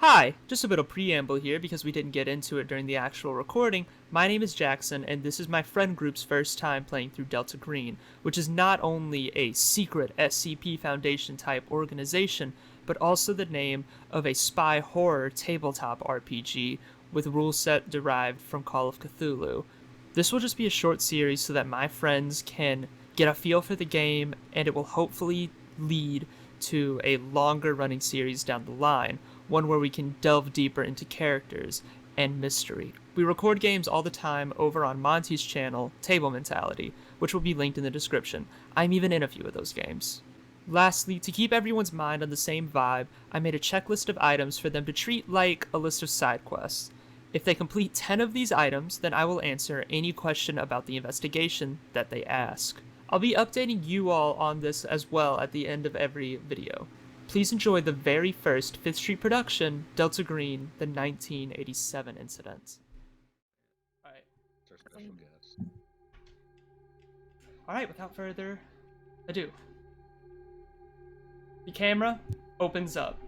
Hi, just a bit of preamble here because we didn't get into it during the actual recording. My name is Jackson, and this is my friend group's first time playing through Delta Green, which is not only a secret SCP Foundation type organization, but also the name of a spy horror tabletop RPG with rule set derived from Call of Cthulhu. This will just be a short series so that my friends can get a feel for the game, and it will hopefully lead to a longer running series down the line, one where we can delve deeper into characters and mystery. We record games all the time over on Monty's channel, Table Mentality, which will be linked in the description. I'm even in a few of those games. Lastly, to keep everyone's mind on the same vibe, I made a checklist of items for them to treat like a list of side quests. If they complete 10 of these items, then I will answer any question about the investigation that they ask. I'll be updating you all on this as well at the end of every video. Please enjoy the very first 5th Street production, Delta Green, the 1987 incident. Alright. It's our special guest. Alright, without further ado. The camera opens up.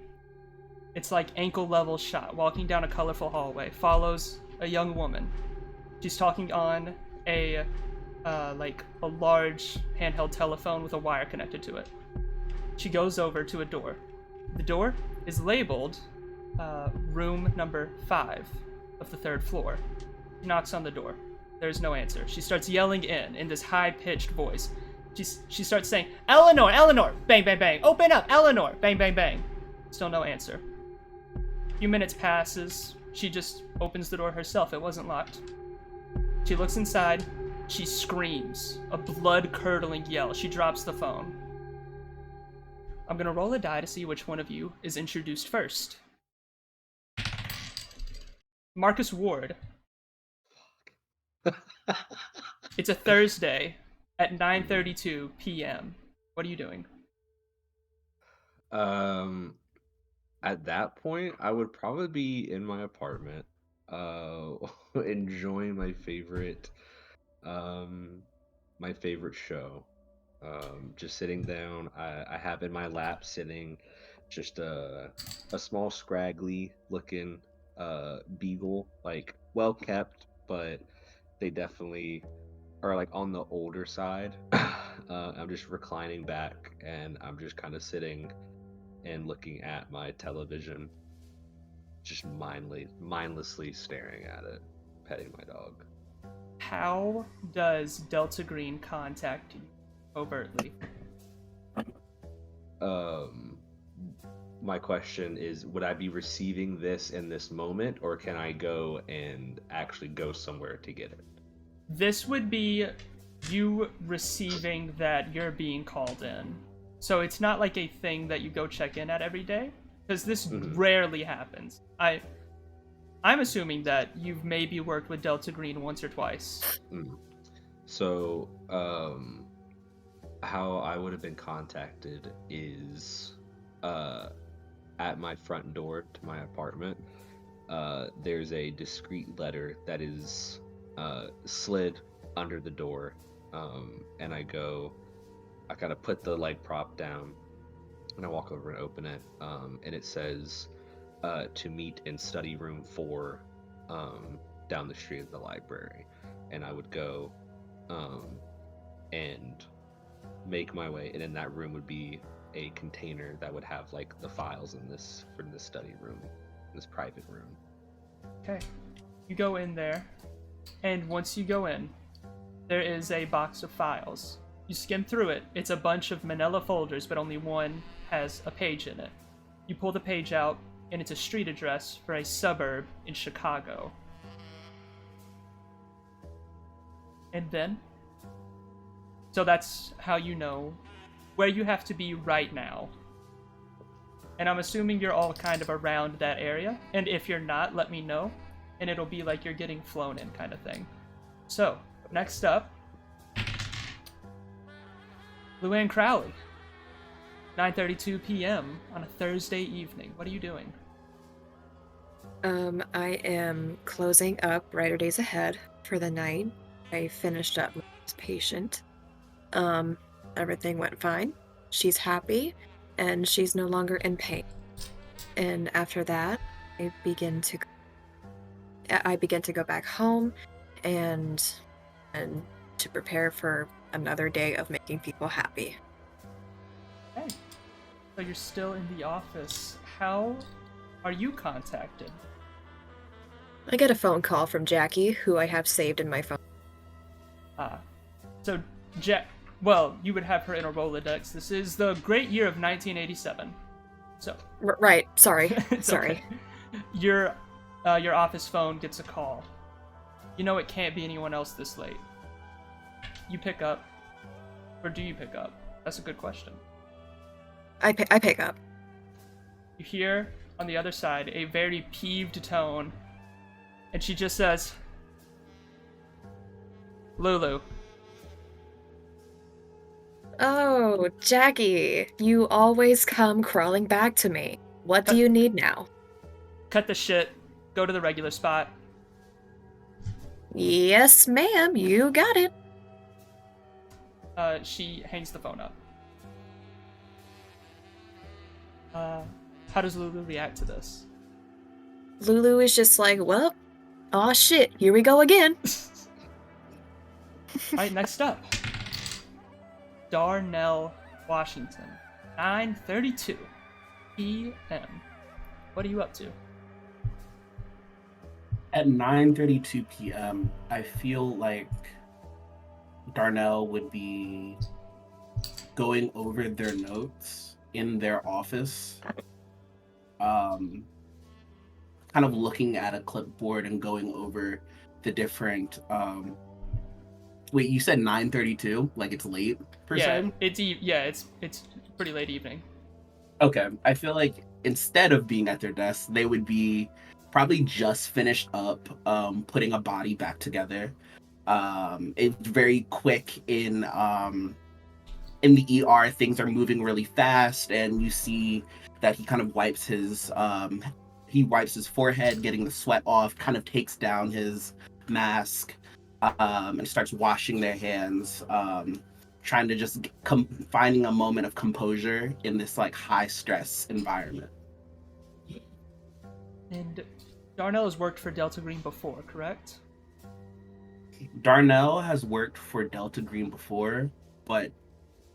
It's like ankle level shot, walking down a colorful hallway, follows a young woman. She's talking on a large handheld telephone with a wire connected to it. She goes over to a door. The door is labeled room number 5 of the 3rd floor. She knocks on the door. There's no answer. She starts yelling in this high-pitched voice. She starts saying, "Eleanor, Eleanor!" Bang, bang, bang. "Open up, Eleanor!" Bang, bang, bang. Still no answer. A few minutes passes. She just opens the door herself. It wasn't locked. She looks inside. She screams, a blood-curdling yell. She drops the phone. I'm gonna roll a die to see which one of you is introduced first. Marcus Ward. It's a Thursday at 9:32 p.m. What are you doing? At that point, I would probably be in my apartment, enjoying my favorite show. Just sitting down. I have in my lap sitting just a small scraggly looking beagle, like well kept, but they definitely are like on the older side. I'm just reclining back and I'm just kind of sitting and looking at my television, just mindlessly staring at it, petting my dog. How does Delta Green contact you overtly? My question is, would I be receiving this in this moment, or can I go and actually go somewhere to get it? This would be you receiving that you're being called in. So it's not like a thing that you go check in at every day, because this rarely happens. I'm assuming that you've maybe worked with Delta Green once or twice. So, how I would have been contacted is at my front door to my apartment. There's a discreet letter that is slid under the door, and I gotta put the light prop down, and I walk over and open it, and it says to meet in study room 4, down the street of the library. And I would go and make my way, and in that room would be a container that would have like the files in this for this study room, this private room. Okay. You go in there, and once you go in, there is a box of files. You skim through it. It's a bunch of manila folders, but only one has a page in it. You pull the page out, and it's a street address for a suburb in Chicago. And then? So that's how you know where you have to be right now. And I'm assuming you're all kind of around that area. And if you're not, let me know. And it'll be like you're getting flown in kind of thing. So, next up, Luann Crowley. 9:32 p.m. on a Thursday evening. What are you doing? I am closing up Brighter Days Ahead for the night. I finished up with this patient. Everything went fine. She's happy, and she's no longer in pain. And after that, I begin to I begin to go back home and to prepare for another day of making people happy. Okay. So you're still in the office. How are you contacted? I get a phone call from Jackie, who I have saved in my phone. Ah. So, well, you would have her in a Rolodex. This is the great year of 1987. So. Right, sorry. It's Sorry. okay. Your office phone gets a call. You know it can't be anyone else this late. You pick up. Or do you pick up? That's a good question. I pick up. You hear on the other side a very peeved tone, and she just says, Lulu. Oh, Jackie, you always come crawling back to me. What do you need now? Cut the shit. Go to the regular spot. Yes, ma'am, you got it. She hangs the phone up. How does Lulu react to this? Lulu is just like, well, aw shit, here we go again. Alright, next up. Darnell, Washington. 9:32 p.m. What are you up to? At 9:32 p.m., I feel like Darnell would be going over their notes in their office, kind of looking at a clipboard and going over the different. Wait, you said 9:32? Like it's late per se? It's pretty late evening. Okay, I feel like instead of being at their desk, they would be probably just finished up putting a body back together. It's very quick in the ER. Things are moving really fast, and you see that he kind of wipes his forehead, getting the sweat off, kind of takes down his mask, and starts washing their hands, trying to just finding a moment of composure in this like high stress environment. And Darnell has worked for Delta Green before, correct? Darnell has worked for Delta Green before, but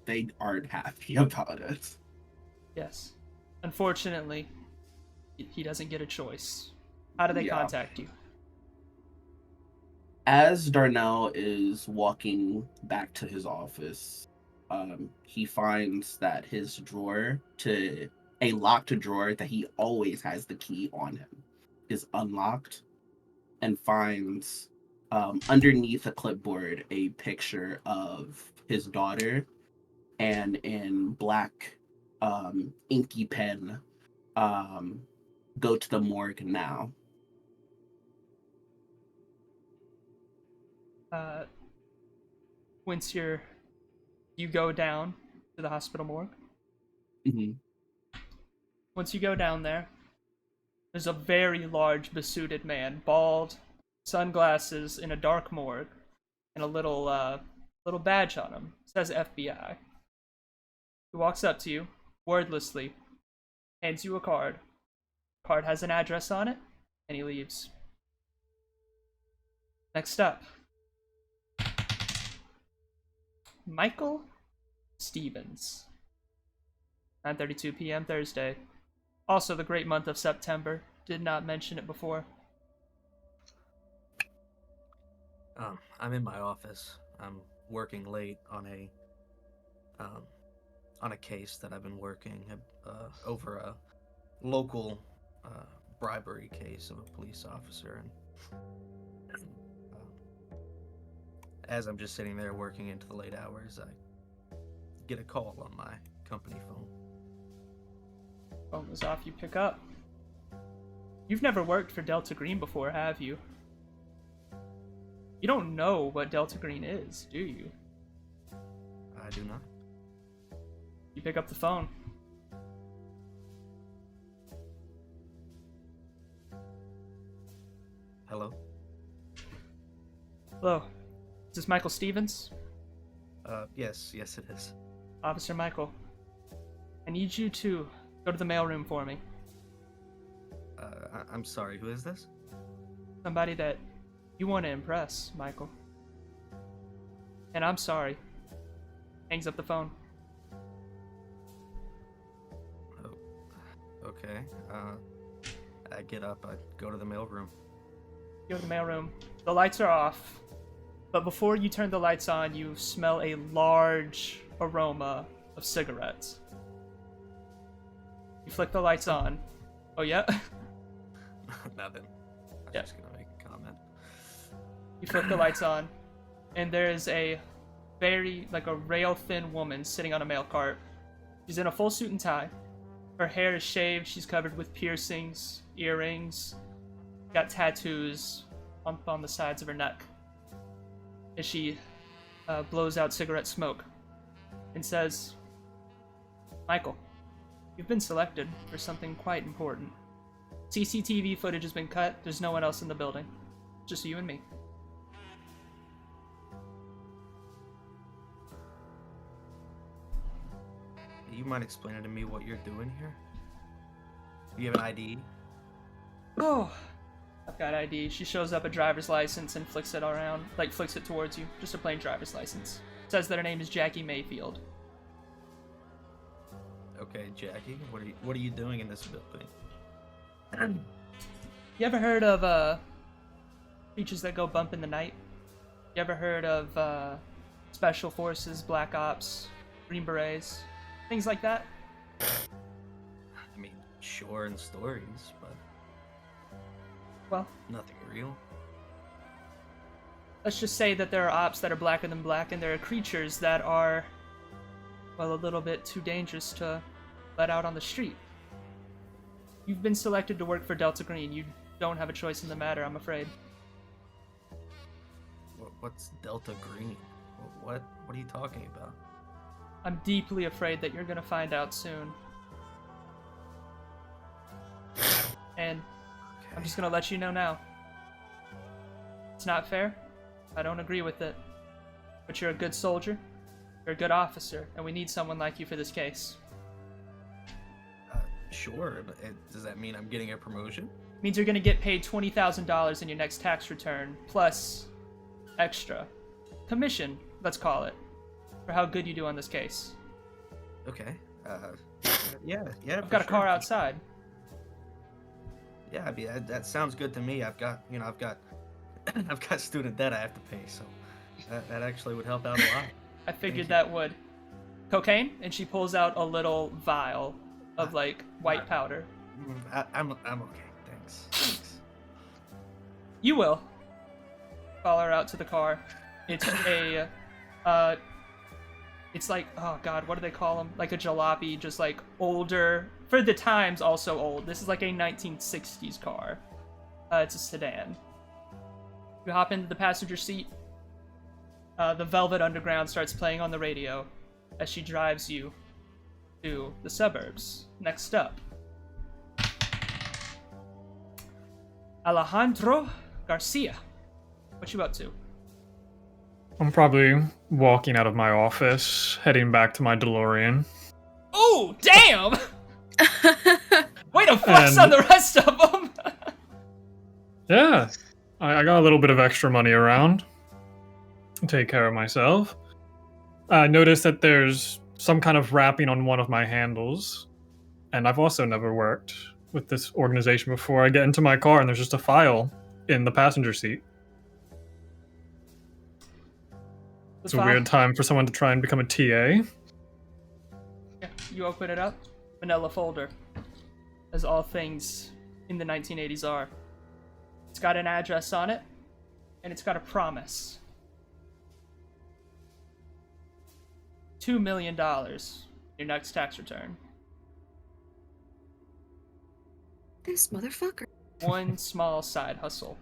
they aren't happy about it. Yes. Unfortunately, he doesn't get a choice. How do they contact you? As Darnell is walking back to his office, he finds that a locked drawer that he always has the key on him is unlocked, and finds underneath a clipboard a picture of his daughter, and in black inky pen, go to the morgue now. Once you go down to the hospital morgue. Mm-hmm. Once you go down there, there's a very large, besuited man, bald, sunglasses, in a dark morgue, and a little badge on him. It says FBI. He walks up to you, wordlessly, hands you a card. The card has an address on it, and he leaves. Next up, Michael Stevens. 9:32 p.m. Thursday. Also the great month of September. Did not mention it before. I'm in my office. I'm working late on a case that I've been working over a local bribery case of a police officer, and as I'm just sitting there working into the late hours, I get a call on my company phone. Phone was off, you pick up. You've never worked for Delta Green before, have you? You don't know what Delta Green is, do you? I do not. You pick up the phone. Hello? Hello. Is this Michael Stevens? Yes it is. Officer Michael. I need you to go to the mailroom for me. I'm sorry, who is this? Somebody that you want to impress, Michael. And I'm sorry. Hangs up the phone. Oh, okay. I get up, I go to the mailroom. You go to the mailroom. The lights are off. But before you turn the lights on, you smell a large aroma of cigarettes. You flick the lights on. Oh, yeah? Nothing. I'm Yeah. just gonna make a comment. You flip the lights on, and there is a very, a rail-thin woman sitting on a mail cart. She's in a full suit and tie. Her hair is shaved. She's covered with piercings, earrings, got tattoos on the sides of her neck. As she blows out cigarette smoke and says, Michael, you've been selected for something quite important. CCTV footage has been cut. There's no one else in the building. Just you and me. You mind explaining to me what you're doing here? Do you have an ID? Oh, I've got ID. She shows up a driver's license and flicks it around, flicks it towards you. Just a plain driver's license. Says that her name is Jackie Mayfield. Okay, Jackie, what are you doing in this building? You ever heard of creatures that go bump in the night? You ever heard of special forces, black ops, green berets, things like that? I mean, sure in stories, but Well, nothing real. let's just say that there are ops that are blacker than black, and there are creatures that are, well, a little bit too dangerous to let out on the street. You've been selected to work for Delta Green. You don't have a choice in the matter, I'm afraid. What's Delta Green? What are you talking about? I'm deeply afraid that you're gonna find out soon. And I'm just gonna let you know now. It's not fair. I don't agree with it. But you're a good soldier. You're a good officer, and we need someone like you for this case. Sure, but does that mean I'm getting a promotion? Means you're gonna get paid $20,000 in your next tax return, plus extra commission, let's call it, for how good you do on this case. Okay. Yeah. I've got a car outside. Yeah, I mean that sounds good to me. I've got I've got student debt I have to pay, so that actually would help out a lot. I figured that would. Cocaine? And she pulls out a little vial of white powder. I'm okay. Thanks. You will. Follow her out to the car. It's it's oh god, what do they call them? Like a jalopy, just older, for the times also old. This is like a 1960s car. It's a sedan. You hop into the passenger seat. The Velvet Underground starts playing on the radio as she drives you to the suburbs. Next up, Alejandro Garcia. What you up to? I'm probably walking out of my office, heading back to my DeLorean. Oh, damn! Way to flex on the rest of them! Yeah, I got a little bit of extra money around. Take care of myself. I noticed that there's some kind of wrapping on one of my handles, and I've also never worked with this organization before. I get into my car and there's just a file in the passenger seat. It's a weird time for someone to try and become a TA. Yeah, you open it up. Manila folder. As all things in the 1980s are. It's got an address on it, and it's got a promise. $2 million. Your next tax return. This motherfucker. One small side hustle.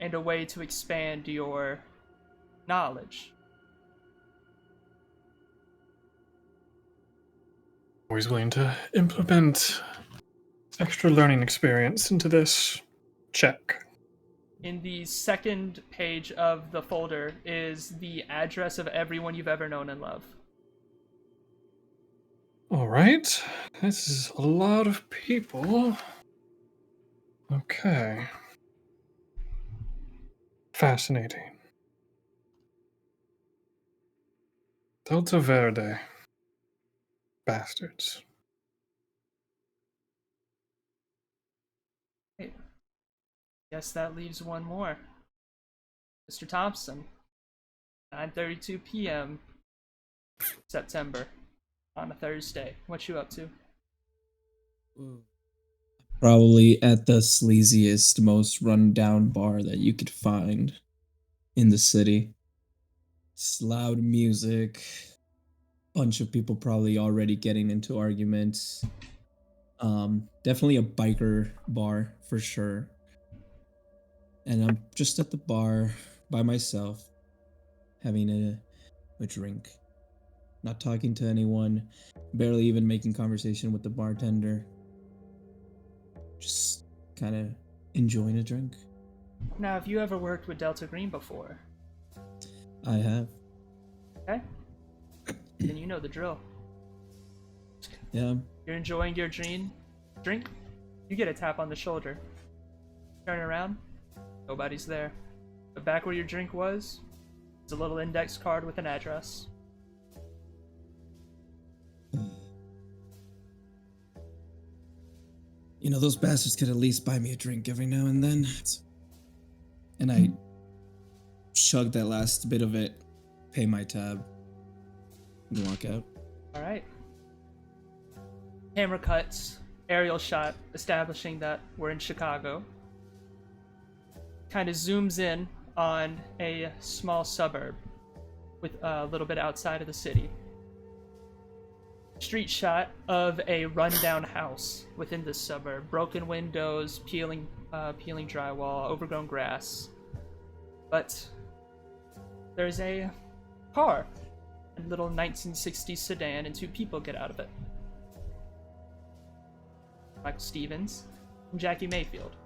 And a way to expand your knowledge. Always willing to implement extra learning experience into this. Check. In the second page of the folder is the address of everyone you've ever known and loved. Alright. This is a lot of people. Okay. Fascinating. Delta Verde. Bastards. Hey, guess that leaves one more. Mr. Thompson, 9:32 p.m. September on a Thursday. What you up to? Probably at the sleaziest, most run-down bar that you could find in the city. It's loud music, bunch of people probably already getting into arguments. Definitely a biker bar for sure. And I'm just at the bar by myself, having a drink, not talking to anyone, barely even making conversation with the bartender. Just kind of enjoying a drink. Now, have you ever worked with Delta Green before? I have. Okay. Then you know the drill. Yeah. You're enjoying your drink? You get a tap on the shoulder. Turn around. Nobody's there. But back where your drink was, is a little index card with an address. You know, those bastards could at least buy me a drink every now and then. And I chug that last bit of it, pay my tab, and walk out. Alright. Camera cuts, aerial shot, establishing that we're in Chicago. Kind of zooms in on a small suburb with a little bit outside of the city. Street shot of a rundown house within this suburb. Broken windows, peeling drywall, overgrown grass. But there's a car, a little 1960s sedan, and two people get out of it. Michael Stevens and Jackie Mayfield.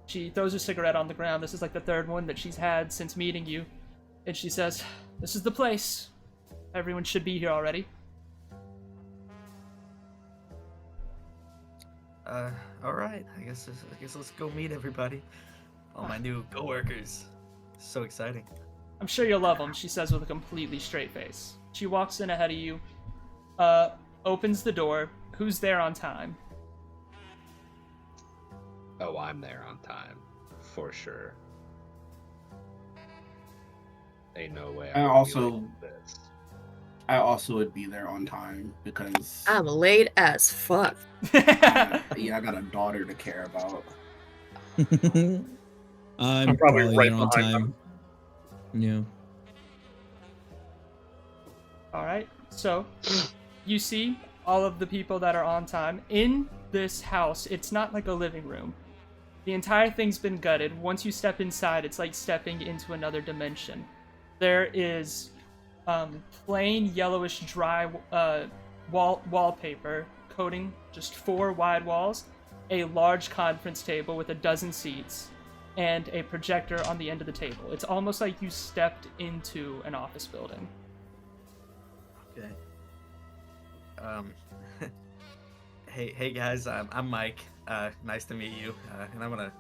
She throws her cigarette on the ground. This is like the third one that she's had since meeting you. And she says, "This is the place. Everyone should be here already." All right. I guess let's go meet everybody. All my new coworkers. So exciting. "I'm sure you'll love them," she says with a completely straight face. She walks in ahead of you, opens the door. Who's there on time? Oh, I'm there on time, for sure. Ain't no way. I I'm also- this. I also would be there on time because I'm late as fuck. yeah, I got a daughter to care about. I'm probably probably right there on behind time. Yeah. Alright, so you see all of the people that are on time. In this house, it's not like a living room. The entire thing's been gutted. Once you step inside, it's like stepping into another dimension. There is plain yellowish dry wallpaper coating just 4 wide walls, a large conference table with a dozen seats, and a projector on the end of the table. It's almost like you stepped into an office building. Okay. Hey guys, I'm Mike. Nice to meet you. And I'm gonna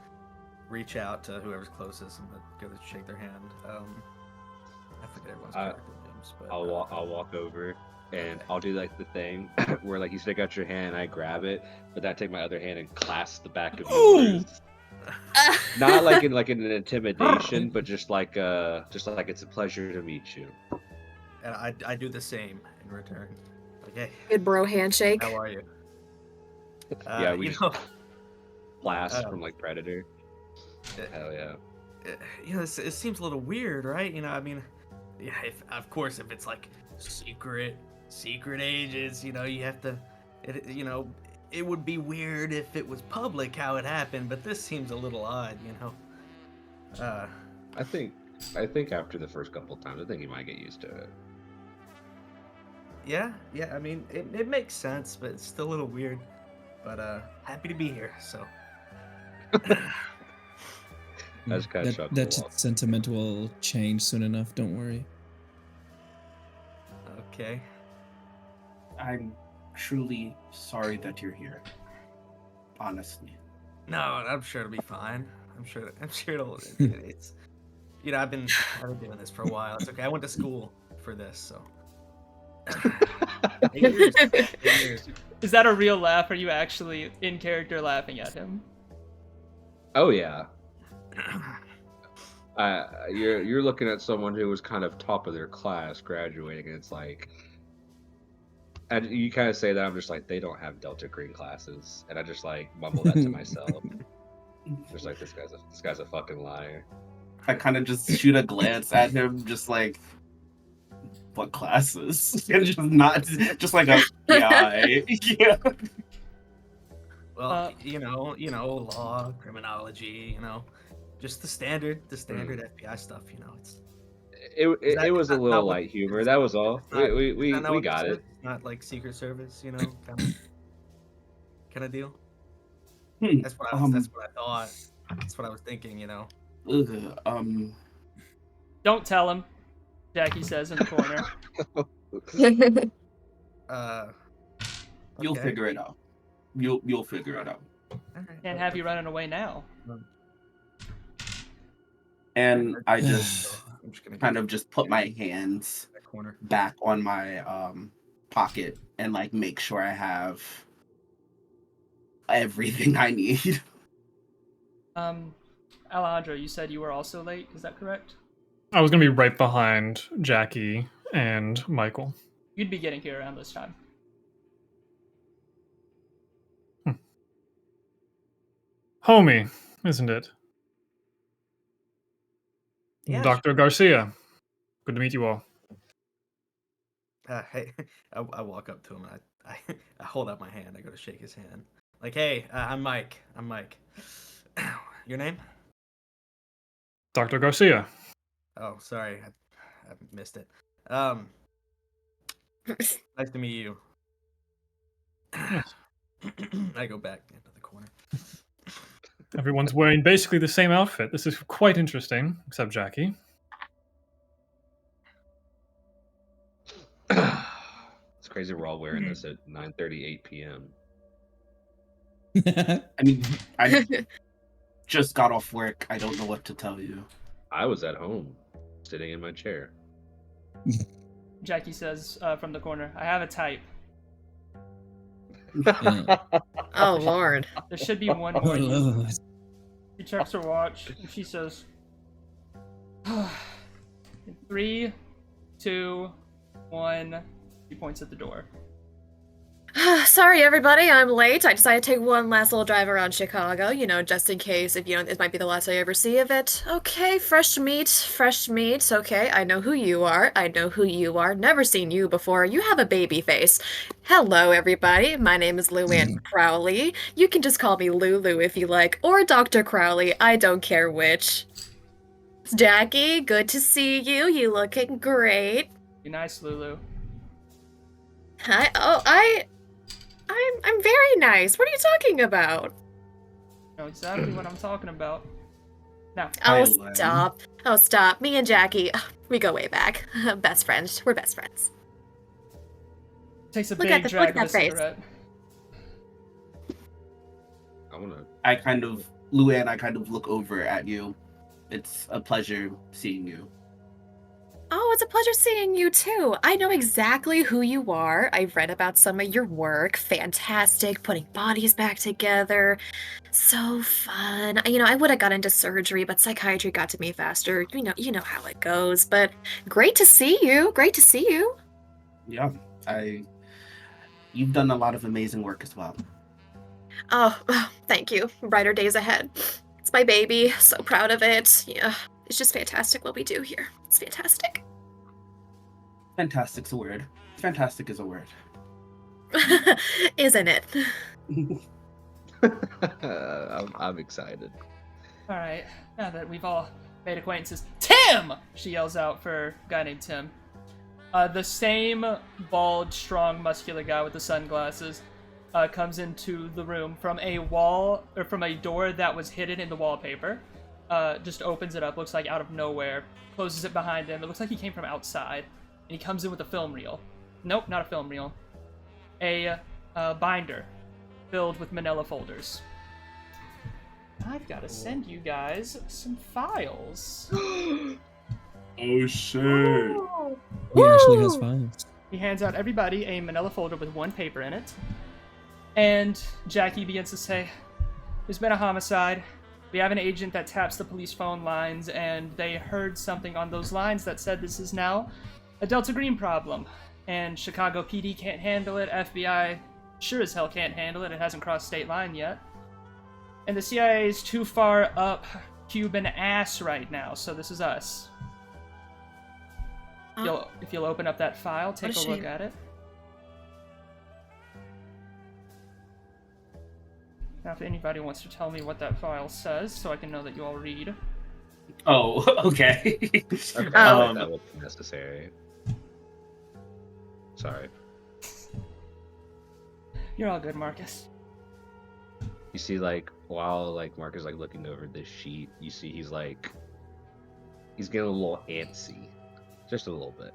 reach out to whoever's closest. I'm gonna go to shake their hand. I forget everyone's character names, but I'll walk over and I'll do like the thing where like you stick out your hand and I grab it, but then I take my other hand and clasp the back of yours. Not like in an intimidation, but just like it's a pleasure to meet you. and I do the same in return. Like, hey, Good bro handshake. how are you? Yeah, we you just know, blast from like Predator. Hell yeah. it seems a little weird, right? I mean, yeah, of course, if it's like secret agents, you have to, it would be weird if it was public how it happened, but this seems a little odd, I think after the first couple times, I think you might get used to it. Yeah, I mean, it makes sense, but it's still a little weird. But happy to be here. So That's kind of That sentiment will change soon enough. Don't worry. okay. I'm truly sorry that you're here. Honestly. No, I'm sure it'll be fine. I'm sure it's. I've been doing this for a while. It's okay. I went to school for this, so. 8 years. 8 years. Is that a real laugh? Are you actually in character laughing at him? Oh yeah. You're looking at someone who was kind of top of their class graduating, and it's like, and you kind of say that, I'm just like, they don't have Delta Green classes, and I just like mumble that to myself. Just like, this guy's a fucking liar. I kind of just shoot a glance at him, just like, what classes? And just not, just like a yeah. Well, law, criminology, just the standard FBI stuff. It's. It was a little light humor. That was all. We Not got it. Not like Secret Service, kind of deal. Hmm, That's what I thought. That's what I was thinking. Don't tell him, Jackie says in the corner. You'll figure it out. You'll figure it out. Can't have you running away now. And I just kind of just put my hands back on my pocket and like make sure I have everything I need. Alejandro, you said you were also late. Is that correct? I was gonna be right behind Jackie and Michael. You'd be getting here around this time. Homie, isn't it? Yeah, Dr. Garcia. Good to meet you all. Hey, I walk up to him. And I hold out my hand. I go to shake his hand. Like, hey, I'm Mike. Your name? Dr. Garcia. Oh, sorry, I missed it. Nice to meet you. I go back into the corner. Everyone's wearing basically the same outfit. This is quite interesting, except Jackie. It's crazy we're all wearing this at 9:38 p.m. I mean, I just got off work. I don't know what to tell you. I was at home, sitting in my chair. Jackie says from the corner, I have a type. Oh, Lord. There should be one more. She checks her watch and she says, 3, 2, 1. She points at the door. Sorry, everybody, I'm late. I decided to take one last little drive around Chicago, just in case, if it might be the last I ever see of it. Okay, fresh meat. Okay, I know who you are. Never seen you before. You have a baby face. Hello, everybody. My name is Luann Crowley. You can just call me Lulu if you like, or Dr. Crowley. I don't care which. Jackie, good to see you. You looking great. Be nice, Lulu. Hi. Oh, I'm very nice. What are you talking about? You know exactly what I'm talking about. Now. Oh, stop. Oh, stop. Me and Jackie, we go way back. Best friends. We're best friends. Takes a big drag of a face. cigarette. Luann, I kind of look over at you. It's a pleasure seeing you. Oh, it's a pleasure seeing you too. I know exactly who you are. I've read about some of your work. Fantastic, putting bodies back together. So fun. I would have got into surgery, but psychiatry got to me faster. You know how it goes. But great to see you. Yeah, you've done a lot of amazing work as well. Oh, thank you. Brighter days ahead. It's my baby. So proud of it. Yeah. It's just fantastic what we do here. It's fantastic. Fantastic's a word. Fantastic is a word. Isn't it? I'm excited. All right, now that we've all made acquaintances, Tim! She yells out for a guy named Tim. The same bald, strong, muscular guy with the sunglasses comes into the room from a door that was hidden in the wallpaper. Just opens it up, looks like out of nowhere, closes it behind him. It looks like he came from outside, and he comes in with a film reel. Nope, not a film reel. A binder filled with manila folders. I've got to send you guys some files. Oh shit! He actually has Woo! files. He hands out everybody a manila folder with one paper in it. And Jackie begins to say, there's been a homicide. We have an agent that taps the police phone lines, and they heard something on those lines that said this is now a Delta Green problem. And Chicago PD can't handle it. FBI sure as hell can't handle it. It hasn't crossed state line yet. And the CIA is too far up Cuban ass right now, so this is us. If you'll open up that file, take a look at it. Now, if anybody wants to tell me what that file says, so I can know that you all read. Oh, okay. Okay, that was necessary. Sorry. You're all good, Marcus. You see, like, while like Mark is like looking over this sheet, you see he's getting a little antsy, just a little bit.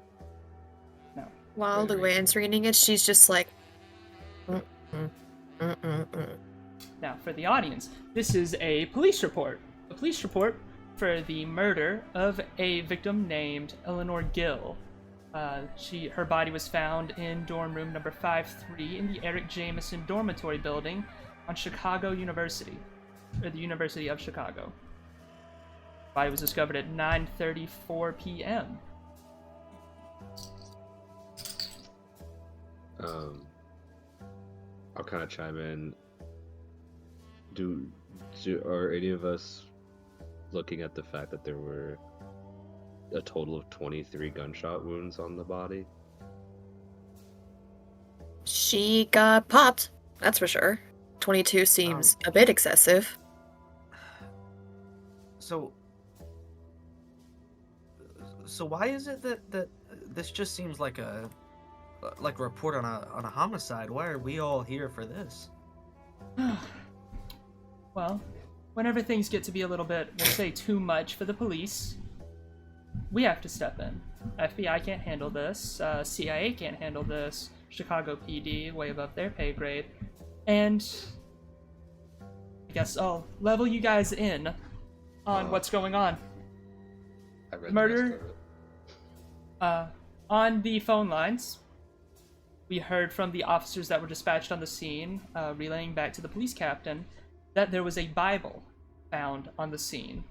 No. While Luann's reading it, she's just like. Now, for the audience, this is a police report. A police report for the murder of a victim named Eleanor Gill. Her body was found in dorm room number 5-3 in the Eric Jameson dormitory building on Chicago University, or the University of Chicago. The body was discovered at 9:34 p.m. I'll kind of chime in. Are any of us looking at the fact that there were a total of 23 gunshot wounds on the body? She got popped, that's for sure. 22 seems a bit excessive. So why is it that this just seems like a report on a homicide? Why are we all here for this? Well, whenever things get to be a little bit, we'll say, too much for the police, we have to step in. FBI can't handle this, CIA can't handle this, Chicago PD, way above their pay grade, and I guess I'll level you guys in on what's going on. I read Murder. The rest of it. On the phone lines, we heard from the officers that were dispatched on the scene, relaying back to the police captain, that there was a Bible found on the scene.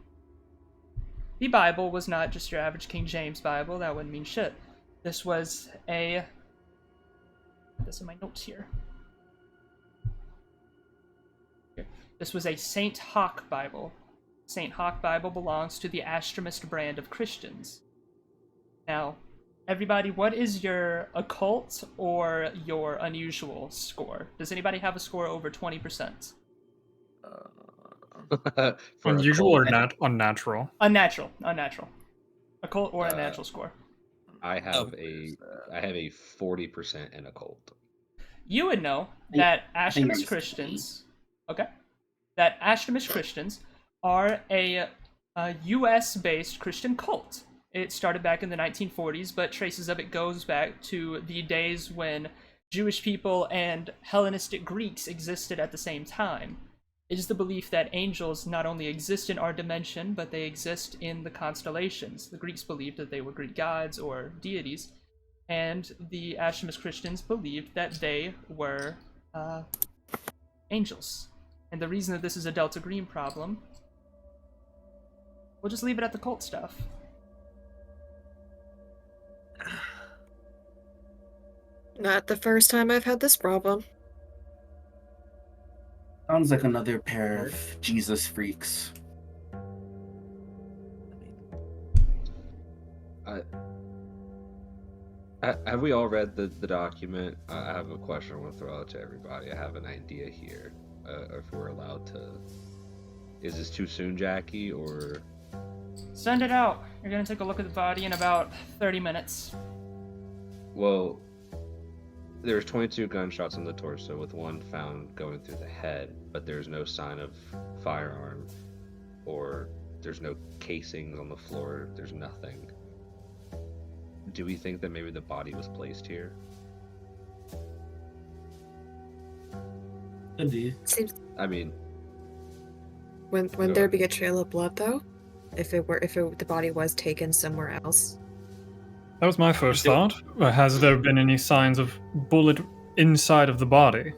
The Bible was not just your average King James Bible, that wouldn't mean shit. This was this in my notes here. This was a Saint Hawk Bible. Saint Hawk Bible belongs to the Astromist brand of Christians. Now, everybody, what is your occult or your unusual score? Does anybody have a score over 20%? For Unusual or occult, unnatural? Unnatural. Occult or unnatural score. I have a 40% in occult. You would know that think Astromist mine's Christians, that Astromist Christians are a U.S.-based Christian cult. It started back in the 1940s, but traces of it goes back to the days when Jewish people and Hellenistic Greeks existed at the same time. It is the belief that angels not only exist in our dimension, but they exist in the constellations. The Greeks believed that they were Greek gods or deities, and the Astromist Christians believed that they were angels. And the reason that this is a Delta Green problem, we'll just leave it at the cult stuff. Not the first time I've had this problem. Sounds like another pair of Jesus freaks. Have we all read the document? I have a question I want to throw out to everybody. I have an idea here. If we're allowed to. Is this too soon, Jackie, or? Send it out. You're gonna take a look at the body in about 30 minutes. Well, there's 22 gunshots on the torso, with one found going through the head, but there's no sign of firearm, or there's no casings on the floor. There's nothing. Do we think that maybe the body was placed here? Could be. Seems I mean, Wouldn't there be a trail of blood though? If the body was taken somewhere else. That was my first thought. Has there been any signs of bullet inside of the body?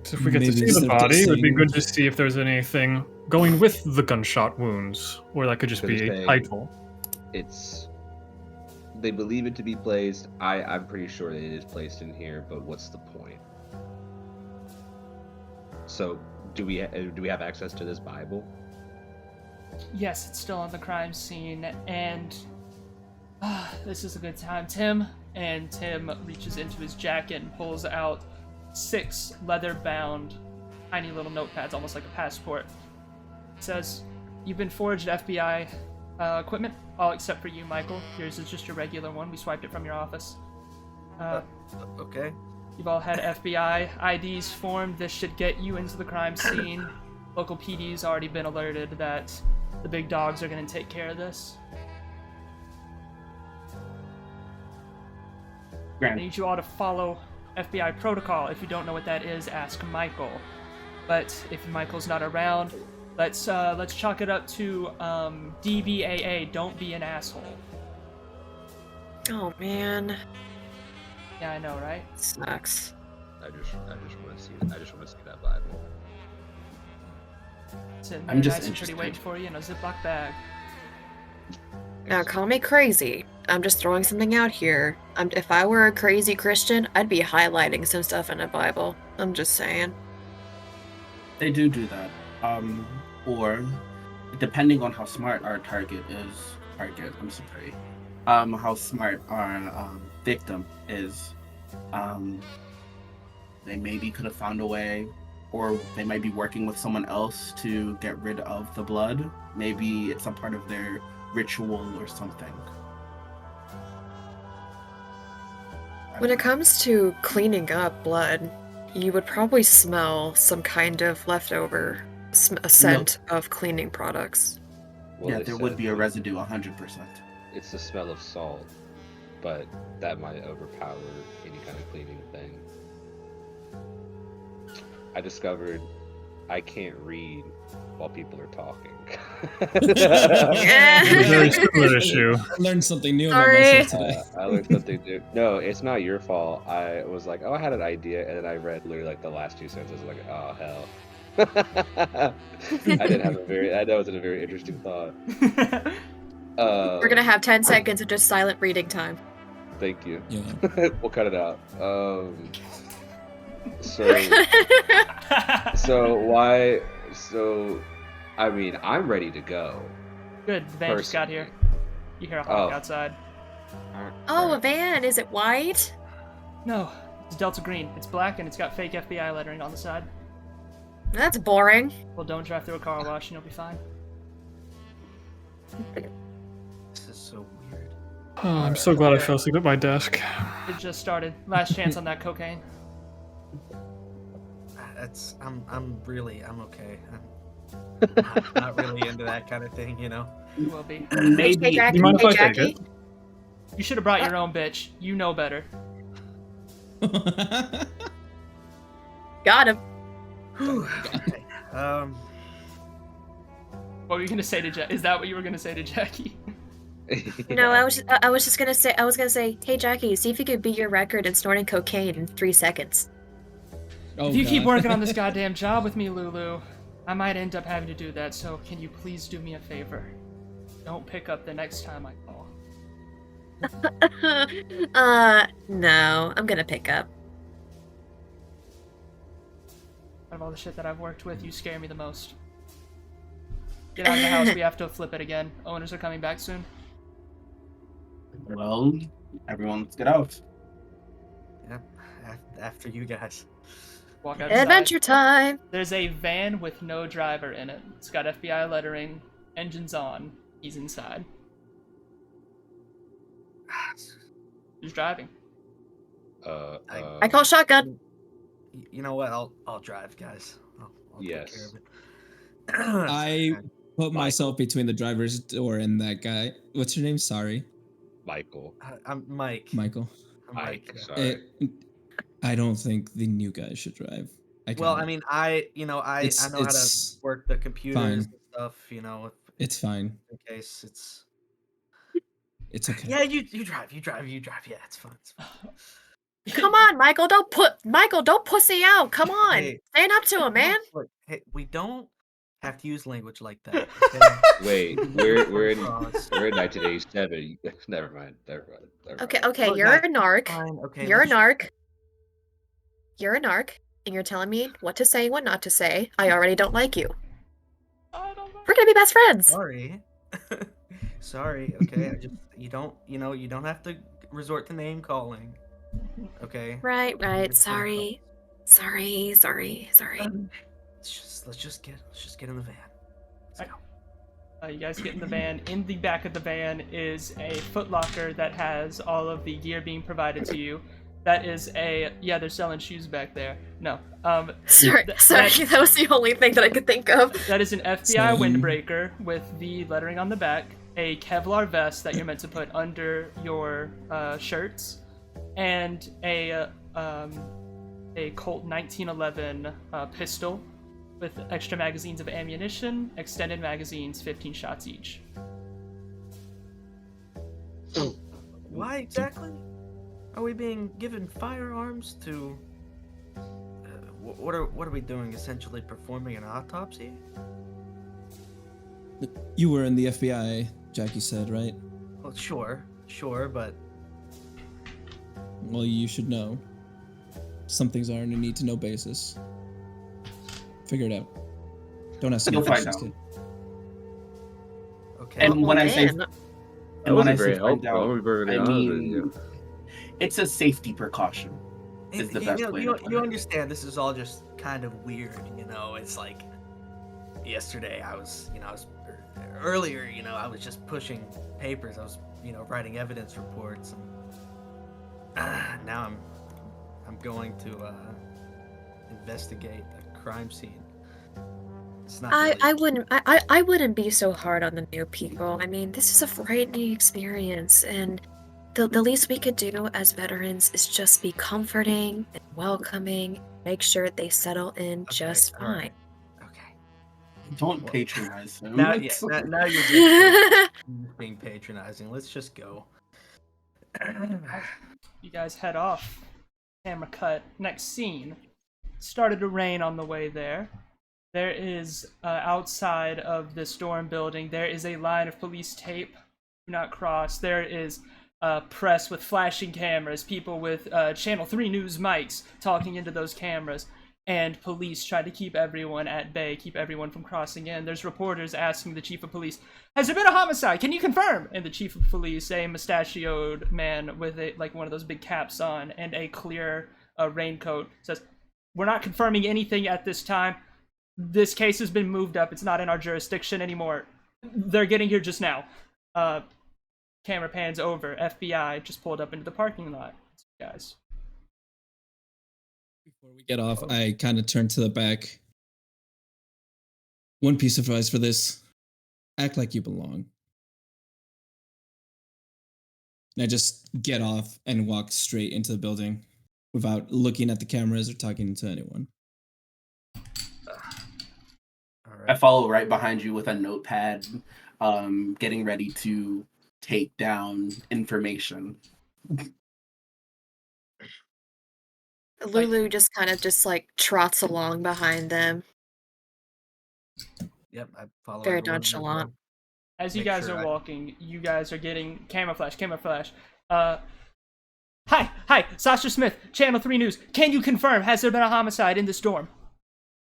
So if we get to Maybe see instead the of body, it would be saying- good to see if there's anything going with the gunshot wounds, or that could just Gonna be a say- title. They believe it to be placed. I'm pretty sure that it is placed in here, but what's the point? So, do we have access to this Bible? Yes, it's still on the crime scene, and this is a good time, Tim. And Tim reaches into his jacket and pulls out 6 leather-bound, tiny little notepads, almost like a passport. It says, "You've been forged FBI equipment, all except for you, Michael. Yours is just your regular one. We swiped it from your office. Okay. You've all had FBI IDs formed. This should get you into the crime scene. Local PD's already been alerted that the big dogs are going to take care of this. I Grant. need you all to follow FBI protocol. If you don't know what that is, ask Michael. But if Michael's not around, let's chalk it up to DBAA. Don't be an asshole. Oh man, Yeah, I know, right? sucks. I just want to see. I just want to see that Bible. Sitting I'm there just nice and pretty interested. waiting for you in a Ziploc bag. Now call me crazy. I'm just throwing something out here. If I were a crazy Christian, I'd be highlighting some stuff in a Bible. I'm just saying. They do that. Or depending on how smart our target is, I'm sorry. How smart our victim is, they maybe could have found a way, or they might be working with someone else to get rid of the blood. Maybe it's a part of their ritual or something. When it comes to cleaning up blood, you would probably smell some kind of leftover a scent of cleaning products. Well, Yeah, they there would said be a residue, 100%. It's the smell of salt, but that might overpower any kind of cleaning thing. I discovered I can't read while people are talking. A very similar issue. I learned something new Sorry. about myself today. I learned something new. No, it's not your fault. I was like, oh, I had an idea, and then I read literally like the last 2 sentences. Like, oh hell. I didn't have a very. That wasn't a very interesting thought. We're gonna have 10 seconds of just silent reading time. Thank you. Yeah. We'll cut it out. So why? So, I mean, I'm ready to go. Good, the van just got here. You hear a honk outside. Oh, a van. Is it white? No, it's Delta Green. It's black and it's got fake FBI lettering on the side. That's boring. Well, don't drive through a car wash and you'll be fine. This is so weird. Oh, I'm so glad I fell asleep at my desk. It just started. Last chance on that cocaine. I'm okay. I'm not really into that kind of thing, you know. You will be. Hey, Maybe. Jackie. You mind if Hey, I take Jackie. it? You should have brought your own bitch. You know better. Got him. Okay. What were you gonna say to Jackie? Is that what you were gonna say to Jackie? No, I was just gonna say, hey Jackie, see if you could beat your record in snorting cocaine in 3 seconds. Oh, If you keep God. working on this goddamn job with me, Lulu, I might end up having to do that, so can you please do me a favor? Don't pick up the next time I call. No, I'm gonna pick up. Out of all the shit that I've worked with, you scare me the most. Get out of the house, we have to flip it again. Owners are coming back soon. Well, everyone, let's get out. Yeah, after you guys. Walk outside. Adventure time. There's a van with no driver in it. It's got FBI lettering, engines on. He's inside. Who's driving? I call shotgun. You know what? I'll drive, guys. I'll Yes. take care of it. I put myself between the driver's door and that guy. What's your name? Sorry, Michael. I'm Mike. Michael. I'm like, Sorry. I don't think the new guy should drive. well, I kinda- mean, I know how to it's work the computers fine. and stuff. If It's fine. in case it's. It's okay. Yeah, you drive. Yeah, it's fine. It's fine. Come on, Michael, don't pussy out. Come on. Hey, Stand up to him, man. Look, hey, we don't have to use language like that. Okay? Wait, we're in Cross. 1987. Never mind. Okay, Look, you're guys, a narc. Fine. Okay. You're a let's- narc. You're a narc, and you're telling me what to say and what not to say. I already don't like you. We're gonna be best friends. Sorry. Sorry. Okay. I just you don't have to resort to name calling. Okay. Right. It's fine. Sorry. Let's just get in the van. Let's go. You guys get in the van. In the back of the van is a Foot Locker that has all of the gear being provided to you. That is they're selling shoes back there. No. Sorry. That was the only thing that I could think of. That is an FBI windbreaker with the lettering on the back, a Kevlar vest that you're meant to put under your shirts, and a Colt 1911 pistol with extra magazines of ammunition, extended magazines, 15 shots each. Why exactly are we being given firearms to? What are we doing? Essentially performing an autopsy? You were in the FBI, Jackie said, right? Well, sure, but Well, you should know. Some things are on a need-to-know basis. Figure it out. Don't ask You'll any find questions, out. kid. okay. And when I say man. That wasn't I very say find helpful. out, I'm very I honest with mean, you. it's a safety precaution. Is the best way to put you it. understand this is all just kind of weird, It's like yesterday earlier, I was just pushing papers. I was, writing evidence reports, and now I'm going to investigate a crime scene. It's not. Really... I wouldn't be so hard on the new people. I mean, this is a frightening experience, and the least we could do as veterans is just be comforting and welcoming, make sure they settle in just all right. fine. Okay. Don't patronize him. Now you're just being patronizing. Let's just go. You guys head off. Camera cut. Next scene. Started to rain on the way there. There is, outside of this dorm building, there is a line of police tape. Do not cross. There is press with flashing cameras, people with Channel 3 News mics talking into those cameras, and police try to keep everyone at bay, keep everyone from crossing in. There's reporters asking the chief of police, has there been a homicide? Can you confirm? And the chief of police, a mustachioed man with one of those big caps on and a clear raincoat, says, we're not confirming anything at this time. This case has been moved up. It's not in our jurisdiction anymore. They're getting here just now. Camera pans over. FBI just pulled up into the parking lot. Guys. Before we get off, I kind of turn to the back. One piece of advice for this. Act like you belong. And I just get off and walk straight into the building without looking at the cameras or talking to anyone. All I right. follow right behind you with a notepad, getting ready to take down information. Lulu just kind of trots along behind them. Yep, I follow. Very everyone as nonchalant. well. As you Make guys sure are I- walking, you guys are getting camera flash. Hi, Sasha Smith, Channel 3 News. Can you confirm, has there been a homicide in this dorm?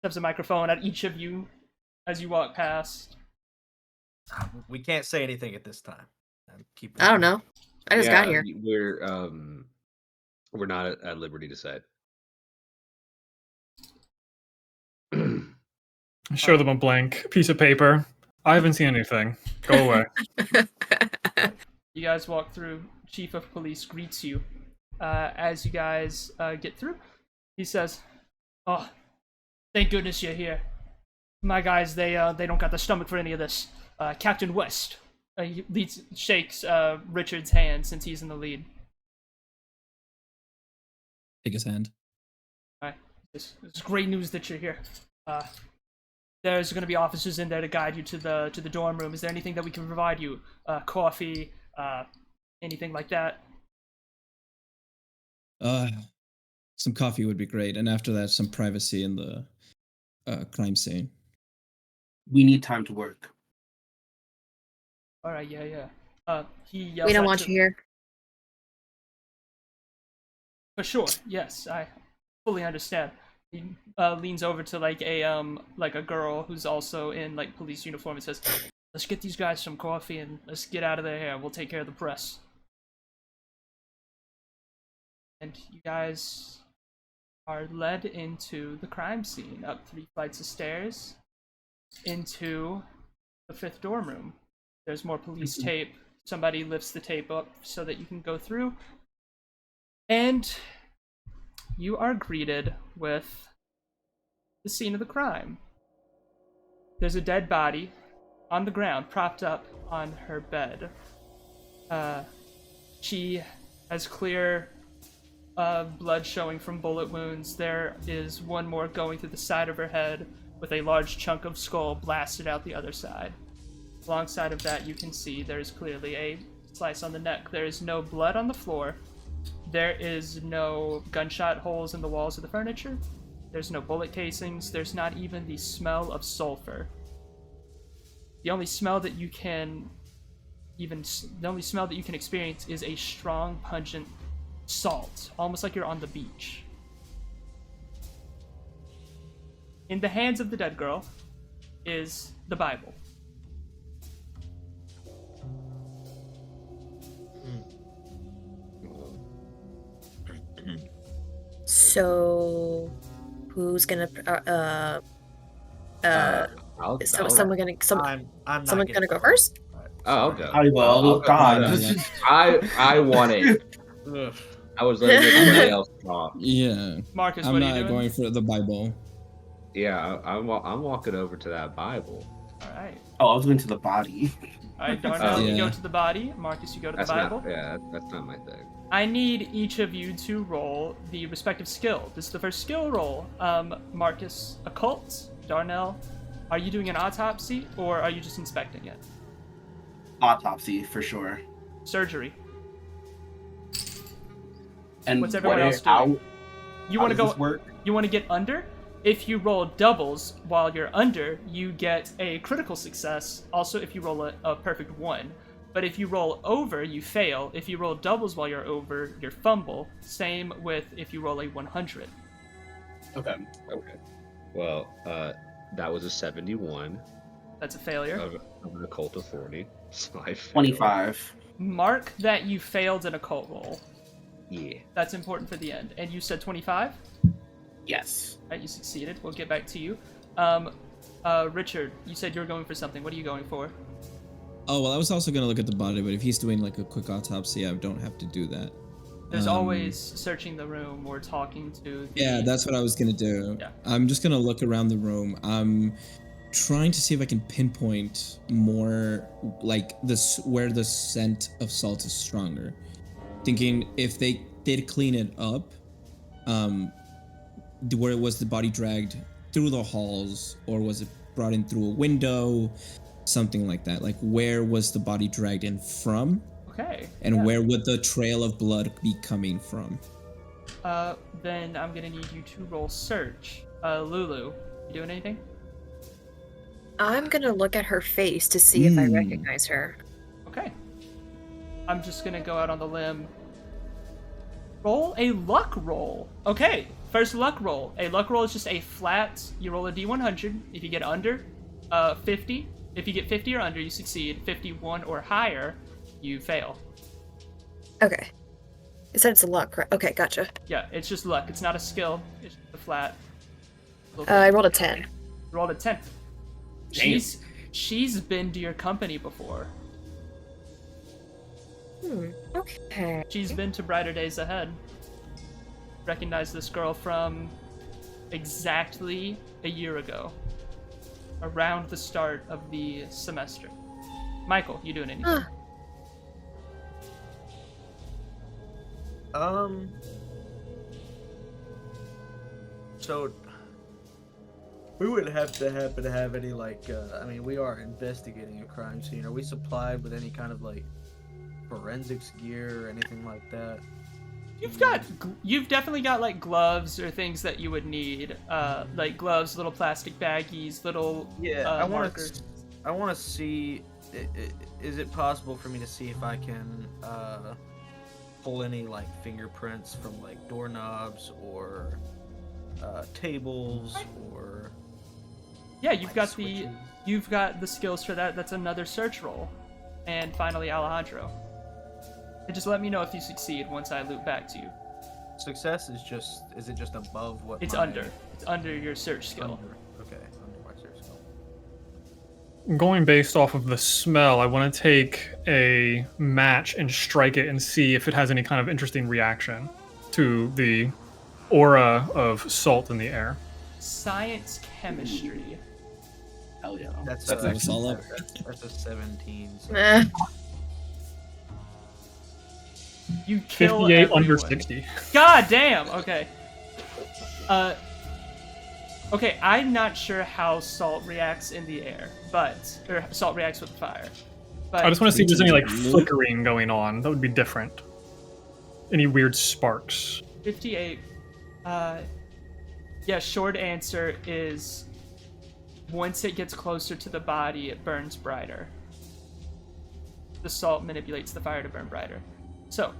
Steps a microphone at each of you as you walk past. We can't say anything at this time. Keep. I don't know. I just got here. We're not at liberty to say. Show them a blank piece of paper. I haven't seen anything. Go away. You guys walk through. Chief of Police greets you. As you guys get through, he says, "Oh, thank goodness you're here. My guys, they don't got the stomach for any of this. Captain West." He shakes Richard's hand since he's in the lead. take his hand. Alright, it's great news that you're here. There's going to be officers in there to guide you to the dorm room. Is there anything that we can provide you? Coffee, anything like that? Some coffee would be great, and after that, some privacy in the crime scene. We need time to work. All right, yeah. He yells We don't out want to- you here. For sure, yes, I fully understand. He leans over to like a girl who's also in like police uniform and says, "Let's get these guys some coffee and let's get out of their hair. We'll take care of the press." And you guys are led into the crime scene, up 3 flights of stairs, into the 5th dorm room. There's more police tape. Somebody lifts the tape up so that you can go through. And you are greeted with the scene of the crime. There's a dead body on the ground, propped up on her bed. She has clear blood showing from bullet wounds. There is one more going through the side of her head with a large chunk of skull blasted out the other side. Alongside of that, you can see there's clearly a slice on the neck. There is no blood on the floor. There is no gunshot holes in the walls of the furniture. There's no bullet casings. There's not even the smell of sulfur. The only smell that you can experience is a strong, pungent salt, almost like you're on the beach. In the hands of the dead girl is the Bible. So, who's gonna? Someone gonna? I'm not Someone getting gonna go first? Oh, I'll go. I will. I'll go. God. I want it. Ugh. I was letting everybody else talk. Yeah, Marcus, I'm what are you not doing? going for the Bible. Yeah, I'm walking over to that Bible. Alright. Oh, I was going to the body. Alright, Darnell, you go Yeah. to the body. Marcus, you go to That's the Bible. that's not my thing. I need each of you to roll the respective skill. This is the first skill roll. Marcus, occult. Darnell, are you doing an autopsy or are you just inspecting it? Autopsy for sure. Surgery. And What's everyone else how, doing? You how want to does go? this work? You want to get under? If you roll doubles while you're under, you get a critical success. Also, if you roll a perfect 1. But if you roll over, you fail. If you roll doubles while you're over, you fumble. Same with if you roll a 100. Okay. Okay. Well, that was a 71 That's a failure. of an occult of 40. So I failed. 25. Mark that you failed an occult roll. Yeah. That's important for the end. And you said 25? Yes. Right, you succeeded. We'll get back to you. Richard, you said you were going for something. What are you going for? Oh, well, I was also going to look at the body, but if he's doing like a quick autopsy, I don't have to do that. There's always searching the room or talking to the... Yeah, that's what I was going to do. Yeah. I'm just going to look around the room. I'm trying to see if I can pinpoint more like this where the scent of salt is stronger. Thinking if they did clean it up, where was the body dragged through the halls or was it brought in through a window? Something like that. Like, where was the body dragged in from? Okay. And yeah. where would the trail of blood be coming from? Then I'm gonna need you to roll search. Lulu, you doing anything? I'm gonna look at her face to see if I recognize her. Okay. I'm just gonna go out on the limb. Roll a luck roll. Okay, first luck roll. A luck roll is just a flat, you roll a d100. If you get under 50, if you get 50 or under, you succeed. 51 or higher, you fail. Okay. You said it's a luck, right? Okay, gotcha. Yeah, it's just luck. It's not a skill. It's just a flat. I rolled a 10. You rolled a 10. She's been to your company before. Okay. She's been to Brighter Days Ahead. Recognize this girl from exactly a year ago. Around the start of the semester. Michael, you doing anything? So we wouldn't have to happen to have any I mean, we are investigating a crime scene. Are we supplied with any kind of like forensics gear or anything like that? You've definitely got like gloves or things that you would need, like gloves, little plastic baggies, little markers. I want to see. Is it possible for me to see if I can pull any like fingerprints from like doorknobs or tables or? Yeah, you've got switches? you've got the skills for that. That's another search roll, and finally Alejandro. And just let me know if you succeed once I loop back to you. Success is it just above what? It's under your search skill. Okay, under my search skill. Going based off of the smell, I want to take a match and strike it and see if it has any kind of interesting reaction to the aura of salt in the air. Science chemistry. Hell yeah. That's Close all up. That's a 17. So. Eh. You kill 58 under everyone. 60. God damn. Okay. Okay, I'm not sure how salt reacts in the air, or salt reacts with fire. But I just want to see if there's any like flickering going on. That would be different. Any weird sparks. 58. Yeah, short answer is once it gets closer to the body, it burns brighter. The salt manipulates the fire to burn brighter. So,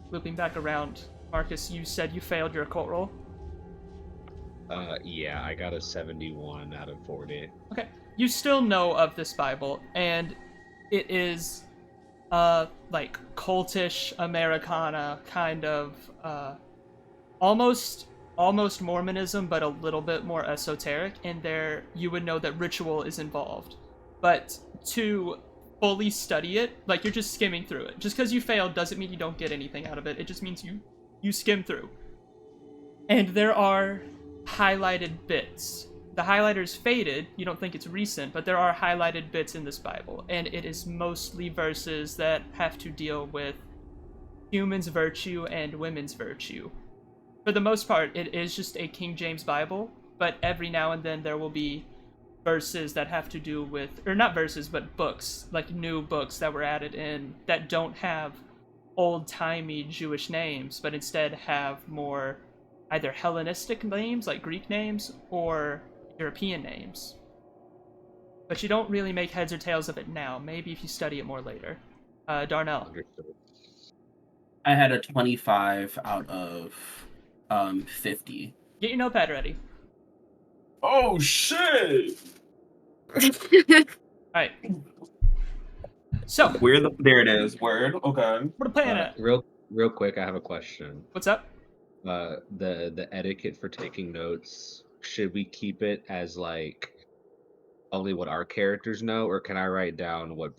looping back around, Marcus, you said you failed your occult roll? Yeah, I got a 71 out of 40. Okay. You still know of this Bible, and it is, like, cultish Americana kind of, almost Mormonism, but a little bit more esoteric, and there you would know that ritual is involved. But to fully study it, like, you're just skimming through it. Just because you failed doesn't mean you don't get anything out of it. It just means you skim through. And there are highlighted bits. The highlighter's faded, you don't think it's recent, but there are highlighted bits in this Bible, and it is mostly verses that have to deal with humans' virtue and women's virtue. For the most part, it is just a King James Bible, but every now and then there will be verses that have to do with, or not verses, but books, like new books that were added in that don't have old-timey Jewish names, but instead have more either Hellenistic names, like Greek names, or European names. But you don't really make heads or tails of it now. Maybe if you study it more later. Darnell. Understood. I had a 25 out of 50. Get your notepad ready. Oh shit! Alright. So, There it is. Word. Okay. what a plan at? Real quick, I have a question. What's up? The etiquette for taking notes, should we keep it as like only what our characters know, or can I write down what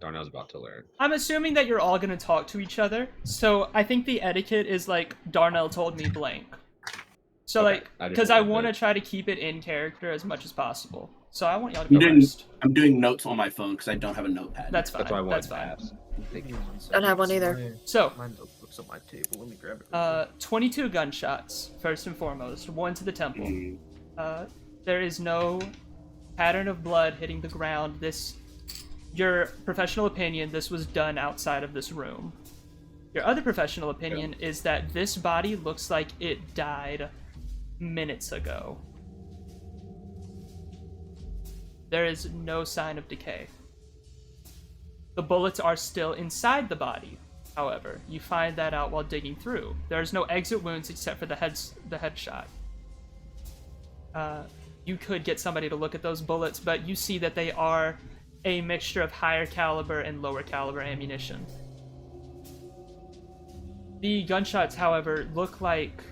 Darnell's about to learn? I'm assuming that you're all gonna talk to each other, so I think the etiquette is like, Darnell told me blank. So Okay, like, I just because I wanted want to to- try to keep it in character as much as possible. So I want y'all to go first. I'm doing notes on my phone because I don't have a notepad. That's fine. That's why I wanted That's to fine. ask. Thank you. Don't have one either. So, My notebook's on my table. Let me grab it. 22 gunshots, first and foremost. One to the temple. There is no pattern of blood hitting the ground. Your professional opinion, this was done outside of this room. Your other professional opinion is that this body looks like it died minutes ago. There is no sign of decay. The bullets are still inside the body. However, you find that out while digging through. There's no exit wounds except for the headshot. You could get somebody to look at those bullets, but you see that they are a mixture of higher caliber and lower caliber ammunition. The gunshots, however, look like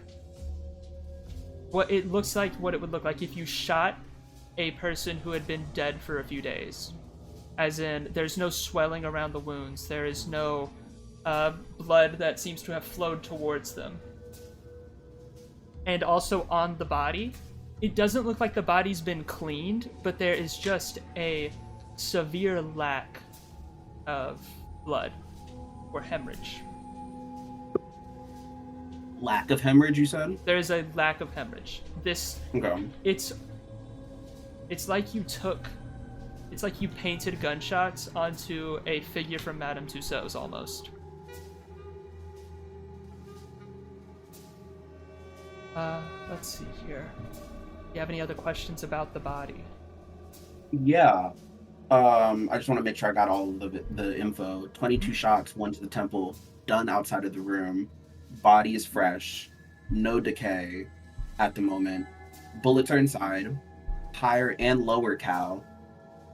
what it would look like if you shot a person who had been dead for a few days. As in, there's no swelling around the wounds. There is no blood that seems to have flowed towards them. And also on the body, it doesn't look like the body's been cleaned, but there is just a severe lack of blood or hemorrhage. lack of hemorrhage, you said? There's a lack of hemorrhage. Okay. It's like you painted gunshots onto a figure from Madame Tussauds almost. Let's see here. Do you have any other questions about the body? Yeah. I just want to make sure I got all of the info. 22 shots, 1 to the temple, done outside of the room. Body is fresh, no decay at the moment. Bullets are inside, higher and lower cow.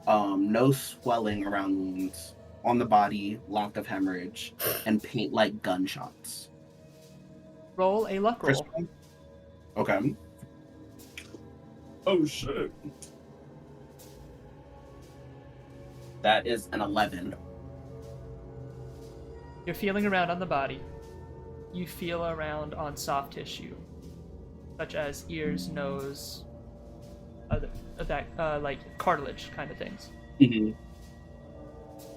No swelling around wounds on the body, lack of hemorrhage, and paint like gunshots. Roll a luck roll. Crystal? Okay. Oh shit. That is an 11. You're feeling around on the body. You feel around on soft tissue, such as ears, nose, like cartilage kind of things. Mm-hmm.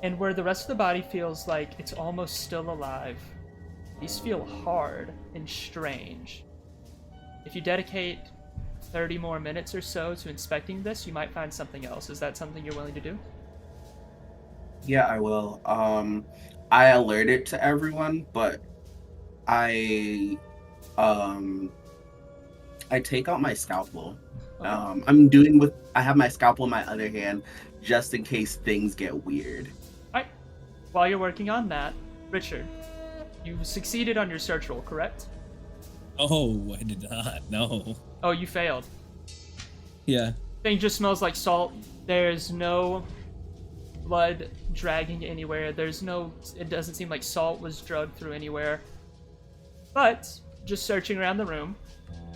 And where the rest of the body feels like it's almost still alive, these feel hard and strange. If you dedicate 30 more minutes or so to inspecting this, you might find something else. Is that something you're willing to do? Yeah, I will. I alerted to everyone, but I take out my scalpel. Okay. I have my scalpel in my other hand just in case things get weird. Alright. While you're working on that, Richard, you succeeded on your search roll, correct? Oh, I did not. No. Oh, you failed. Yeah. Thing just smells like salt. There's no blood dragging anywhere. It doesn't seem like salt was drugged through anywhere. But, just searching around the room,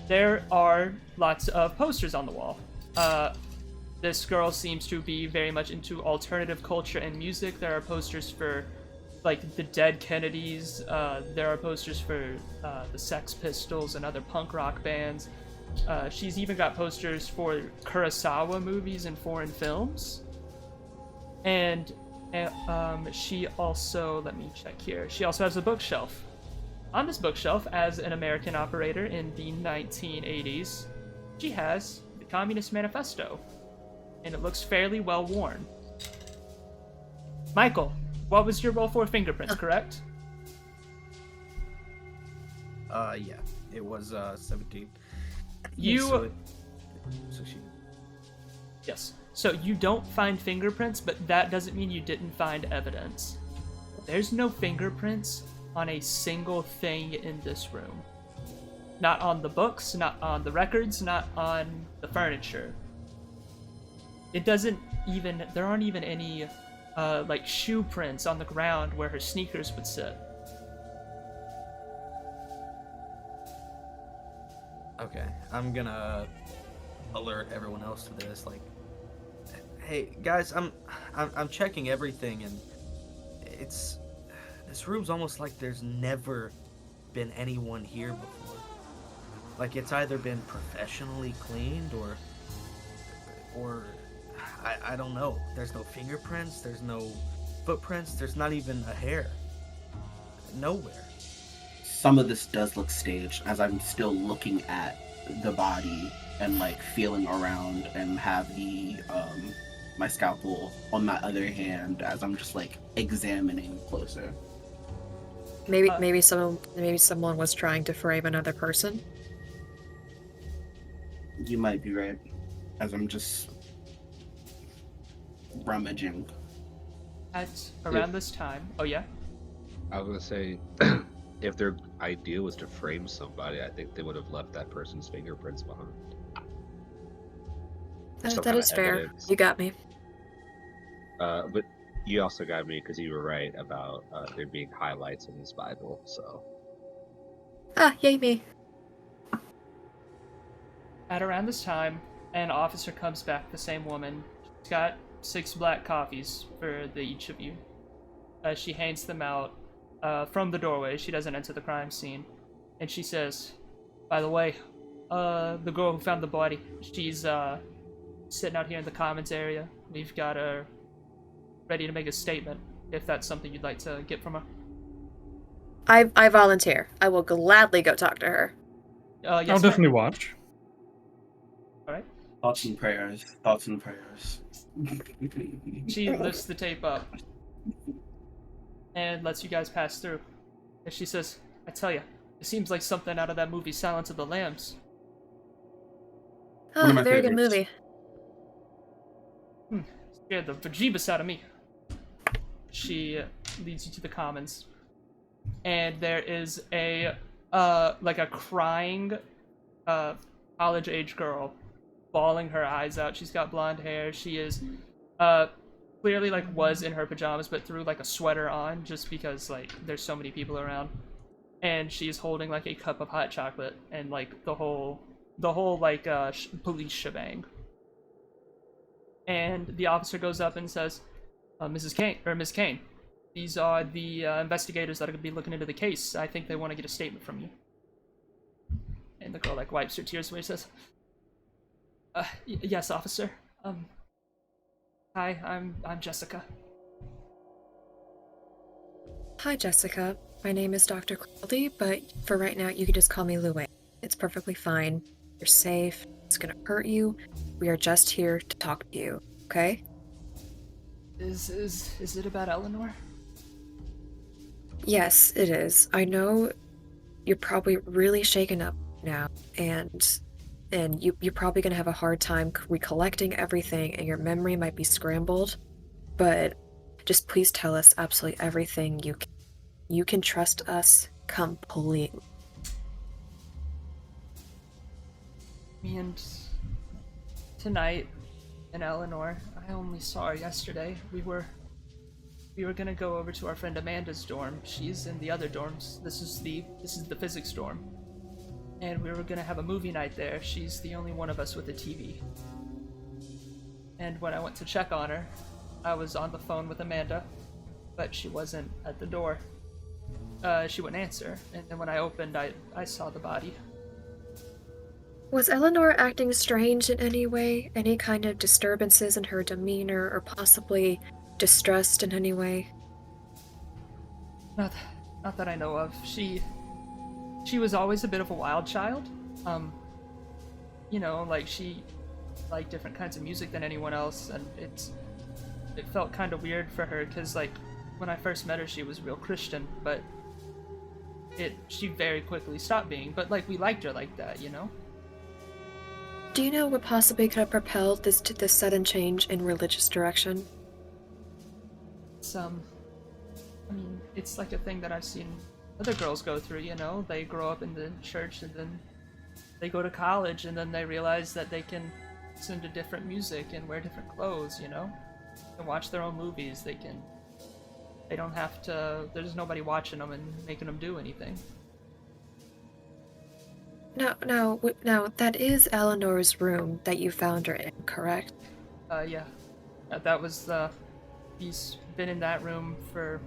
there are lots of posters on the wall. This girl seems to be very much into alternative culture and music. There are posters for, like, the Dead Kennedys. There are posters for the Sex Pistols and other punk rock bands. She's even got posters for Kurosawa movies and foreign films. And she also, let me check here, she also has a bookshelf. On this bookshelf, as an American operator in the 1980s, she has the Communist Manifesto, and it looks fairly well worn. Michael, what was your roll for fingerprints, correct? Yeah, it was 17. You... So she... Yes. So you don't find fingerprints, but that doesn't mean you didn't find evidence. There's no fingerprints on a single thing in this room. Not on the books, not on the records, not on the furniture. There aren't even any, like, shoe prints on the ground where her sneakers would sit. Okay, I'm gonna alert everyone else to this, like, hey guys, I'm checking everything, and this room's almost like there's never been anyone here before. Like, it's either been professionally cleaned or I don't know. There's no fingerprints, there's no footprints, there's not even a hair. Nowhere. Some of this does look staged as I'm still looking at the body and like feeling around and have the my scalpel on my other hand as I'm just like examining closer. Maybe someone was trying to frame another person. You might be right. As I'm just rummaging. At around this time, oh yeah? I was gonna say, if their idea was to frame somebody, I think they would have left that person's fingerprints behind. Some That kind is of fair. evidence. You got me. But you also got me because you were right about there being highlights in this Bible. So Ah, yay me. At around this time, an officer comes back, the same woman. She's got 6 black coffees for each of you. She hands them out from the doorway. She doesn't enter the crime scene. And she says, by the way, the girl who found the body, she's sitting out here in the commons area. We've got her ready to make a statement, if that's something you'd like to get from her. I volunteer. I will gladly go talk to her. Yes, I'll ma'am. definitely watch. All right. Thoughts and prayers. Thoughts and prayers. She lifts the tape up and lets you guys pass through. And she says, I tell you, it seems like something out of that movie Silence of the Lambs. One of my Very good favorites. movie. Scared the bejeebus out of me. She leads you to the commons. And there is a, like a crying, college-age girl bawling her eyes out. She's got blonde hair. She is, clearly, like, was in her pajamas, but threw, like, a sweater on just because, like, there's so many people around. And she's holding, like, a cup of hot chocolate and, like, the whole like, police shebang. And the officer goes up and says, Miss Kane, these are the investigators that are going to be looking into the case. I think they want to get a statement from you. And the girl, like, wipes her tears away and says, yes, officer. Hi, I'm Jessica. Hi, Jessica. My name is Dr. Crowley, but for right now, you can just call me Louie. It's perfectly fine. You're safe. It's gonna hurt you. We are just here to talk to you, okay? Is it about Eleanor? Yes, it is. I know you're probably really shaken up now, and you're probably gonna have a hard time recollecting everything, and your memory might be scrambled. But just please tell us absolutely everything you can. You can trust us completely. And tonight, and Eleanor, I only saw her yesterday. We were gonna go over to our friend Amanda's dorm. She's in the other dorms. This is the physics dorm. And we were gonna have a movie night there. She's the only one of us with a TV. And when I went to check on her, I was on the phone with Amanda, but she wasn't at the door. She wouldn't answer, and then when I opened, I saw the body. Was Eleanor acting strange in any way? Any kind of disturbances in her demeanor, or possibly distressed in any way? Not that I know of. She was always a bit of a wild child. You know, like she liked different kinds of music than anyone else, and it felt kind of weird for her because, like, when I first met her, she was real Christian, but she very quickly stopped being. But like, we liked her like that, you know. Do you know what possibly could have propelled this sudden change in religious direction? It's I mean, it's like a thing that I've seen other girls go through, you know. They grow up in the church and then they go to college and then they realize that they can listen to different music and wear different clothes, you know. And watch their own movies. They don't have to, there's nobody watching them and making them do anything. Now, that is Eleanor's room that you found her in, correct? Yeah. That was, he's been in that room for,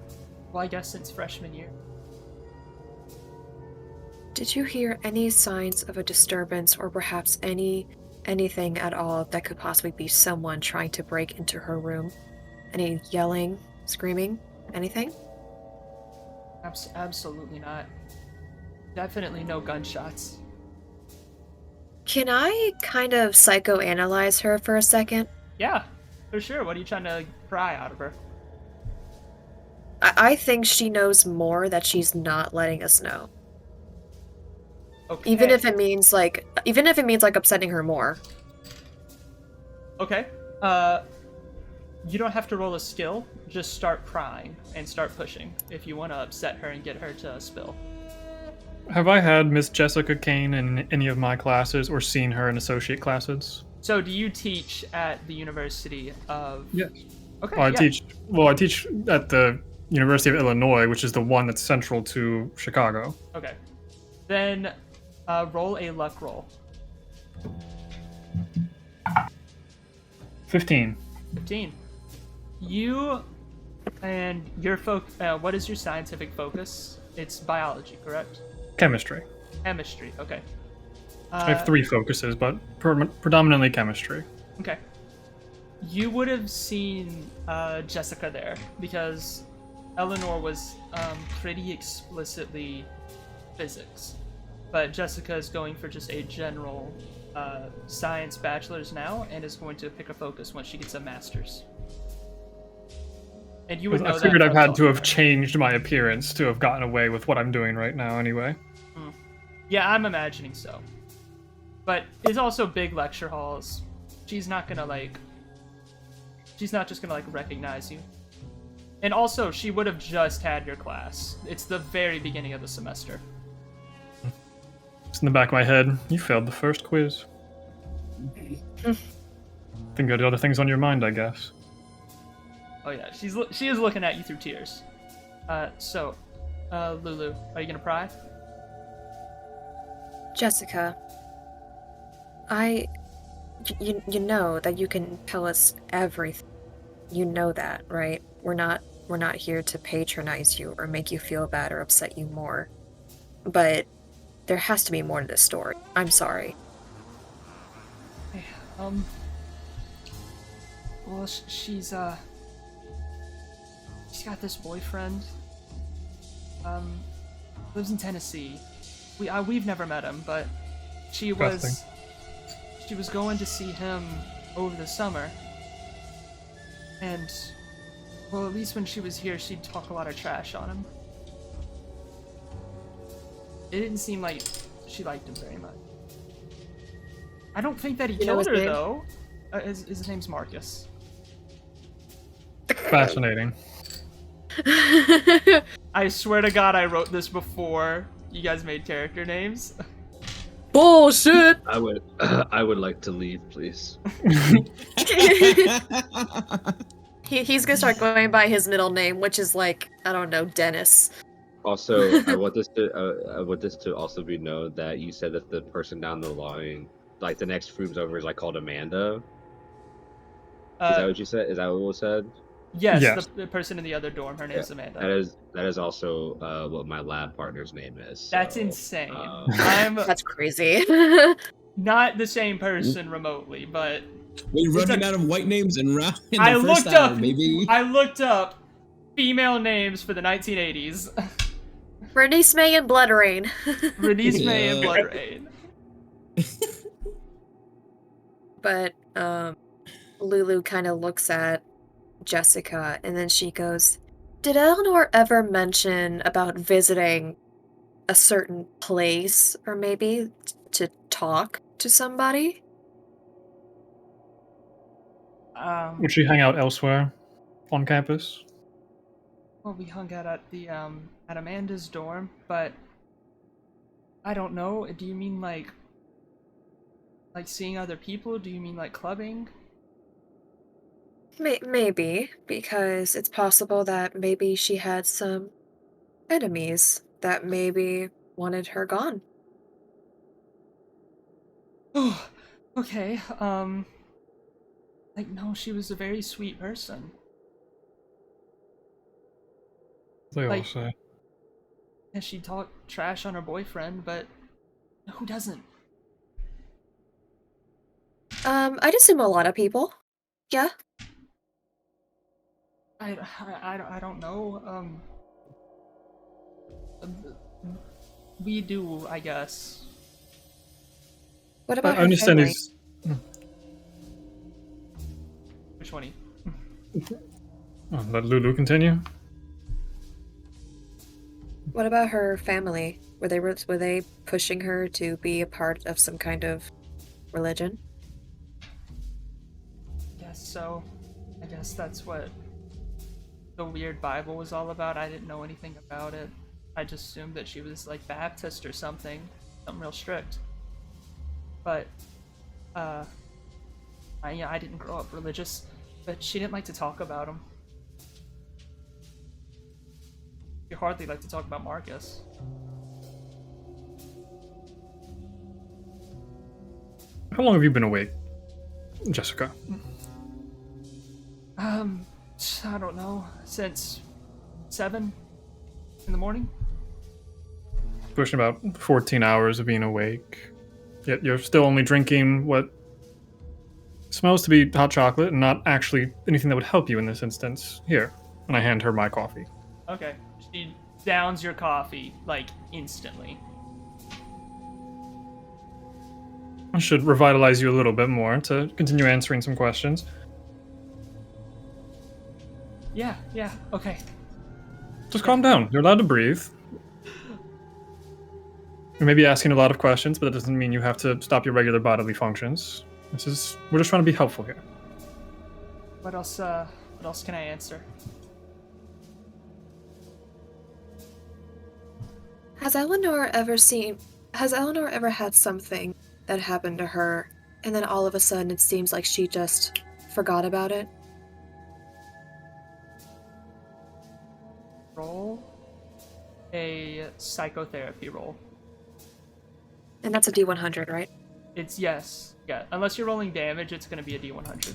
well, I guess since freshman year. Did you hear any signs of a disturbance, or perhaps anything at all that could possibly be someone trying to break into her room? Any yelling, screaming, anything? Absolutely not. Definitely no gunshots. Can I kind of psychoanalyze her for a second? Yeah, for sure. What are you trying to pry out of her? I think she knows more that she's not letting us know. Okay. Even if it means like upsetting her more. Okay. You don't have to roll a skill. Just start prying and start pushing if you want to upset her and get her to spill. Have I had Miss Jessica Kane in any of my classes or seen her in associate classes? So, do you teach at the University of? Yes. Okay. Well, I yeah. teach at the University of Illinois, which is the one that's central to Chicago. Okay. Then, roll a luck roll. 15. 15. You and your what is your scientific focus? It's biology, correct? Chemistry. Chemistry. Okay. I have 3 focuses, but predominantly chemistry. Okay. You would have seen Jessica there because Eleanor was pretty explicitly physics, but Jessica is going for just a general science bachelor's now, and is going to pick a focus once she gets a master's. And you would know I figured that I've from had to talking have her. changed my appearance to have gotten away with what I'm doing right now anyway. Yeah, I'm imagining so. But it's also big lecture halls. She's not just gonna recognize you. And also, she would have just had your class. It's the very beginning of the semester. It's in the back of my head. You failed the first quiz. Think you had other things on your mind, I guess. Oh yeah, she is looking at you through tears. Lulu, are you gonna pry? Jessica, you know that you can tell us everything. You know that, right? We're not here to patronize you or make you feel bad or upset you more. But there has to be more to this story. I'm sorry. Hey, well, she's got this boyfriend. Lives in Tennessee. We've never met him, but she was going to see him over the summer. And, well, at least when she was here, she'd talk a lot of trash on him. It didn't seem like she liked him very much. I don't think that he You know killed her, his name? though. His name's Marcus. Fascinating. I swear to God, I wrote this before you guys made character names. Bullshit! I would like to leave, please. He's gonna start going by his middle name, which is I don't know, Dennis. Also, I want this to also be known that you said that the person down the line, the next room's over, is called Amanda. Is that what you said? Is that what was said? Yes, Yes. the person in the other dorm, her name's Amanda. That is also what my lab partner's name is. That's so, insane. uh, I'm That's crazy. not the same person remotely, but We're It's running a- out of white names in the I first looked hour, up baby. I looked up female names for the 1980s. Bernice May and Blood Rain. Renice May and Yeah. Blood Rain. But Lulu kind of looks at Jessica and then she goes, "Did Eleanor ever mention about visiting a certain place or maybe to talk to somebody?" Would she hang out elsewhere on campus? Well, we hung out at the at Amanda's dorm, but I don't know. Do you mean like seeing other people? Do you mean clubbing? Maybe, because it's possible that maybe she had some enemies that maybe wanted her gone. Oh, okay. No, she was a very sweet person. They all Like- say. And she talked trash on her boyfriend, but who doesn't? I'd assume a lot of people. Yeah. I don't know. We do, I guess. What I about her understand family? he's. Which one? Oh, let Lulu continue. What about her family? Were they pushing her to be a part of some kind of religion? Guess so. I guess that's what the weird Bible was all about. I didn't know anything about it. I just assumed that she was Baptist or something real strict. But I didn't grow up religious, but she didn't like to talk about them. She hardly liked to talk about Marcus. How long have you been awake, Jessica? I don't know, since 7 in the morning. Pushing about 14 hours of being awake. Yet you're still only drinking what smells to be hot chocolate and not actually anything that would help you in this instance. Here, and I hand her my coffee. Okay. She downs your coffee, like, instantly. I should revitalize you a little bit more to continue answering some questions. Yeah, okay. Just calm down. You're allowed to breathe. You may be asking a lot of questions, but that doesn't mean you have to stop your regular bodily functions. We're just trying to be helpful here. What else can I answer? Has Eleanor ever had something that happened to her, and then all of a sudden it seems like she just forgot about it? Roll a psychotherapy roll. And that's a D100, right? It's yes. Yeah. Unless you're rolling damage, it's going to be a D100.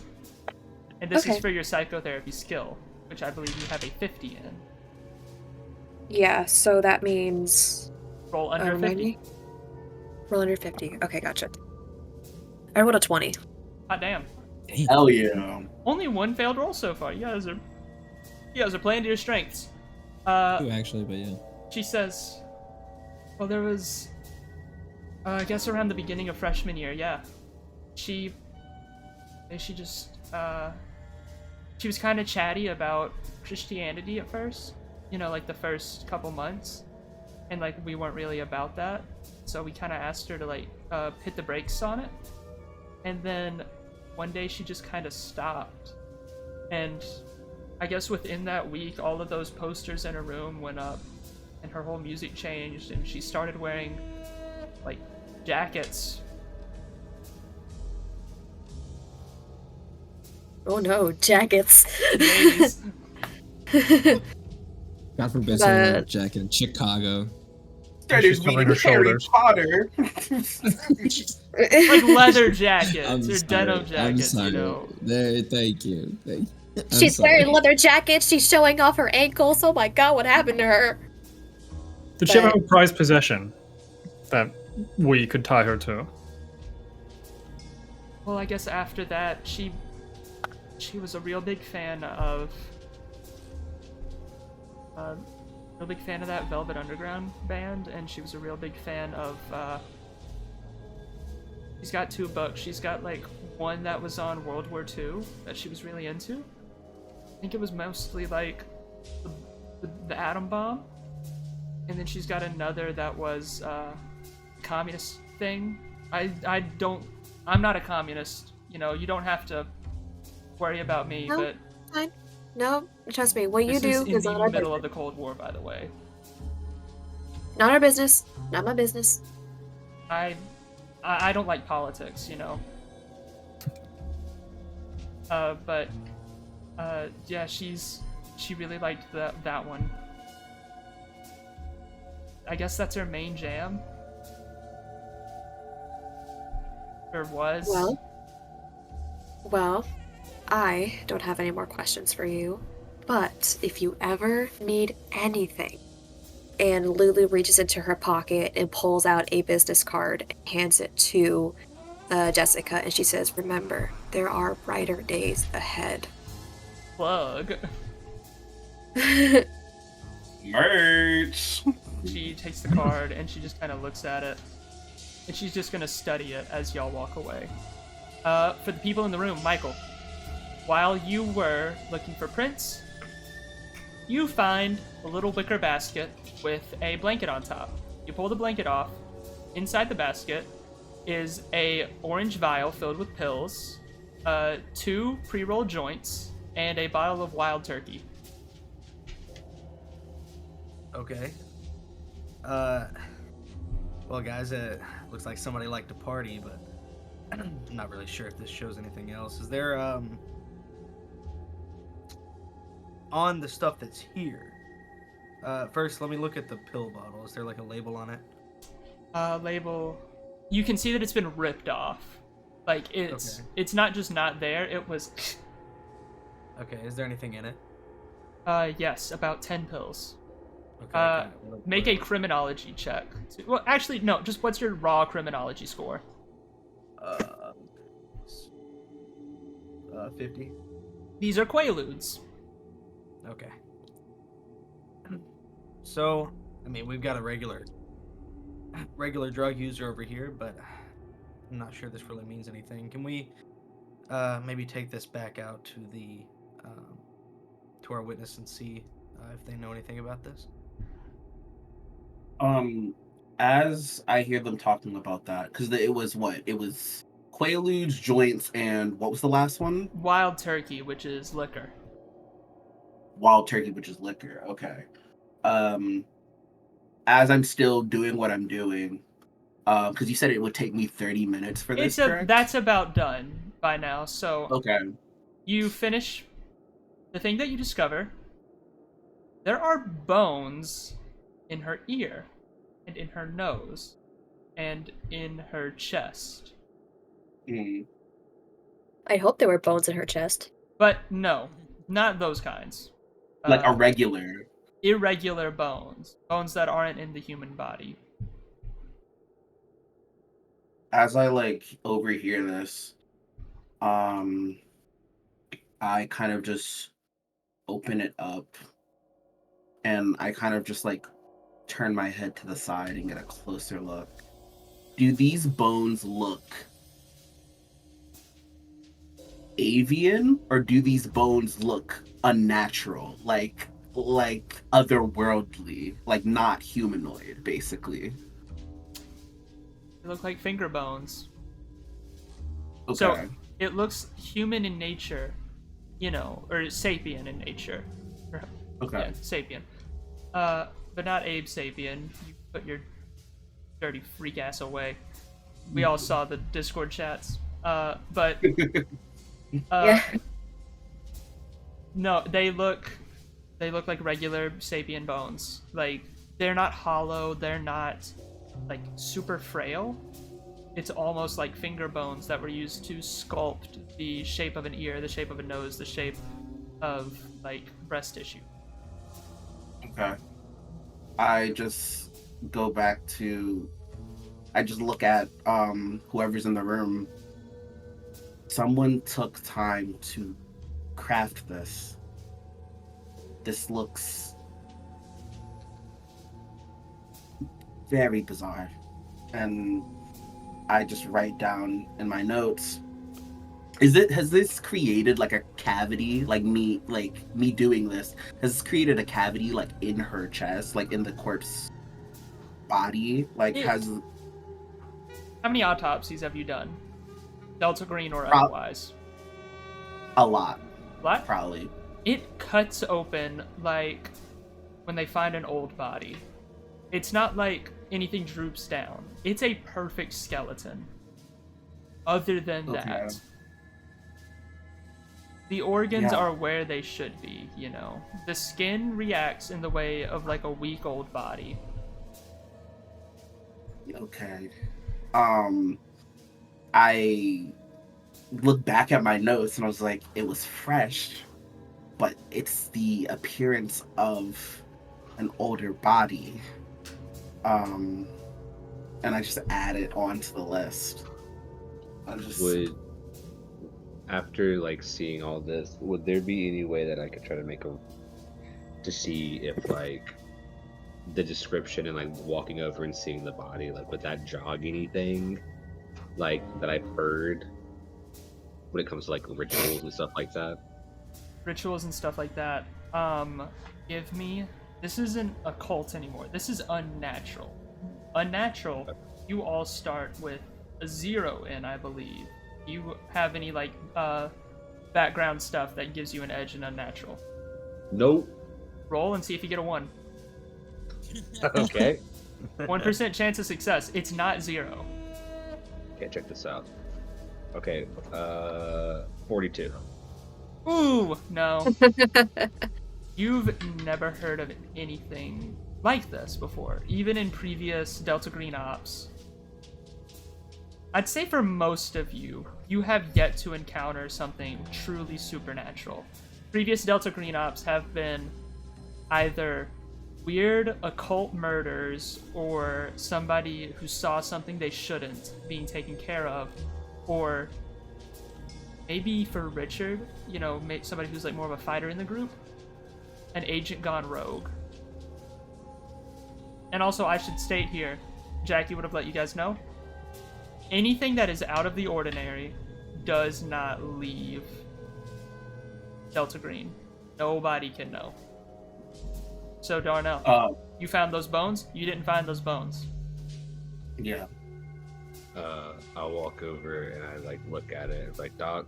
And this is Okay. for your psychotherapy skill, which I believe you have a 50 in. Yeah, so that means... Roll under remind 50. me? Roll under 50. Okay, gotcha. I rolled a 20. Hot damn. Hell yeah. Only one failed roll so far. You guys are playing to your strengths. Two actually, but yeah. She says, well, there was, I guess around the beginning of freshman year, yeah. She just, she was kind of chatty about Christianity at first, you know, like the first couple months. And, like, we weren't really about that. So we kind of asked her to, like, hit the brakes on it. And then one day she just kind of stopped. And I guess within that week, all of those posters in her room went up. And her whole music changed. And she started wearing, like, jackets. Oh no, jackets. Ladies. God forbid someone wear a jacket in Chicago. Started She's covering reading her Harry shoulders. Potter. Like leather jackets I'm or sorry, denim I'm jackets, sorry. you know. There, thank you. I'm She's sorry. wearing leather jackets, she's showing off her ankles. Oh my god, what happened to her? Did she ever But- have a prized possession that we could tie her to? Well, I guess after that, she was a real big fan of that Velvet Underground band, and she was a real big fan of she's got two books. She's got like one that was on World War II that she was really into. I think it was mostly like the atom bomb, and then she's got another that was communist thing. I'm not a communist, you know. You don't have to worry about me, No, but Fine. No, trust me, what you this do is in is not the our middle business. of the Cold War, by the way. Not our business. Not my business. I don't like politics, you know. But yeah, she really liked that one. I guess that's her main jam. Or was. Well, I don't have any more questions for you. But if you ever need anything, and Lulu reaches into her pocket and pulls out a business card and hands it to Jessica, and she says, "Remember, there are brighter days ahead." Plug. Merch. She takes the card and she just kind of looks at it. And she's just gonna study it as y'all walk away. For the people in the room, Michael, while you were looking for Prince, you find a little wicker basket with a blanket on top. You pull the blanket off. Inside the basket is a orange vial filled with pills, 2 pre-rolled joints, and a bottle of wild turkey. Okay. Well, guys, it looks like somebody liked to party, but I'm not really sure if this shows anything else. Is there, on the stuff that's here? First, let me look at the pill bottle. Is there like a label on it? Label. You can see that it's been ripped off. Like it's not just not there. It was. Okay. Is there anything in it? Yes, about 10 pills. Okay. Make a criminology check. Well, actually, no. Just what's your raw criminology score? 50. These are Quaaludes. Okay. So, I mean, we've got a regular drug user over here, but I'm not sure this really means anything. Can we maybe take this back out to the to our witness and see if they know anything about this? As I hear them talking about that, because it was what? It was Quaaludes, joints, and what was the last one? Wild turkey, which is liquor. Wild turkey, which is liquor. Okay. As I'm still doing what I'm doing, because you said it would take me 30 minutes for this, correct? That's about done by now. So Okay. you finish the thing that you discover. There are bones in her ear, and in her nose, and in her chest. Mm. I hope there were bones in her chest. But no, not those kinds. Like a regular. Irregular bones. Bones that aren't in the human body. As I overhear this, I kind of just open it up, and I kind of just turn my head to the side and get a closer look. Do these bones look avian, or do these bones look unnatural, like otherworldly, like not humanoid, basically? They look like finger bones. Okay. So it looks human in nature, or sapien in nature. Okay. Yeah, sapien. But not Abe Sapien. You put your dirty freak ass away. We all saw the Discord chats. But Yeah. no, they look like regular sapien bones. Like, they're not hollow, they're not super frail. It's almost like finger bones that were used to sculpt the shape of an ear, the shape of a nose, the shape of breast tissue. Okay. I just go back to. I just look at whoever's in the room. Someone took time to craft this. This looks very bizarre. And I just write down in my notes, has this created a cavity, me doing this, has this created a cavity in her chest, in the corpse body? How many autopsies have you done? Delta Green or otherwise? A lot. What? Probably. It cuts open like when they find an old body. It's not like anything droops down. It's a perfect skeleton. Other than that, the organs are where they should be, The skin reacts in the way of a week-old body. Okay. I look back at my notes and I was like, it was fresh, but it's the appearance of an older body. And I just add it onto the list. After seeing all this, would there be any way that I could try to to see if the description and walking over and seeing the body, would that jog anything that I've heard when it comes to rituals and stuff like that? Rituals and stuff like that. Give me. This isn't a cult anymore. This is unnatural. Unnatural. You all start with a 0 in, I believe. You have any background stuff that gives you an edge in unnatural? Nope. Roll and see if you get a 1. Okay. 1% chance of success. It's not 0. Okay, check this out. Okay, 42. Ooh, no. You've never heard of anything like this before, even in previous Delta Green ops. I'd say for most of you, you have yet to encounter something truly supernatural. Previous Delta Green ops have been either weird occult murders or somebody who saw something they shouldn't being taken care of, or maybe for Richard, somebody who's more of a fighter in the group, an agent gone rogue. And also, I should state here, Jackie would have let you guys know, anything that is out of the ordinary does not leave Delta Green. Nobody can know. So, Darnell, you found those bones? You didn't find those bones. Yeah. I'll walk over and I like look at it. It's like, Doc,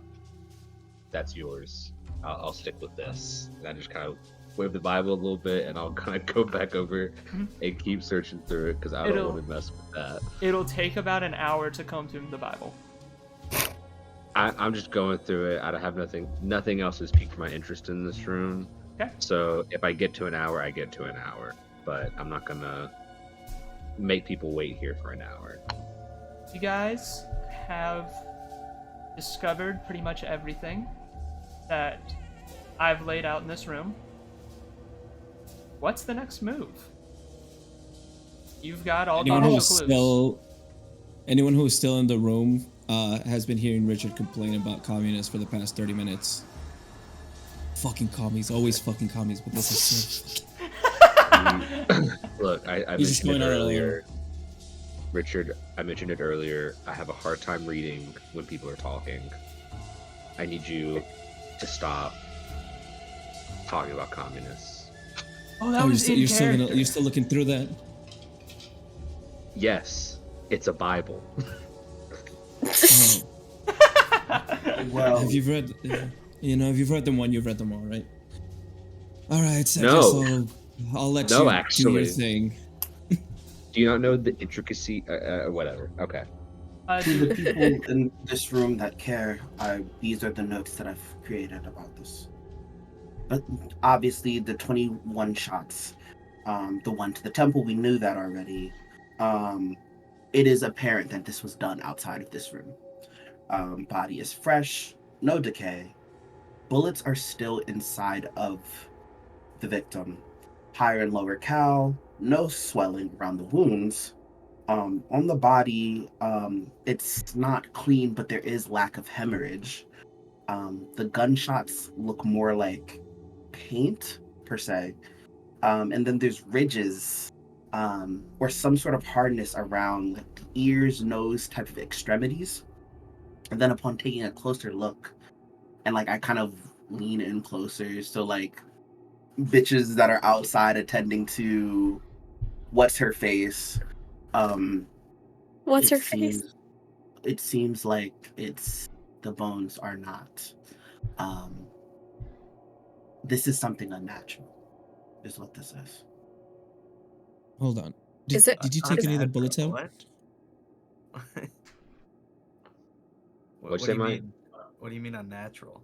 that's yours. I'll stick with this. And I just kind of wave the Bible a little bit, and I'll kind of go back over and keep searching through it because I don't want to mess with that. It'll take about an hour to comb through the Bible. I'm just going through it. I don't have nothing else has piqued my interest in this room. Okay. So if I get to an hour, I get to an hour. But I'm not gonna make people wait here for an hour. You guys have discovered pretty much everything that I've laid out in this room. What's the next move? You've got all Anyone the who's clues. anyone who's still in the room has been hearing Richard complain about communists for the past 30 minutes. Fucking commies, always fucking commies, but this is so fucking... Look, I He's just mentioned it going on earlier. Richard, I mentioned it earlier. I have a hard time reading when people are talking. I need you to stop talking about communists. Oh, that was in character. You're still looking through that? Yes, it's a Bible. Oh. Well, Have you read? If you've read them one, you've read them all, right? All right. So No. I'll let No, you actually. do your thing. Do you not know the intricacy? Whatever. Okay. to the people in this room that care, these are the notes that I've created about this. But obviously, the 21 shots, the one to the temple, we knew that already. It is apparent that this was done outside of this room. Body is fresh, no decay. Bullets are still inside of the victim. Higher and lower cal, no swelling around the wounds. On the body, it's not clean, but there is lack of hemorrhage. The gunshots look more like paint, per se. And then there's ridges, or some sort of hardness around like, the ears, nose type of extremities. And then upon taking a closer look, and like I kind of lean in closer, so like bitches that are outside attending to what's her face. What's her face? It seems like the bones are not. This is something unnatural, is what this is. Hold on. Is it- Did you take any of the bullets out? What? What'd you What say, do you Mike? mean? What do you mean unnatural?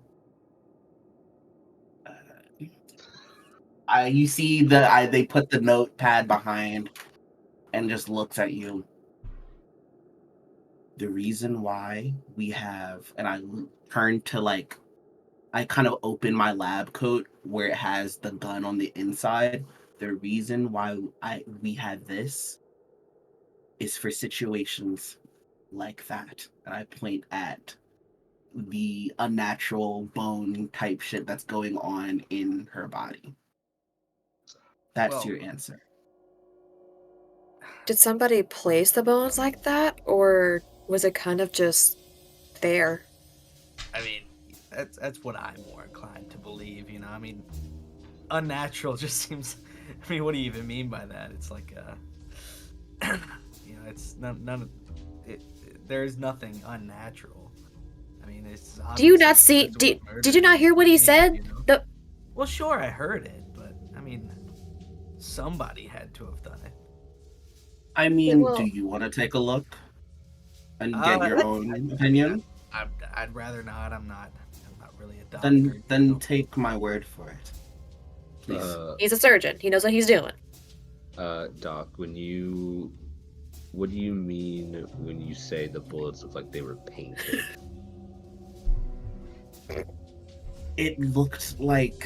You see they put the notepad behind and just looks at you. The reason why we have, and I turn to like, I kind of open my lab coat where it has the gun on the inside. The reason why we had this is for situations like that. And I point at the unnatural bone type shit that's going on in her body. That's Well- your answer. Did somebody place the bones like that, or was it kind of just there? I mean, that's what I'm more inclined to believe. You know, I mean, unnatural just seems. I mean, what do you even mean by that? It's like, it's none of it. There's nothing unnatural. I mean, it's. Do you not obviously see? it's what murder Did you not hear what he is, said? you know? Well, sure, I heard it, but I mean, somebody had to have done it. I mean, well- do you want to take a look and get your let's- own opinion? I'd rather not. I'm not really a doctor. you Then know? take my word for it. Please. He's a surgeon. He knows what he's doing. Doc, what do you mean when you say the bullets look like they were painted? It looked like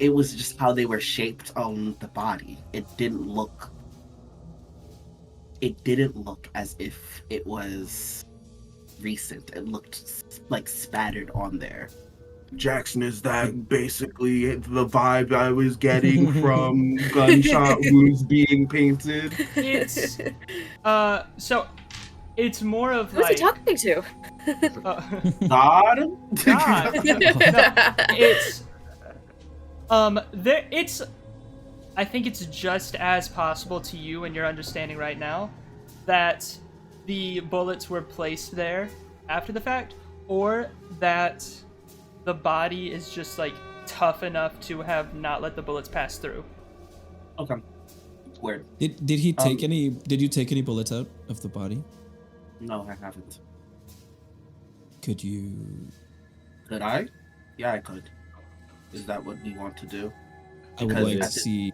it was just how they were shaped on the body. It didn't look as if it was recent. It looked like spattered on there. Jackson, is that basically the vibe I was getting from gunshot wounds being painted? It's so it's more of Who's he like talking to? God? God. No, it's there. It's I think it's just as possible to you and your understanding right now that the bullets were placed there after the fact, or that the body is just like tough enough to have not let the bullets pass through. Okay. Weird. Did he take Um, any? Did you take any bullets out of the body? No, I haven't. Could you? Could I? Yeah, I could. Is that what you want to do? I would Because like to at the- see.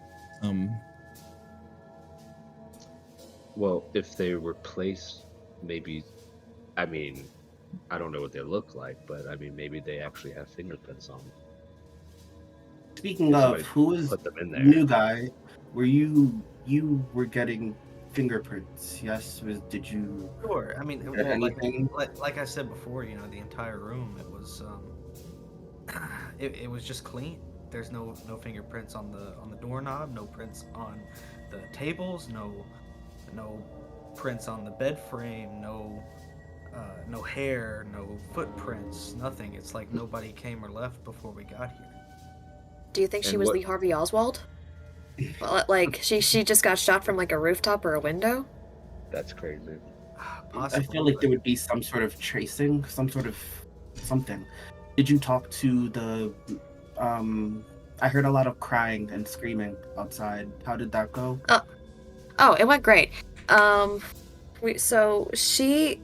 Well, if they were placed, maybe. I mean, I don't know what they look like, but I mean, maybe they actually have fingerprints on them. Speaking of, Somebody who is put them in there. new guy? Were you were getting fingerprints? Yes. Did you? Sure. I mean, Get well, anything? like I said before, you know, the entire room, it was it was just clean. There's no fingerprints on the doorknob, no prints on the tables, no prints on the bed frame, no hair, no footprints, nothing. It's like nobody came or left before we got here. Do you think she And was what- Lee Harvey Oswald? Like she just got shot from like a rooftop or a window? That's crazy. I feel like there would be some sort of tracing, some sort of something. Did you talk to the? I heard a lot of crying and screaming outside. How did that go? Oh, it went great. So she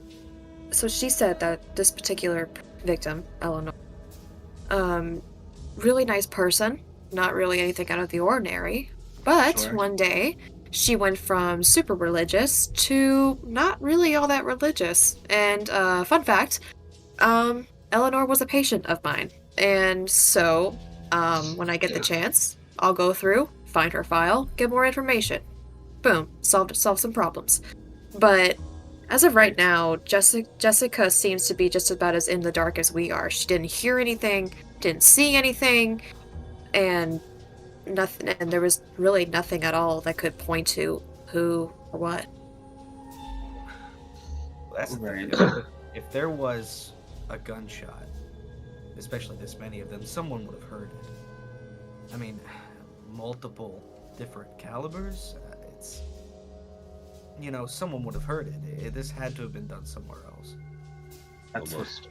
said that this particular victim, Eleanor, really nice person, not really anything out of the ordinary, but Sure. one day she went from super religious to not really all that religious. And fun fact, Eleanor was a patient of mine, and so when I get the chance, I'll go through, find her file, get more information. Boom, solve some problems. But as of right now, Jessica seems to be just about as in the dark as we are. She didn't hear anything, didn't see anything, and nothing. And there was really nothing at all that could point to who or what. That's the thing. Right. If there was a gunshot, especially this many of them, someone would have heard it. I mean, multiple different calibers. It's, you know, someone would have heard it. This had to have been done somewhere else. That's Almost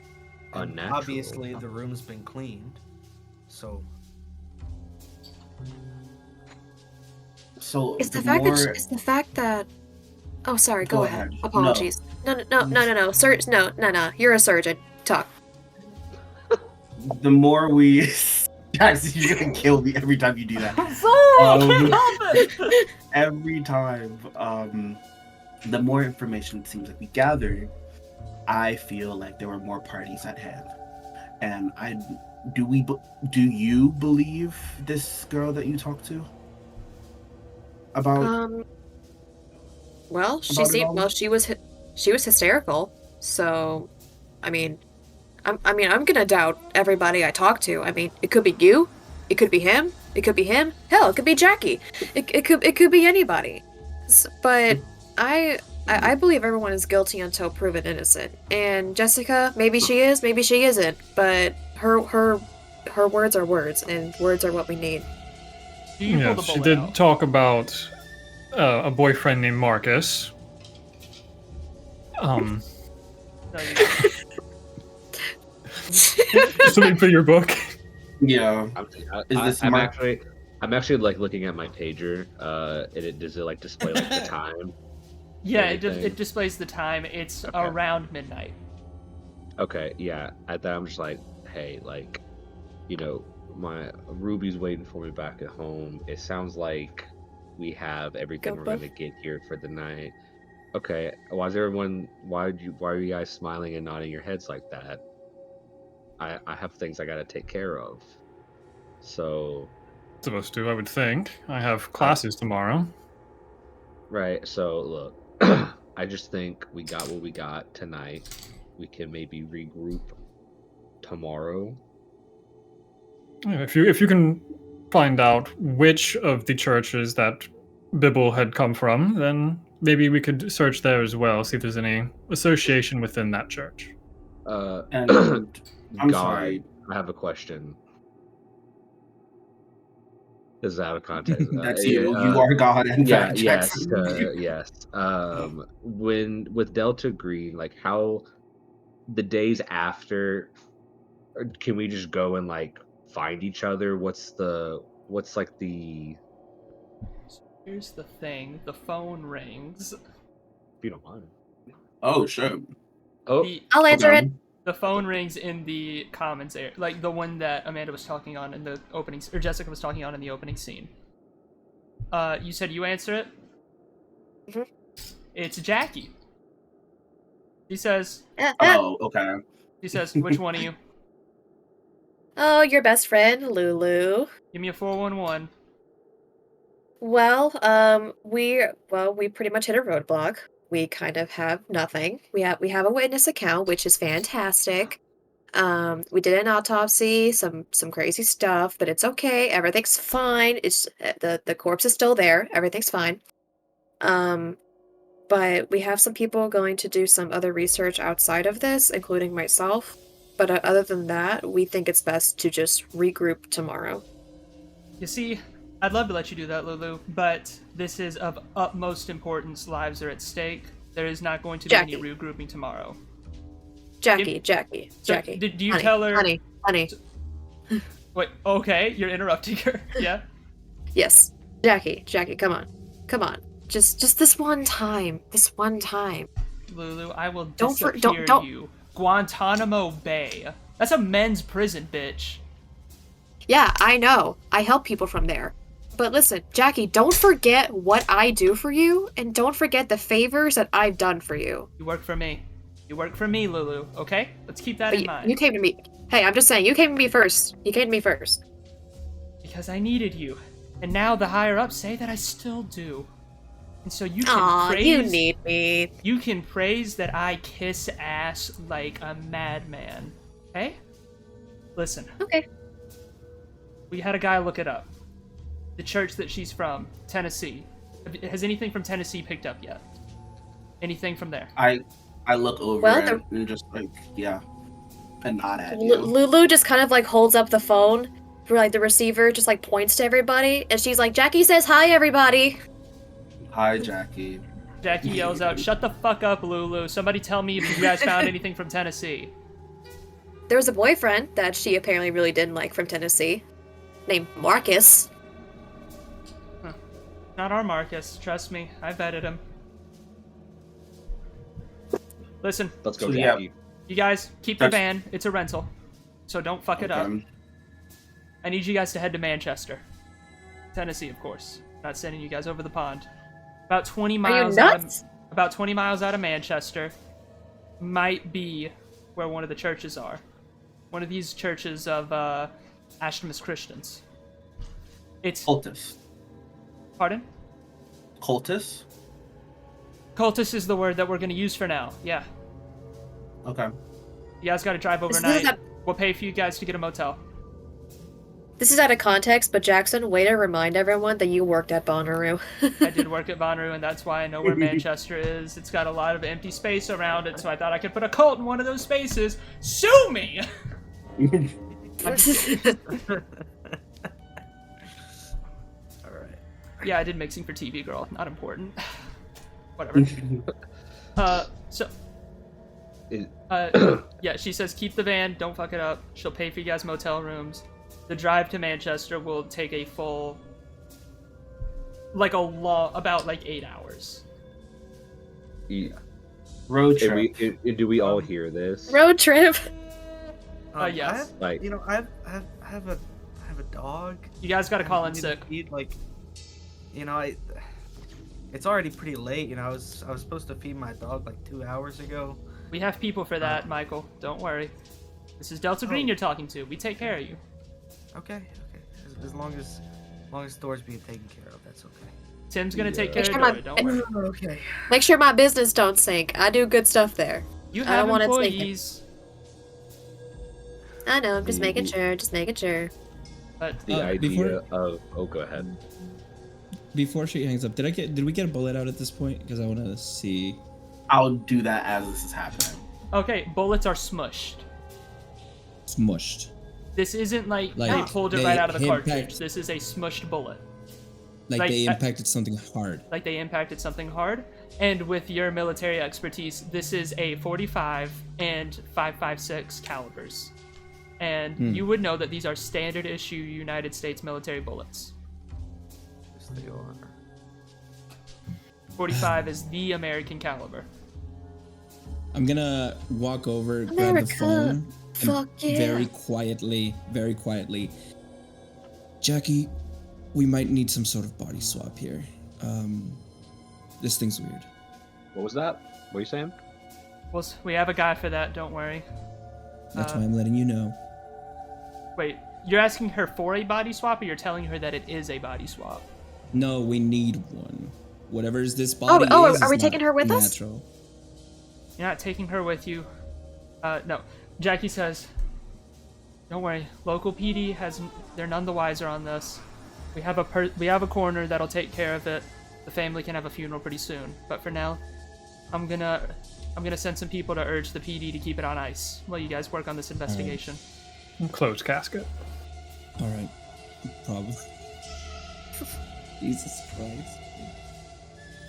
And unnatural. obviously, the room's been cleaned, so so. It's the more, fact that. Oh, sorry. Go Go ahead. ahead. Apologies. No. Sir, no. You're a surgeon. Talk. the more we. Guys, you're gonna kill me every time you do that. Every time, the more information it seems like we gathered, I feel like there were more parties at hand. And do you believe this girl that you talked to? About Well, she About it seemed. all? Well, she was hysterical. So, I mean, I'm gonna doubt everybody I talk to. I mean, it could be you, it could be him, it could be him. Hell, it could be Jackie. It could be anybody. But I believe everyone is guilty until proven innocent. And Jessica, maybe she is, maybe she isn't. But her words are words, and words are what we need. Do you pull Yeah, the she bullet did out? talk about a boyfriend named Marcus. No, you Something for your book. yeah. Is this I'm Mark? actually like looking at my pager. Does it like display like the time? Yeah, Anything? it displays the time. It's Okay. around midnight. Okay, yeah. At that, I'm just like, hey, like, you know, my Ruby's waiting for me back at home. It sounds like we have everything we're Go, gonna get here for the night. Okay, why are you guys smiling and nodding your heads like that? I have things I gotta take care of. So, Supposed to, I would think. I have classes tomorrow. right, so look, I just think we got what we got tonight. We can maybe regroup tomorrow If you can find out which of the churches that Bibble had come from, then maybe we could search there as well, see if there's any association within that church. And I'm God, sorry. I have a question. This is out of context. That's you. You are God, in Yeah, fact, yes, Jackson. yes. When with Delta Green, like how the days after, can we just go and like find each other? What's like the Here's the thing: the phone rings. if you don't mind? Oh, sure. Oh, I'll answer it. Okay. The phone rings in the commons area, like the one that Amanda was talking on in the opening, or Jessica was talking on in the opening scene. You said you answer it? Mhm. It's Jackie. She says, Oh, okay. which one are you? Oh, your best friend, Lulu. Give me a 411. Well, we pretty much hit a roadblock. We kind of have nothing. We have a witness account, which is fantastic. We did an autopsy, some crazy stuff, but it's okay. Everything's fine. It's the corpse is still there. Everything's fine. But we have some people going to do some other research outside of this, including myself. But other than that, we think it's best to just regroup tomorrow. You see, I'd love to let you do that, Lulu, but this is of utmost importance. Lives are at stake. There is not going to be any Jackie. regrouping tomorrow. Jackie. So, did you honey, tell her? Honey. Wait, okay, you're interrupting her. Yeah? Yes. Jackie, come on. Just this one time. Lulu, I will Don't disappear you. Guantanamo Bay. That's a men's prison, bitch. Yeah, I know. I help people from there. But listen, Jackie, don't forget what I do for you, and don't forget the favors that I've done for you. You work for me. You work for me, Lulu, okay? Let's keep that But in mind. you came to me. Hey, I'm just saying, you came to me first. Because I needed you. And now the higher-ups say that I still do. And so you can Aw, praise... you need me. You can praise that I kiss ass like a madman. Okay? Listen. Okay. We had a guy look it up. The church that she's from, Tennessee. Has anything from Tennessee picked up yet? Anything from there? I look over it and just like, yeah, and nod at you. Lulu just kind of like holds up the phone for like the receiver, just like points to everybody, and she's like, Jackie says hi, everybody. Hi, Jackie. Jackie yells out, "Shut the fuck up, Lulu. Somebody tell me if you guys found anything from Tennessee." There was a boyfriend that she apparently really didn't like from Tennessee, named Marcus. Not our Marcus, trust me. I vetted him. Listen. Let's go, So, Jackie. yeah. You guys, keep the van. It's a rental. So don't fuck it up. I need you guys to head to Manchester. Tennessee, of course. Not sending you guys over the pond. About 20 miles about 20 miles out of Manchester might be where one of the churches are. One of these churches of Ashton's Christians. It's Cultus. Pardon? Cultus? Cultus is the word that we're going to use for now. Yeah. Okay. You guys got to drive overnight. We'll pay for you guys to get a motel. This is out of context, but Jackson, way to remind everyone that you worked at Bonnaroo. I did work at Bonnaroo, and that's why I know where Manchester is. It's got a lot of empty space around it, so I thought I could put a cult in one of those spaces. Sue me! Alright. Yeah, I did mixing for TV, girl. Not important. Whatever. Yeah, she says keep the van, don't fuck it up. She'll pay for you guys motel rooms. The drive to Manchester will take a full, about 8 hours. Yeah. Road trip. Do we all hear this? Road trip. Yes. I have a dog. You guys gotta call in I sick. need, it's already pretty late. I was supposed to feed my dog 2 hours ago. We have people for that, Michael. Don't worry. This is Delta Green you're talking to. We take care of you. Okay. As long as Thor's being taken care of, that's okay. Tim's gonna take care Make of sure Dory, don't worry. Okay. Make sure my business don't sink. I do good stuff there. You I have don't want it sinking. employees. I know, I'm just making sure, But The idea before- of go ahead. Before she hangs up, did we get a bullet out at this point? Because I want to see. I'll do that as this is happening. okay, bullets are smushed. Smushed. This isn't like they Like, pulled it they right out of the impact- cartridge. This is a smushed bullet. Like they impacted something hard. Like they impacted something hard. And with your military expertise, this is a 45 and 5.56 calibers. And you would know that these are standard issue United States military bullets. Yes, they are. 45 is the American caliber. I'm gonna walk over, grab the America. phone, Fuck yeah. very quietly. Jackie, we might need some sort of body swap here. This thing's weird. What was that? What are you saying? Well, we have a guy for that, don't worry. That's why I'm letting you know. Wait, you're asking her for a body swap, or you're telling her that it is a body swap? No, we need one. Whatever's this body Oh, is are we not taking her with us? natural. You're not taking her with you. No. Jackie says, don't worry, local PD they're none the wiser on this. We have a coroner that'll take care of it. The family can have a funeral pretty soon. But for now, I'm gonna send some people to urge the PD to keep it on ice while you guys work on this investigation. Closed casket. All right, probably. Jesus Christ.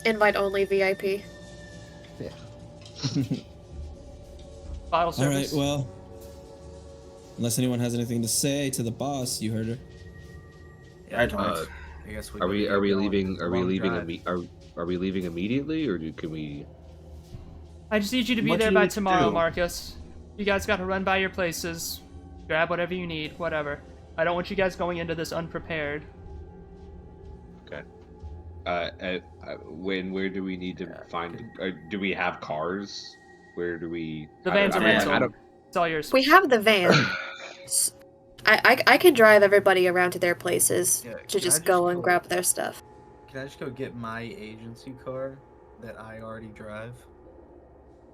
Invite only VIP. Bottle All service. right, well, unless anyone has anything to say to the boss, you heard her. Yeah, I don't. I guess Are we leaving? Are we Long leaving? drive. Are we leaving immediately, or can we? I just need you to be What do there you by need to tomorrow, do? Marcus. You guys got to run by your places, grab whatever you need, whatever. I don't want you guys going into this unprepared. Okay. Where do we need to find? Do we have cars? Where do we? The van's I a mean, rental. I don't. It's all yours. We have the van. I can drive everybody around to their places Yeah, to can I just just go and go- grab their stuff. Can I just go get my agency car that I already drive?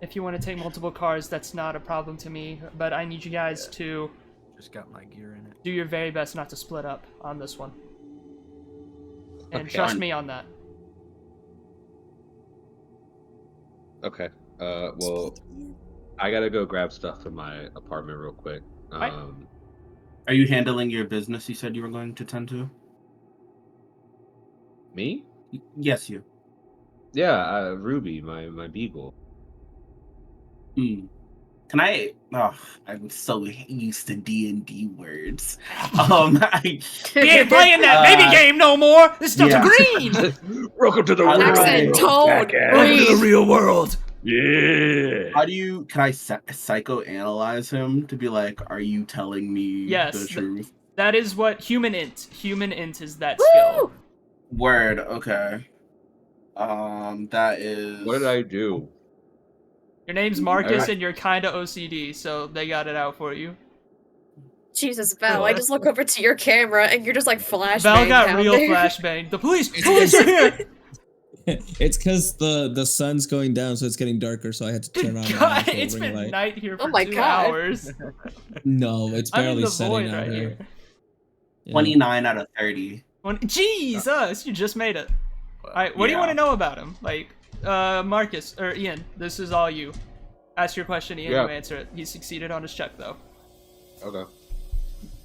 If you want to take multiple cars, that's not a problem to me. But I need you guys Yeah. to Just got my gear in it. do your very best not to split up on this one. And Okay. trust me on that. Okay. Well, I gotta go grab stuff from my apartment real quick. Right. Are you handling your business you said you were going to tend to? Me? Yes, you. Yeah, Ruby, my beagle. Can I? Oh, I'm so used to D&D words. I, We ain't playing that baby game no more! This stuff's yeah. green! Welcome to the real Accent, tone, breathe. real world. Yeah. how do you? Can I psychoanalyze him to be like, are you telling me Yes, the truth? That is what human int is that skill. Word. Okay. That is. What did I do? Your name's Marcus Alright. and you're kinda OCD, so they got it out for you. Jesus, Val, I just look over to your camera and you're just like flashbang Val got down real there. flashbang. The police are here! It's because the sun's going down, so it's getting darker. So I had to turn on. God, my actual it's ring been light. night here for Oh my 2 God. hours. No, it's I'm in barely the setting void out right here. here. Yeah. 29 out of 30. Jesus, you just made it. Alright, what do you Yeah. want to know about him? Like, Marcus, or Ian, this is all you. Ask your question, Ian, Yeah. you answer it. He succeeded on his check, though. Okay.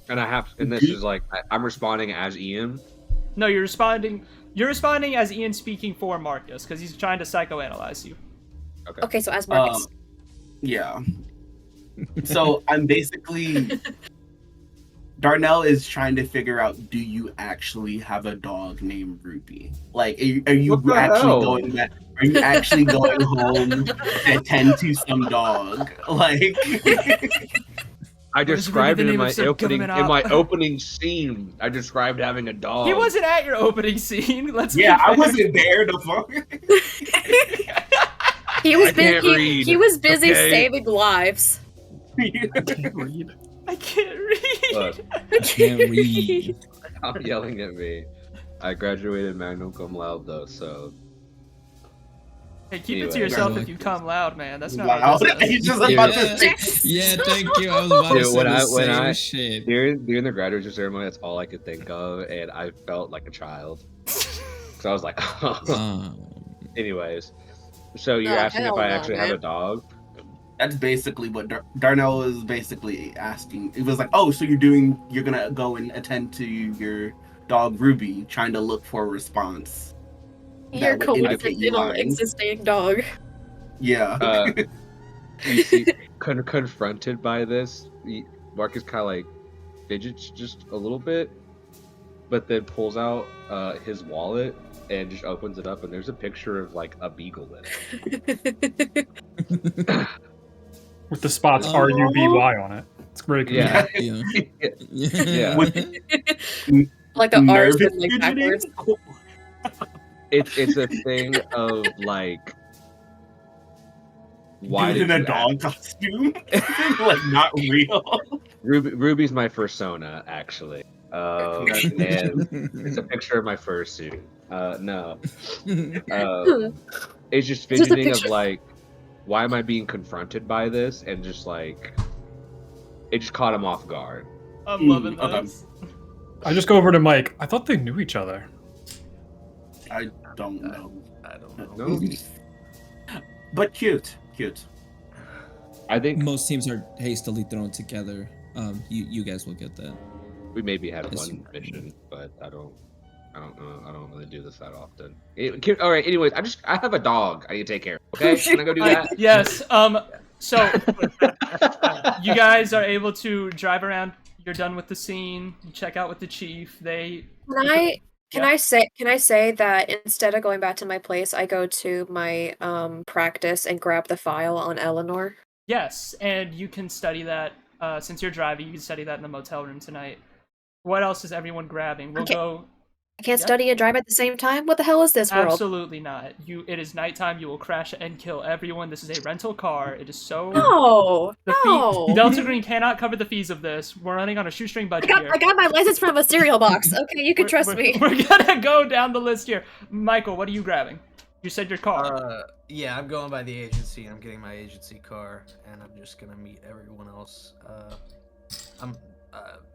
And and this is like I'm responding as Ian. No, you're responding as Ian speaking for Marcus, because he's trying to psychoanalyze you. Okay, so as Marcus. Yeah. So I'm basically. Darnell is trying to figure out: do you actually have a dog named Ruby? Like, are you What the actually hell? going back? Are you actually going home to tend to some dog? Like, I is described really it the in name of my some opening government op? opening scene. I described having a dog. He wasn't at your opening scene. Let's yeah, be I fair. wasn't there to fuck. He was I can't busy. read, He was busy okay? saving lives. Read. I can't read. Look, I can't read. stop yelling at me. I graduated magna cum laude though, so Hey, keep it Anyway. to yourself if Like- you come loud, man. That's not Wow. our business. He's just about to Yeah. say. Yeah, thank you. I was about to Dude, say when the I same shit. during the graduation ceremony, that's all I could think of, and I felt like a child. So I was like, anyways. So you're Oh, asking if hell I no, actually have a man. dog? That's basically what Darnell was basically asking. It was like, oh, so you're gonna go and attend to your dog Ruby, trying to look for a response. Your That would indicate you coincidental lying. existing dog. Yeah. You see, confronted by this, Marcus kind of like fidgets just a little bit, but then pulls out his wallet and just opens it up, and there's a picture of like a beagle in it. With the spots Oh. RUBY on it. It's great. Yeah. Yeah. Yeah. Like the R's Nervous been like fidgeting? backwards. It's a thing of like, why Dude did in a you dog costume? Like, not real. Ruby's my fursona, actually. And it's a picture of my fursuit. No. It's just It's just a fidgeting of picture. like, why am I being confronted by this? And just like, it just caught him off guard. I'm loving okay. this. I just go over to Mike. I thought they knew each other. I don't know. I don't know. No, But cute. I think Most teams are hastily thrown together. You guys will get that. we maybe had Yes, one you- mission, but I don't know. I don't really do this that often. All right. Anyways, I have a dog. I need to take care of. Okay, can I go do that? Yes. So you guys are able to drive around. You're done with the scene. You check out with the chief. Can I say that instead of going back to my place, I go to my practice and grab the file on Eleanor? Yes, and you can study that. Since you're driving, you can study that in the motel room tonight. What else is everyone grabbing? We'll Okay. go. I can't Yep. study and drive at the same time? What the hell is this world? Absolutely not. It is nighttime. You will crash and kill everyone. This is a rental car. It is so. No! The No! Delta Green cannot cover the fees of this. We're running on a shoestring budget here. I got my license from a cereal box. Okay, you can trust me. We're gonna go down the list here. Michael, what are you grabbing? You said your car. Yeah, I'm going by the agency. I'm getting my agency car, and I'm just gonna meet everyone else. I'm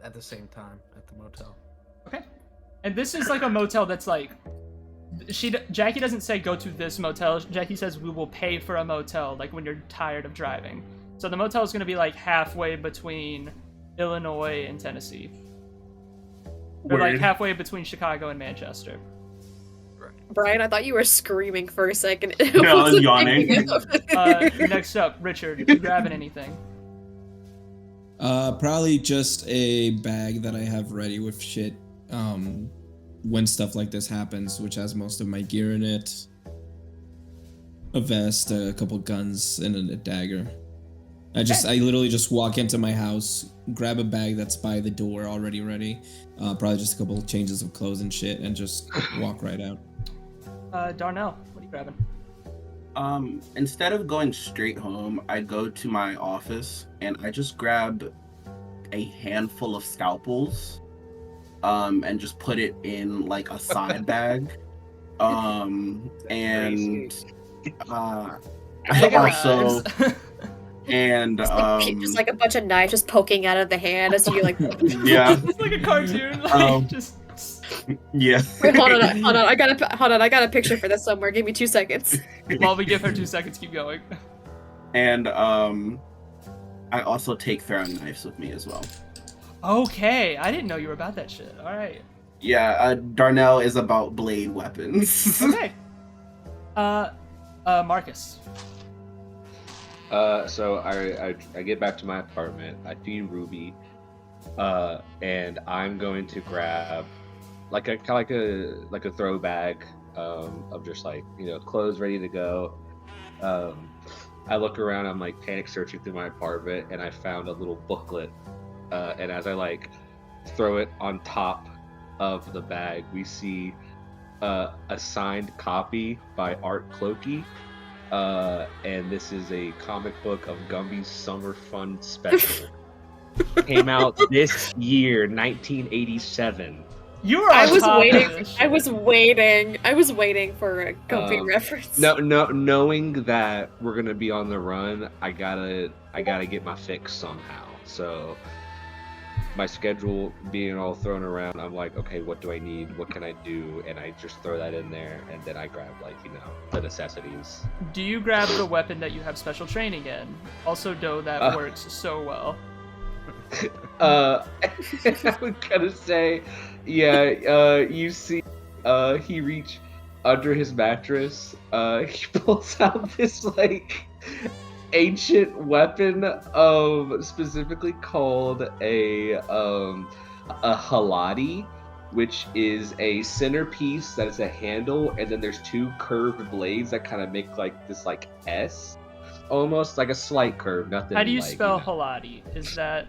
at the same time at the motel. Okay. And this is like a motel that's like, Jackie doesn't say go to this motel. Jackie says we will pay for a motel, like when you're tired of driving. So the motel is going to be like halfway between Illinois and Tennessee. Or like Word. halfway between Chicago and Manchester. Brian, I thought you were screaming for a second. No, I was yawning. Next up, Richard, you grabbing anything? Probably just a bag that I have ready with shit. When stuff like this happens, which has most of my gear in it. A vest, a couple guns, and a dagger. I literally just walk into my house, grab a bag that's by the door already ready. Probably just a couple of changes of clothes and shit, and just walk right out. Darnell, what are you grabbing? Instead of going straight home, I go to my office and I just grab a handful of scalpels, and just put it in like a side bag. And also, and just like a bunch of knives just poking out of the hand as you like. yeah, It's like a cartoon, like just. yeah. Wait, hold on. I got a picture for this somewhere. Give me 2 seconds. While we give her 2 seconds, keep going. And I also take throwing knives with me as well. Okay, I didn't know you were about that shit. All right. Yeah, Darnell is about blade weapons. Okay. Marcus. So I get back to my apartment. I feed Ruby, and I'm going to grab like a throw bag of just like clothes ready to go. I look around. I'm like panic searching through my apartment, and I found a little booklet. And as I like throw it on top of the bag, we see a signed copy by Art Clokey. And this is a comic book of Gumby's Summer Fun Special. Came out this year, 1987. You were on I was top of waiting. this I shit. was waiting for a comfy reference. Knowing that we're gonna be on the run, I gotta get my fix somehow. So my schedule being all thrown around, I'm like, okay, what do I need? What can I do? And I just throw that in there, and then I grab the necessities. Do you grab the weapon that you have special training in? Also, though, that works so well. I was gonna say, yeah. You see, he reach under his mattress. He pulls out this ancient weapon, specifically called a halati, which is a centerpiece that is a handle, and then there's two curved blades that kind of make this S, almost like a slight curve. Nothing. How do you spell halati? Is that?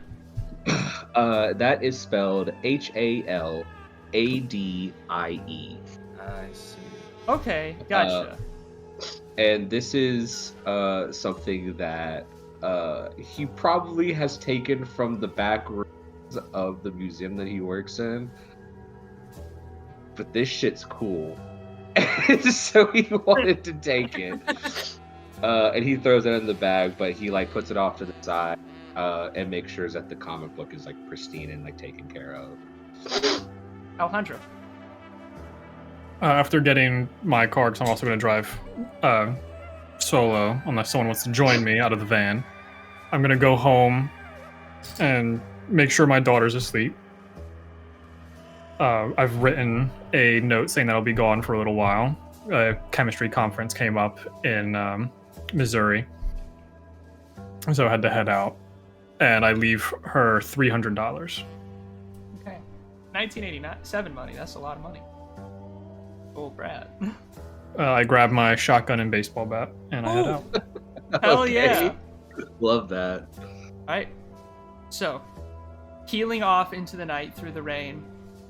That is spelled Haladie. I see. Okay, gotcha. And this is something that he probably has taken from the back rooms of the museum that he works in. But this shit's cool. So he wanted to take it. And he throws it in the bag, but he puts it off to the side and makes sure that the comic book is pristine and taken care of. Alejandro. After getting my car, because I'm also going to drive solo, unless someone wants to join me out of the van, I'm going to go home and make sure my daughter's asleep. I've written a note saying that I'll be gone for a little while. A chemistry conference came up in Missouri, so I had to head out, and I leave her $300. Okay. 1987 money. That's a lot of money. Oh, Brad. I grab my shotgun and baseball bat, and I head out. Hell yeah. Love that. Alright. So, peeling off into the night through the rain,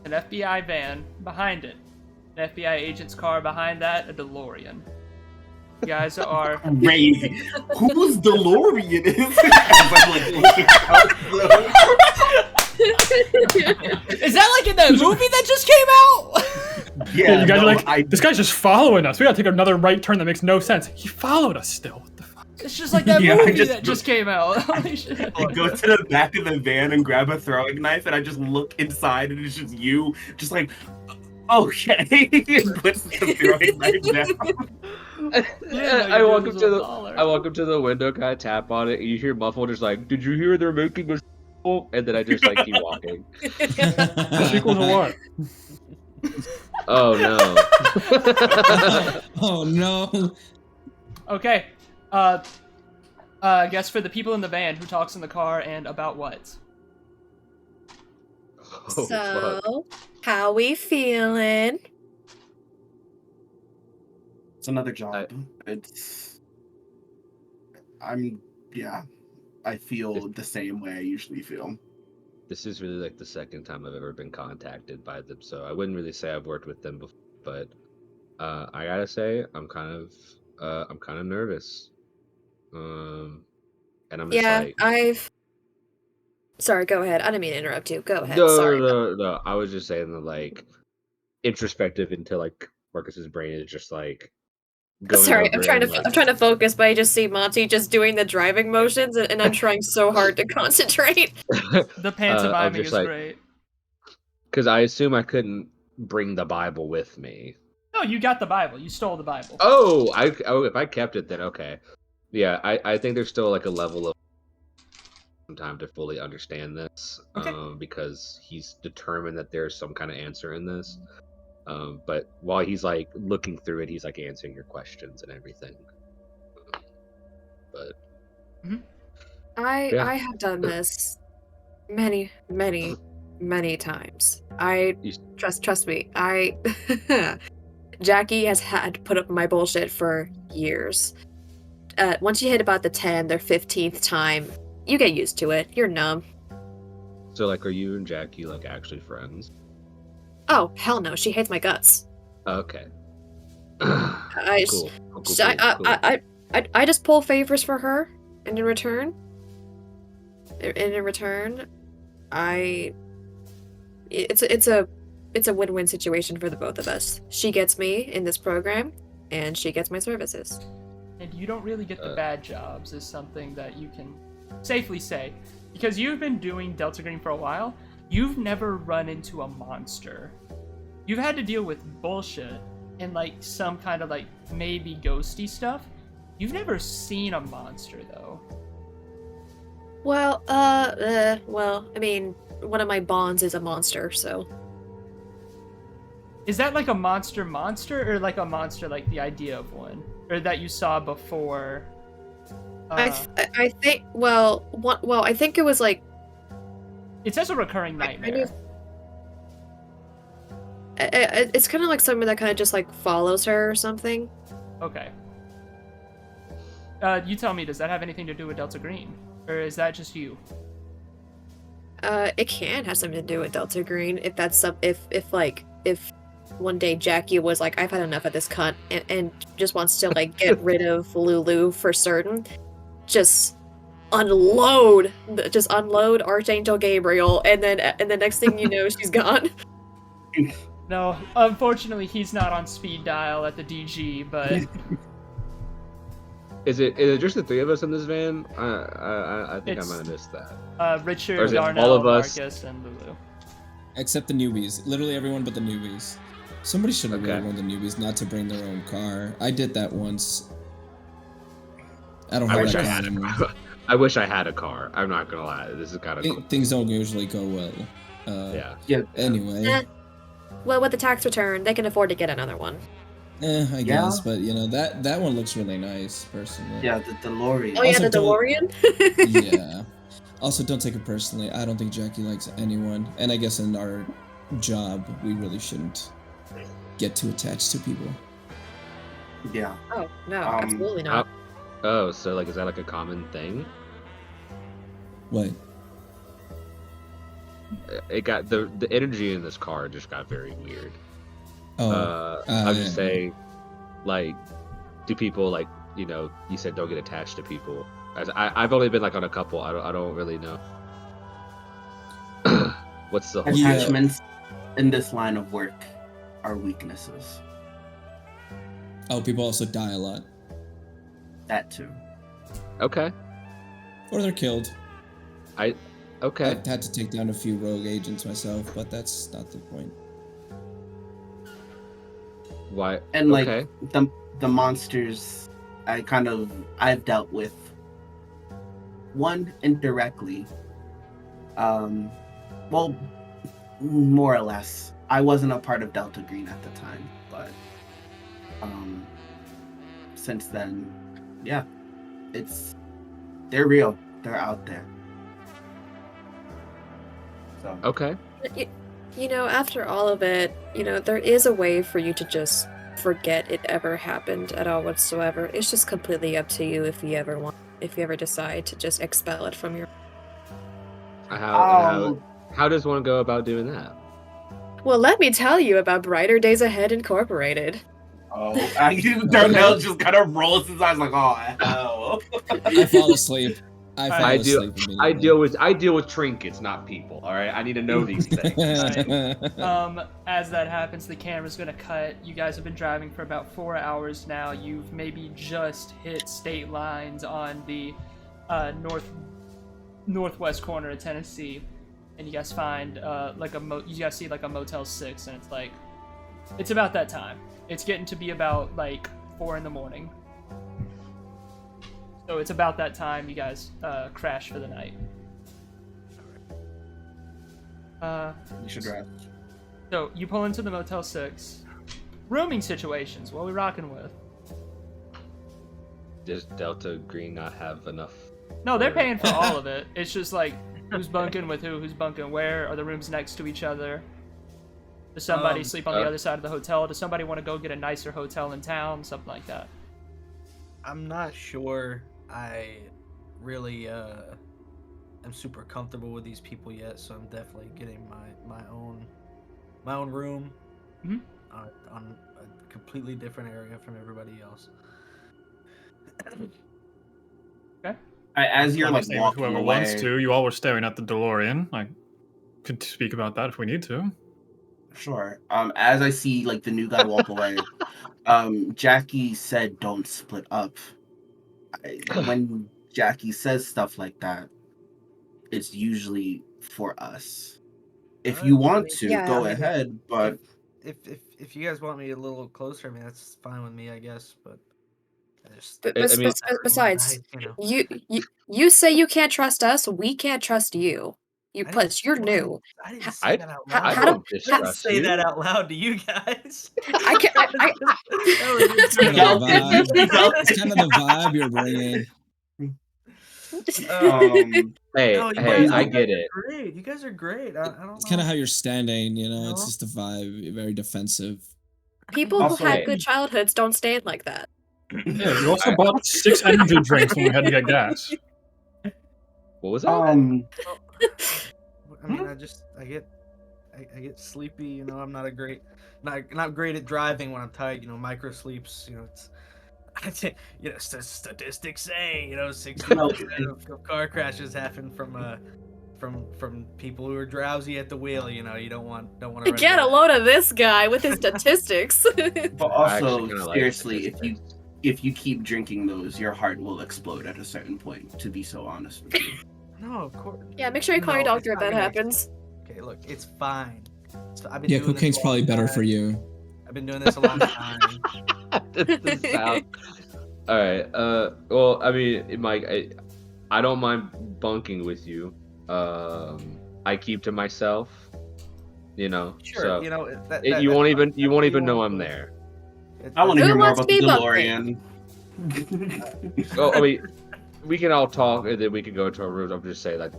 an FBI van behind it. An FBI agent's car behind that, a DeLorean. You guys are... Crazy. Whose DeLorean is it? Is that in that movie that just came out? Yeah, you guys are this guy's just following us. We gotta take another right turn that makes no sense. He followed us still. What the fuck? It's just like that movie that just came out. Holy shit. I go to the back of the van and grab a throwing knife, and I just look inside, and it's just you, just okay. Puts the throwing knife down. Yeah, I walk up to the window, kind of tap on it, and you hear muffled, just did you hear they're making a sequel? And then I just keep walking. The sequel to what? Oh no. Oh no. Okay. Guess for the people in the van, who talks in the car and about what? Oh, fuck. So, how we feeling? It's another job. I feel the same way I usually feel. This is really the second time I've ever been contacted by them, so I wouldn't really say I've worked with them before, but I gotta say I'm kind of nervous. And I'm just Sorry, go ahead. I didn't mean to interrupt you. Go ahead. No, Sorry. no. I was just saying that introspective into Marcus's brain is just going Sorry, I'm over trying and, to I'm trying to focus, but I just see Monty just doing the driving motions, and I'm trying so hard to concentrate. The pantomiming is great. Because I assume I couldn't bring the Bible with me. No, you got the Bible. You stole the Bible. Oh, if I kept it, then okay. Yeah, I think there's still a level of time to fully understand this, Okay. because he's determined that there's some kind of answer in this. But while he's looking through it, he's answering your questions and everything. But I have done this many times. Trust me. Jackie has had to put up my bullshit for years. Once you hit about the 10th or 15th time, you get used to it. You're numb. So are you and Jackie actually friends? Oh, hell no. She hates my guts. Okay. Cool. Cool. I just pull favors for her, and in return, it's it's a win-win situation for the both of us. She gets me in this program, and she gets my services. And you don't really get the bad jobs, is something that you can safely say. Because you've been doing Delta Green for a while, you've never run into a monster. You've had to deal with bullshit and like some kind of like maybe ghosty stuff. You've never seen a monster though. Well, I mean, one of my bonds is a monster, so. Is that like a monster or like a monster like the idea of one? Or that you saw before? I think, I think it was like. It says a recurring nightmare. It's kind of like something that kind of just like follows her or something. Okay. You tell me, does that have anything to do with Delta Green? Or is that just you? It can have something to do with Delta Green if that's if one day Jackie was like, I've had enough of this cunt and just wants to like get rid of Lulu for certain, just unload Archangel Gabriel, and the next thing you know, she's gone. No, unfortunately, he's not on speed dial at the DG, but Is it just the three of us in this van? I think I might have missed that. Richard, Or is it Darnell, all of us? Marcus, and Lulu. Except the newbies. Literally everyone but the newbies. Somebody should have Okay. really warned the newbies not to bring their own car. I did that once. I don't I have wish that I car had anymore. I wish I had a car. I'm not gonna lie. This is kind of Things don't usually go well. yeah. Anyway. Well, with the tax return, they can afford to get another one. I Yeah. guess, but you know that one looks really nice, personally. Yeah, the DeLorean. Oh yeah, Also, the don't- DeLorean. Yeah. Also, don't take it personally. I don't think Jackie likes anyone, and I guess in our job, we really shouldn't get too attached to people. Yeah. Oh no, Um, absolutely not. Oh, so like, is that like a common thing? What? It got the energy in this car just got very weird. Oh, I'm just yeah. saying, like, do people like, you know, you said don't get attached to people. I've only been like on a couple. I don't really know. What's the whole Yeah. Attachments in this line of work are weaknesses. Oh, people also die a lot, That too. Okay. or they're killed. Okay. I had to take down a few rogue agents myself, but that's not the point. Why? And like okay. the monsters I've dealt with, one indirectly, well, more or less. I wasn't a part of Delta Green at the time, but since then, yeah, they're real. They're out there. So Okay. You know, after all of it, you know, there is a way for you to just forget it ever happened at all whatsoever. It's just completely up to you if you ever decide to just expel it from your. How does one go about doing that? Well, let me tell you about Brighter Days Ahead Incorporated. Darnell just kind of rolls his eyes like, oh hell. I fall asleep. I fall I do. asleep I immediately. deal with trinkets, not people. All right. I need to know these things. As that happens, the camera's gonna cut. You guys have been driving for about 4 hours now. You've maybe just hit state lines on the northwest corner of Tennessee, and you guys find you guys see like a Motel 6, and it's about that time. It's getting to be about like 4 in the morning. So it's about that time you guys crash for the night. You should drive. So you pull into the Motel 6. Rooming situations, what are we rocking with? Does Delta Green not have enough? No, they're paying for all of it. It's just like, who's bunking with who's bunking where? Are the rooms next to each other? Does somebody sleep on the other side of the hotel? Does somebody want to go get a nicer hotel in town? Something like that. I'm not sure I really am super comfortable with these people yet, so I'm definitely getting my own room Mhm. on a completely different area from everybody else. Okay. As you're like Obviously, with walking whoever away, wants to. You all were staring at the DeLorean. I could speak about that if we need to. Sure. As I see like the new guy walk away, Jackie said, "Don't split up." When Jackie says stuff like that, it's usually for us. If you I want mean, to, Yeah. go ahead, but if you guys want me a little closer, I mean that's fine with me, I guess. But I just But, I mean, besides, you know. you say you can't trust us, we can't trust you. You I didn't, plus you're well, I new. didn't, I didn't How, say that out how, I loud. how do don't I didn't distrust say that you. out loud to you guys. I can that I was just Kind of the Delton, vibe. Delton. It's kind of the vibe you're bringing. um, Hey, no, you hey, guys, I you guys get are it. great. You guys are great. I don't It's kind know. of how you're standing, you know. You It's know? just a vibe, very defensive. people who Also- had Hey, good childhoods don't stand like that. Yeah, you also I, bought 6 energy drinks when we had to get gas. what was that? Well, I mean, I get sleepy. You know, I'm not a great, not great at driving when I'm tired. You know, micro sleeps. You know, you know, statistics say, you know, 60% of car crashes happen from people who are drowsy at the wheel. You know, you don't want to run Get into a that. load of this guy with his statistics. but I actually also kind of like seriously, statistics. if you keep drinking those, your heart will explode at a certain point. To be so honest with you. No, of course. Yeah, make sure you call your No, doctor it's if not that gonna happens. Okay, look, it's fine. I've been Yeah, doing this cocaine's a long probably better time. for you. I've been doing this a long time. This sound. All right. Well, I mean, Mike, I don't mind bunking with you. I keep to myself. You know, Sure, so you know you won't that's even fine. That's what you know wanna I'm do. there. I want to Who hear more wants about the to be bumping? DeLorean. Well, I mean, we can all talk, and then we can go to our rooms. I'm just saying like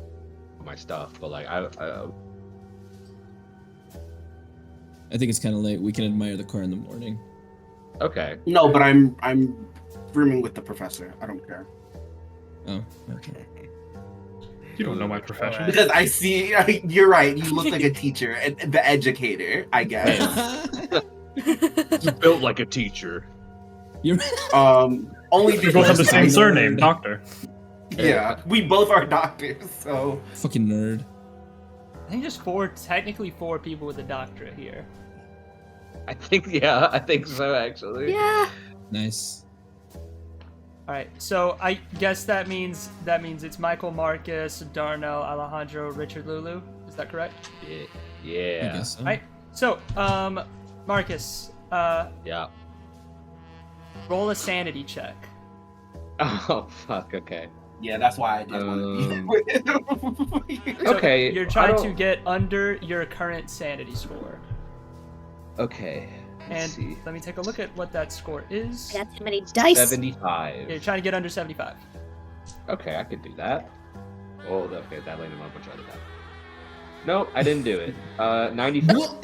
my stuff, but like I think it's kind of late. We can admire the car in the morning. okay. No, but I'm rooming with the professor. I don't care Oh, okay. You don't know my profession. Alright. because I see. You're right. You look like a teacher and the educator. I guess. Built like a teacher. You're Only We both have the because same nerd. surname, Doctor. yeah, we both are doctors. So fucking nerd. I think there's technically four people with a doctorate here. I think so actually. Yeah. Nice. All right, so I guess that means it's Michael, Marcus, Darnell, Alejandro, Richard, Lulu. Is that correct? Yeah. I Yeah. guess so. All right. So, Marcus, Yeah. roll a sanity check. Oh fuck. Okay. yeah, that's why I didn't want to be here. So Okay. You're I trying to don't- get under your current sanity score. Okay. And Let's see. let me take a look at what that score is. That's how many dice. 75. You're trying to get under 75. Okay, I could do that. Oh, okay, that landed on a bunch of other stuff. No, I didn't do it. 94.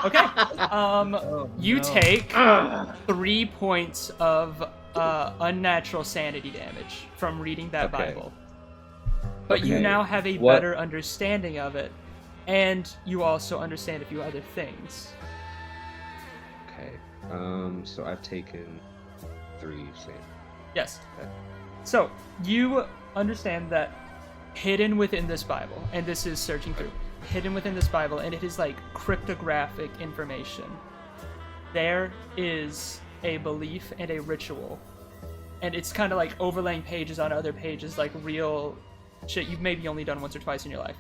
Okay. Oh, You no. take 3 points of unnatural sanity damage from reading that Okay. Bible. But you Okay, now have a what- better understanding of it, and you also understand a few other things. Okay. So I've taken 3 sand. Yes. So you understand that hidden within this Bible, and this is searching through, hidden within this Bible, and it is like cryptographic information. There is a belief and a ritual, and it's kind of like overlaying pages on other pages, like real shit you've maybe only done once or twice in your life.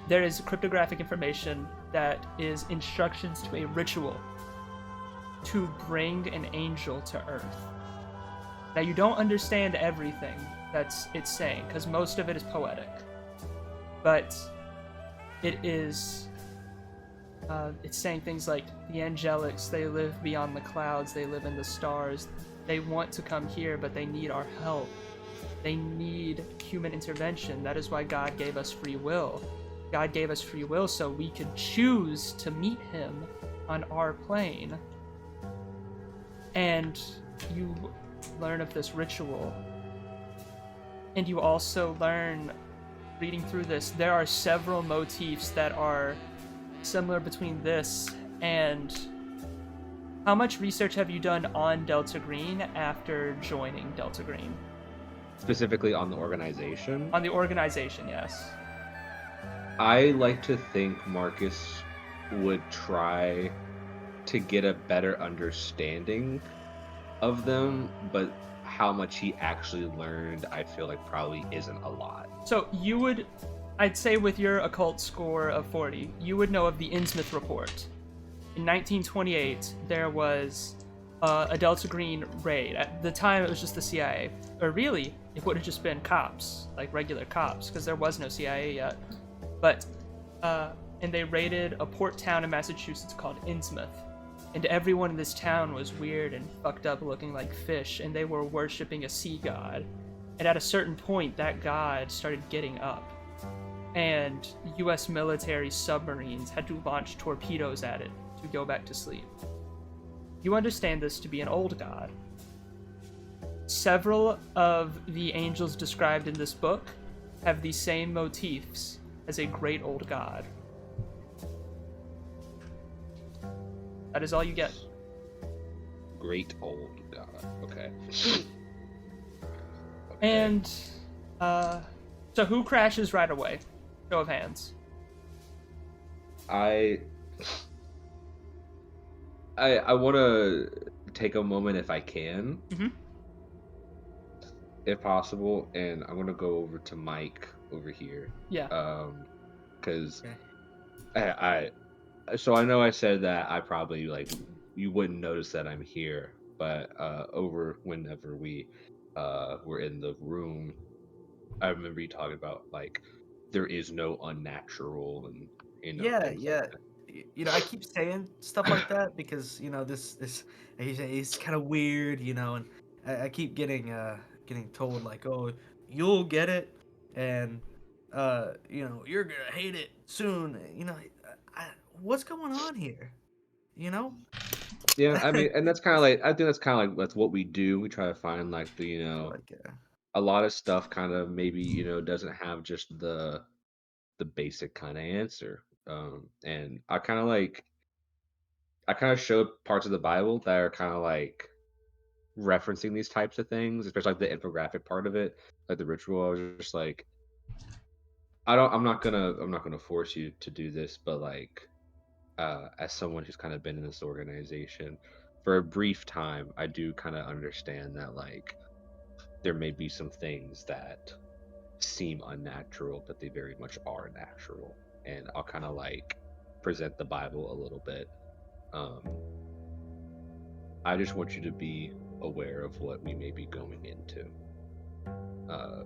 There is cryptographic information that is instructions to a ritual to bring an angel to Earth. Now you don't understand everything that's it's saying, because most of it is poetic. But it is it's saying things like the angelics, they live beyond the clouds, they live in the stars. They want to come here, but they need our help. They need human intervention. That is why God gave us free will. God gave us free will so we could choose to meet him on our plane. And you learn of this ritual. And you also learn, reading through this, there are several motifs that are similar between this and... How much research have you done on Delta Green after joining Delta Green? Specifically on the organization. On the organization, yes. I like to think Marcus would try to get a better understanding of them, but how much he actually learned, I feel like probably isn't a lot. So you would, I'd say with your occult score of 40, you would know of the Innsmouth Report. In 1928, there was a Delta Green raid. At the time, it was just the CIA. Or really, it would have just been cops, like regular cops, because there was no CIA yet. But, and they raided a port town in Massachusetts called Innsmouth. And everyone in this town was weird and fucked up looking like fish, and they were worshipping a sea god. And at a certain point, that god started getting up. And US military submarines had to launch torpedoes at it to go back to sleep. You understand this to be an old god. Several of the angels described in this book have the same motifs as a great old god. That is all you get. Great old god. Okay. And, so who crashes right away? Show of hands. I want to take a moment if I can, if possible, and I'm gonna go over to Mike over here. Yeah. Because Okay. so I know I said that I probably like you wouldn't notice that I'm here, but over whenever we were in the room, I remember you talking about like there is no unnatural and Yeah, things yeah. like that. I keep saying stuff like that because this he's kind of weird, and I keep getting told like, oh, you'll get it, and you're gonna hate it soon. What's going on here? You know? Yeah, I mean, and that's kind of like I think that's what we do. We try to find like Like, a lot of stuff kind of maybe doesn't have just the basic kind of answer. And I kind of showed parts of the Bible that are kind of like referencing these types of things, especially like the infographic part of it, like the ritual. I was just like, I'm not gonna force you to do this, but like, as someone who's kind of been in this organization for a brief time, I do kind of understand that like there may be some things that seem unnatural, but they very much are natural. And I'll kind of like present the Bible a little bit. Um, I just want you to be aware of what we may be going into.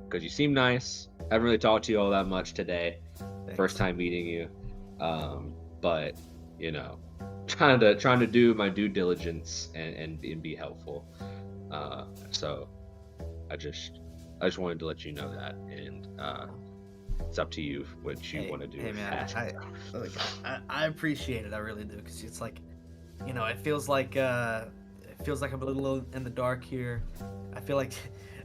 Because you seem nice. I haven't really talked to you all that much today. thanks. First time meeting you. But trying to do my due diligence and be helpful. So I just wanted to let you know that, and it's up to you what you want to do. Hey with man, that. I appreciate it. I really do, because it's like, it feels like I'm a little in the dark here. I feel like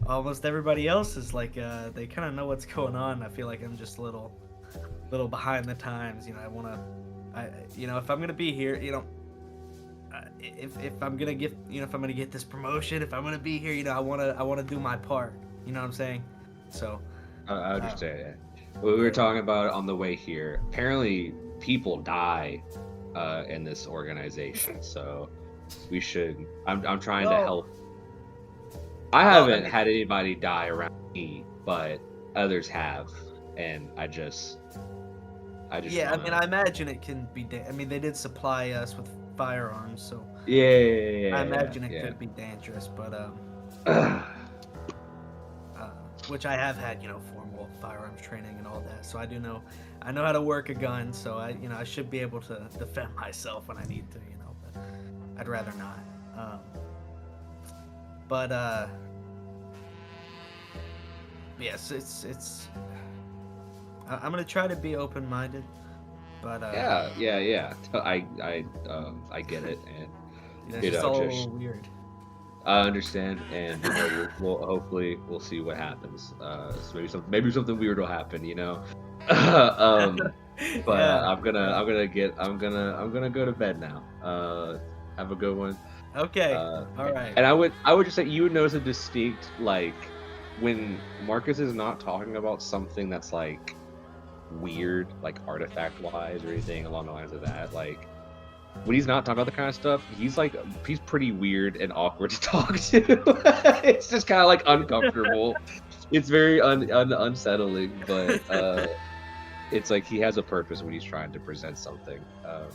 almost everybody else is like they kind of know what's going on. I feel like I'm just a little behind the times. If I'm gonna be here, if I'm gonna get if I'm gonna get this promotion, if I'm gonna be here, I wanna do my part. You know what I'm saying? So I understand. Yeah. We were talking about it on the way here. Apparently, people die in this organization, so we should. I'm trying to help. I haven't had anybody die around me, but others have, and I just. Yeah, I imagine it can be. They did supply us with firearms, so. Yeah. I imagine it could be dangerous, but which I have had, formal firearms training and all that, so I know how to work a gun, so I should be able to defend myself when I need to, but I'd rather not. Yes, it's. I'm gonna try to be open-minded, but yeah. I get it, and it's just all a little weird. I understand, and we'll hopefully we'll see what happens. So maybe something weird will happen, But I'm gonna go to bed now. Have a good one. Okay. All right. And I would just say you would notice a distinct, like, when Marcus is not talking about something that's like weird, like artifact wise or anything along the lines of that. Like when he's not talking about the kind of stuff, he's pretty weird and awkward to talk to. It's just kind of like uncomfortable. It's very unsettling, but it's like he has a purpose when he's trying to present something. Yeah,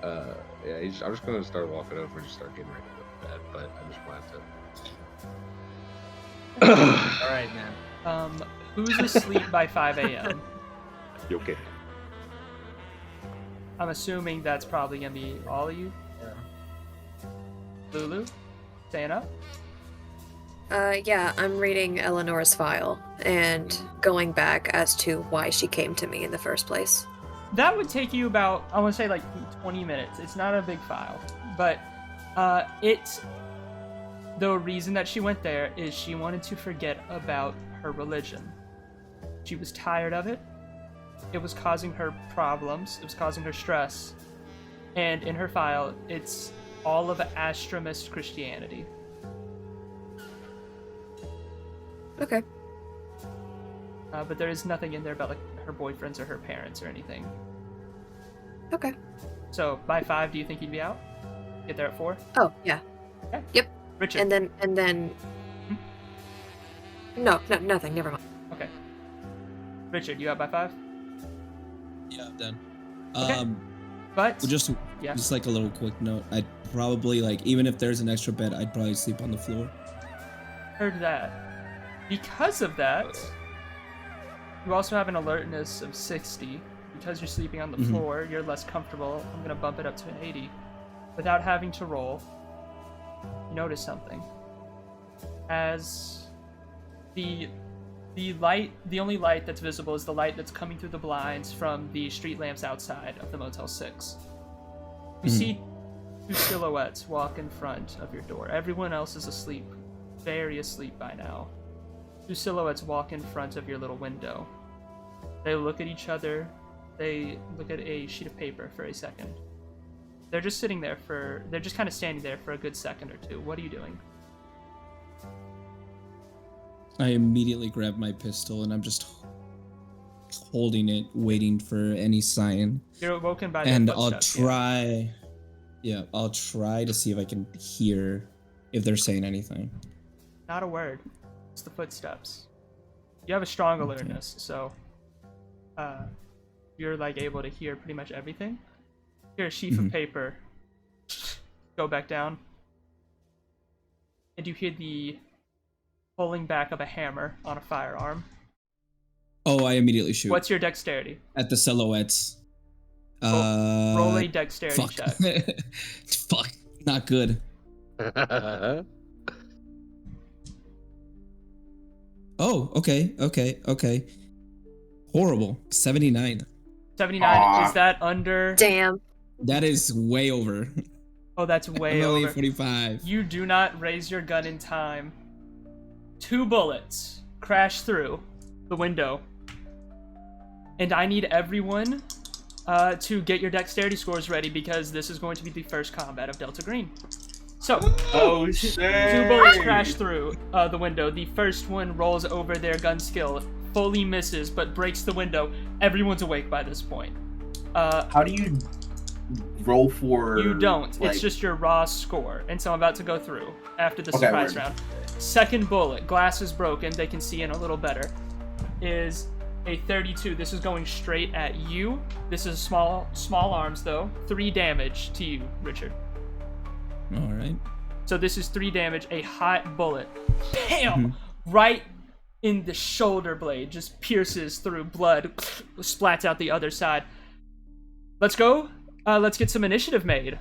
I'm just gonna start walking over and just start getting ready to go to bed. But I just wanted to. All right, man. Who's asleep by 5 a.m.? You okay? I'm assuming that's probably gonna be all of you. Yeah. Lulu, staying up? Yeah, I'm reading Eleanor's file and going back as to why she came to me in the first place. That would take you about, I want to say, like 20 minutes. It's not a big file, but the reason that she went there is she wanted to forget about her religion. She was tired of it. It was causing her problems. It was causing her stress. And in her file, it's all of Astromist Christianity. Okay. But there is nothing in there about like her boyfriends or her parents or anything. Okay. So by 5, do you think you'd be out? Get there at 4? Oh, yeah. Okay. Yep. Richard. And then No, nothing, never mind. Okay. Richard, you out by 5? Yeah, I'm done. Okay. But just yeah. just like a little quick note. I'd probably like, even if there's an extra bed, I'd probably sleep on the floor. Heard that. Because of that, you also have an alertness of 60. Because you're sleeping on the floor, you're less comfortable. I'm gonna bump it up to an 80. Without having to roll, you notice something. As the only light that's visible is the light that's coming through the blinds from the street lamps outside of the Motel 6. You see 2 silhouettes walk in front of your door. Everyone else is asleep, very asleep by now. 2 silhouettes walk in front of your little window. They look at each other. They look at a sheet of paper for a second. They're just sitting there they're just kind of standing there for a good second or two. What are you doing? I immediately grab my pistol and I'm just holding it, waiting for any sign. You're awoken by their And footsteps, I'll try to see if I can hear if they're saying anything. Not a word. It's the footsteps. You have a strong Okay. alertness, so you're like able to hear pretty much everything. Hear a sheaf of paper go back down, and you hear the pulling back of a hammer on a firearm. Oh, I immediately shoot. What's your dexterity? At the silhouettes. Roll a dexterity Fuck. check. Fuck. Not good. Oh, okay. Horrible. 79. 79. Is that under? Damn. That is way over. Oh, that's way I'm only over. 45. You do not raise your gun in time. 2 bullets crash through the window. And I need everyone to get your dexterity scores ready because this is going to be the first combat of Delta Green. So, Oh 2 shit! bullets crash through the window. The first one rolls over their gun skill, fully misses, but breaks the window. Everyone's awake by this point. How do you roll for? You don't. Like, It's just your raw score. And so I'm about to go through after the Okay, surprise word. round. Second bullet, glass is broken, they can see in a little better, is a 32. This is going straight at you. This is small arms though. 3 damage to you, Richard. All right. So this is 3 damage, a hot bullet. Bam! Right in the shoulder blade, just pierces through, blood splats out the other side. Let's go. Let's get some initiative made.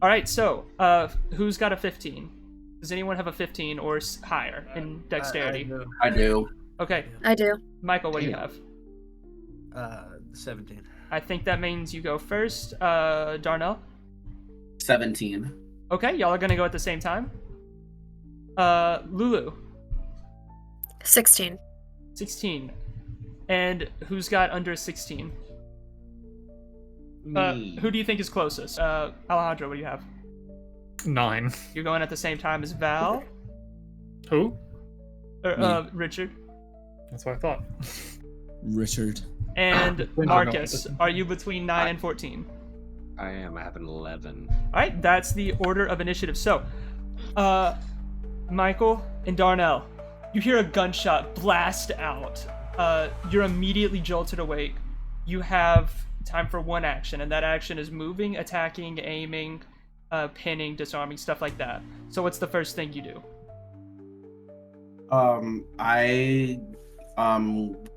All right, so who's got a 15? Does anyone have a 15 or higher in dexterity? I do. Okay, I do. Michael, what do you have? 17. I think that means you go first. Darnell? 17. Okay, y'all are gonna go at the same time. Lulu? 16. 16. And who's got under 16? Me. Who do you think is closest? Alejandro, what do you have? 9. You're going at the same time as Val? Who? Or, Me. Richard? That's what I thought. Richard. And Friends are Marcus, not- are you between 9 and 14? I am. I have an 11. All right, that's the order of initiative. So, Michael and Darnell, you hear a gunshot blast out. You're immediately jolted awake. You have time for one action, and that action is moving, attacking, aiming, pinning, disarming, stuff like that. So what's the first thing you do? I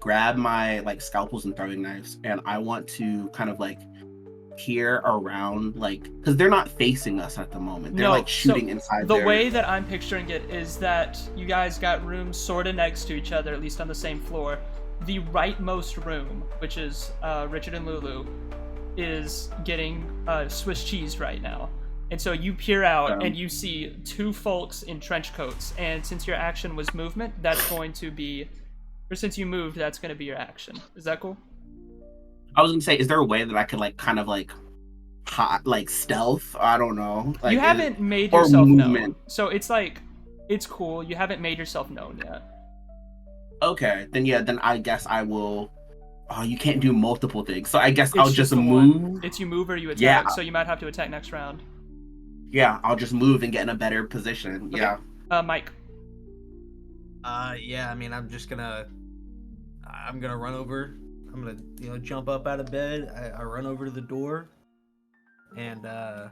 grab my like scalpels and throwing knives, and I want to kind of like peer around, like, because they're not facing us at the moment. They're like shooting inside. The way that I'm picturing it is that you guys got rooms sort of next to each other, at least on the same floor. The rightmost room, which is Richard and Lulu, is getting Swiss cheese right now. And so you peer out and you see two folks in trench coats. And since your action was movement, that's going to be, or since you moved, that's going to be your action. Is that cool? I was gonna say, is there a way that I could like kind of like like stealth? I don't know. Like, you haven't made or yourself known. movement. So it's like, it's cool. You haven't made yourself known yet. Okay, then yeah, then I guess I will. Oh, you can't do multiple things. So I guess It's I'll just the move. one. It's you move or you attack. Yeah. So you might have to attack next round. Yeah, I'll just move and get in a better position. Okay. Yeah. Mike. Yeah, I mean, I'm gonna run over. I'm gonna, jump up out of bed. I run over to the door, and am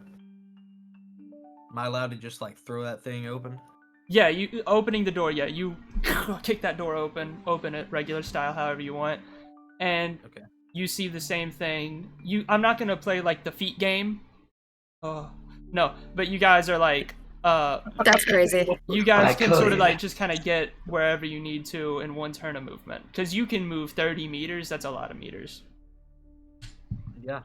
I allowed to just like throw that thing open? Yeah, you opening the door. Yeah, you kick that door open it regular style, however you want, and Okay. you see the same thing. I'm not gonna play like the feet game. Oh no, but you guys are like, That's crazy. you guys I can sort could. of like just kind of get wherever you need to in one turn of movement, because you can move 30 meters. That's a lot of meters. Yeah.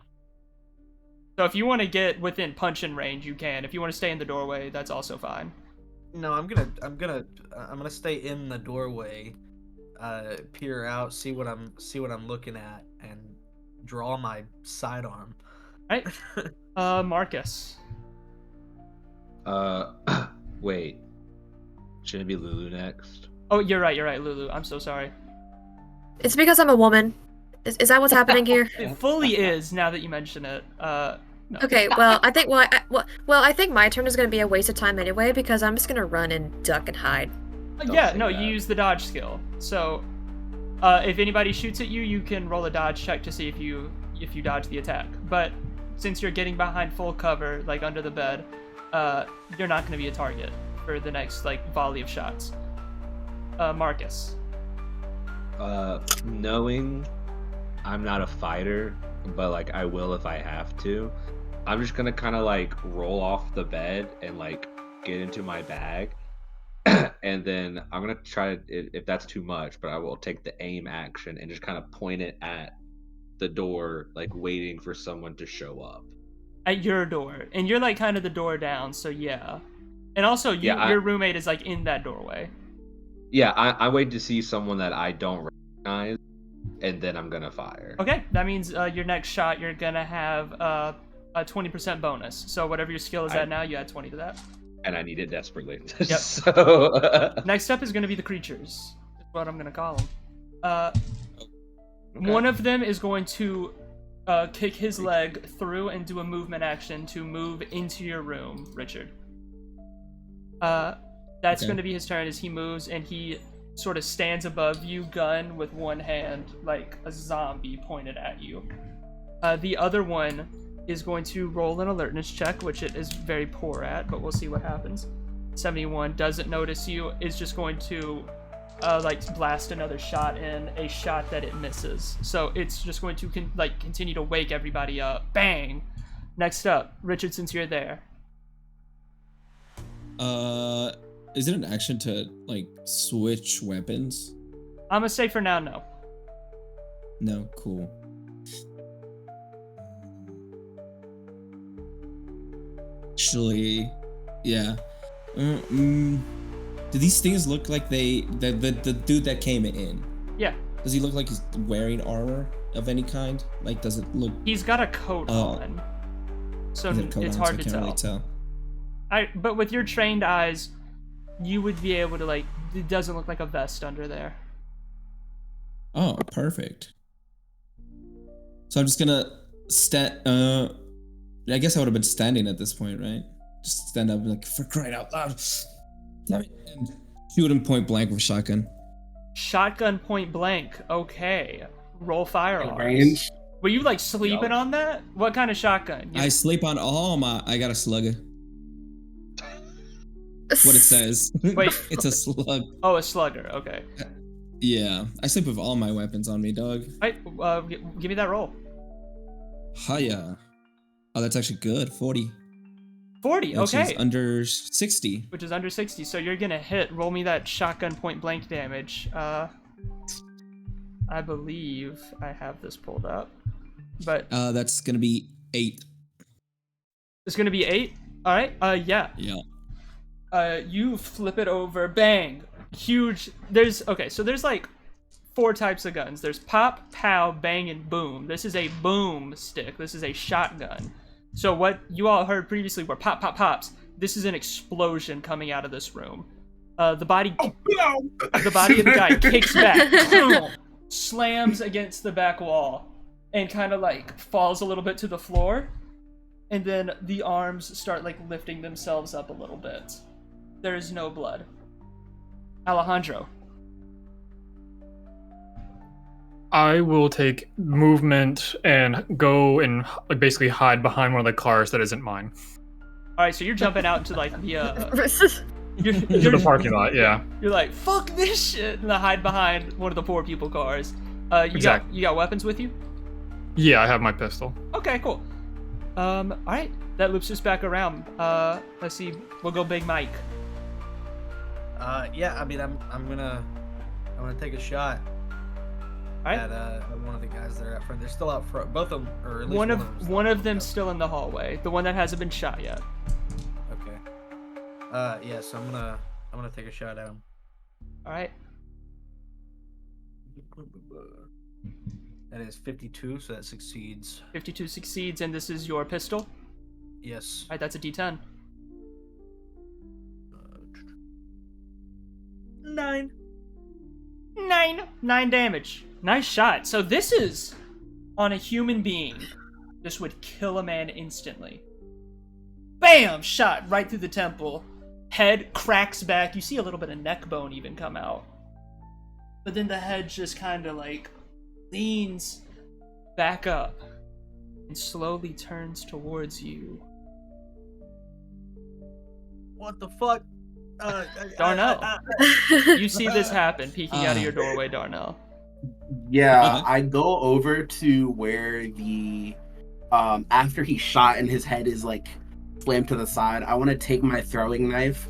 So if you want to get within punching range, you can. If you want to stay in the doorway, that's also fine. No, I'm gonna stay in the doorway, peer out, see what I'm looking at, and draw my sidearm. All right, Marcus. Wait. Shouldn't it be Lulu next? Oh, you're right, Lulu. I'm so sorry. It's because I'm a woman. Is that what's happening here? It fully is, now that you mention it. No. Okay, well, I think I think my turn is going to be a waste of time anyway because I'm just going to run and duck and hide. Yeah, say no, that. you use the dodge skill. So, if anybody shoots at you, you can roll a dodge check to see if you dodge the attack. But since you're getting behind full cover, like under the bed, you're not going to be a target for the next like volley of shots. Marcus. Knowing I'm not a fighter, but like I will if I have to, I'm just gonna kind of like roll off the bed and like get into my bag, and then I'm gonna try if that's too much, but I will take the aim action and just kind of point it at the door, like waiting for someone to show up. At your door, and you're like kind of the door down, so yeah. And also, your roommate is like in that doorway. Yeah, I wait to see someone that I don't recognize, and then I'm gonna fire. Okay, that means your next shot, you're gonna have a 20% bonus. So whatever your skill is at now, you add 20 to that. And I need it desperately. Yep. So Next up is gonna be the creatures. That's what I'm gonna call them. Okay. One of them is going to kick his leg through and do a movement action to move into your room, Richard. That's Okay. going to be his turn as he moves, and he sort of stands above you, gun with one hand, like a zombie pointed at you. The other one is going to roll an alertness check, which it is very poor at, but we'll see what happens. 71 doesn't notice you, is just going to like blast another shot in, a shot that it misses. So it's just going to continue to wake everybody up. Bang! Next up, Richard, since you're there. Is it an action to like switch weapons? I'm gonna say for now, no. No, cool. Actually, yeah. Do these things look like the dude that came in? Yeah. Does he look like he's wearing armor of any kind? Like, does it look? He's got a coat on, so He's got a coat it's on, hard so to I can't tell. really tell. But with your trained eyes, you would be able to it doesn't look like a vest under there. Oh, perfect. So I'm just gonna stand. I guess I would have been standing at this point, right? Just stand up, and like, for crying out loud, damn it, and shoot him point blank with shotgun. Shotgun point blank. Okay. Roll firearms. Range. Were you like sleeping on that? What kind of shotgun? I sleep on all my. I got a slugger. What it says. Wait. It's a slug. Oh, a slugger. Okay. Yeah, I sleep with all my weapons on me, dog. All right. Give me that roll. Hiya. Oh, that's actually good. 40. 40. Which Okay. is under 60. Which is under 60. So you're gonna hit. Roll me that shotgun point blank damage. I believe I have this pulled up, but That's gonna be 8. it's gonna be 8. All right. Yeah. Yeah. You flip it over, bang, huge. There's like 4 types of guns. There's pop, pow, bang, and boom. This is a boom stick. This is a shotgun. So what you all heard previously were pop, pop, pops. This is an explosion coming out of this room. The body of the guy kicks back, slams against the back wall, and kind of like falls a little bit to the floor. And then the arms start like lifting themselves up a little bit. There is no blood. Alejandro. I will take movement and go and basically hide behind one of the cars that isn't mine. All right, so you're jumping out into like the Into the parking lot, yeah. You're like, fuck this shit, and I hide behind one of the poor people cars. Exactly. You got weapons with you? Yeah, I have my pistol. Okay, cool. All right, that loops us back around. Let's see, we'll go Big Mike. Yeah, I mean, I'm gonna take a shot All right. at one of the guys that are out front. They're still out front. Both of them, or at least One of them's still in the hallway. The one that hasn't been shot yet. Okay. Yeah. So I'm gonna take a shot at him. All right. That is 52, so that succeeds. 52 succeeds, and this is your pistol. Yes. All right, that's a D10. 9. 9 damage. Nice shot. So this is on a human being. This would kill a man instantly. Bam! Shot right through the temple. Head cracks back. You see a little bit of neck bone even come out. But then the head just kind of like leans back up and slowly turns towards you. What the fuck? Darnell. You see this happen, peeking out of your doorway, Darnell. Yeah, I go over to where the after he's shot and his head is like slammed to the side. I want to take my throwing knife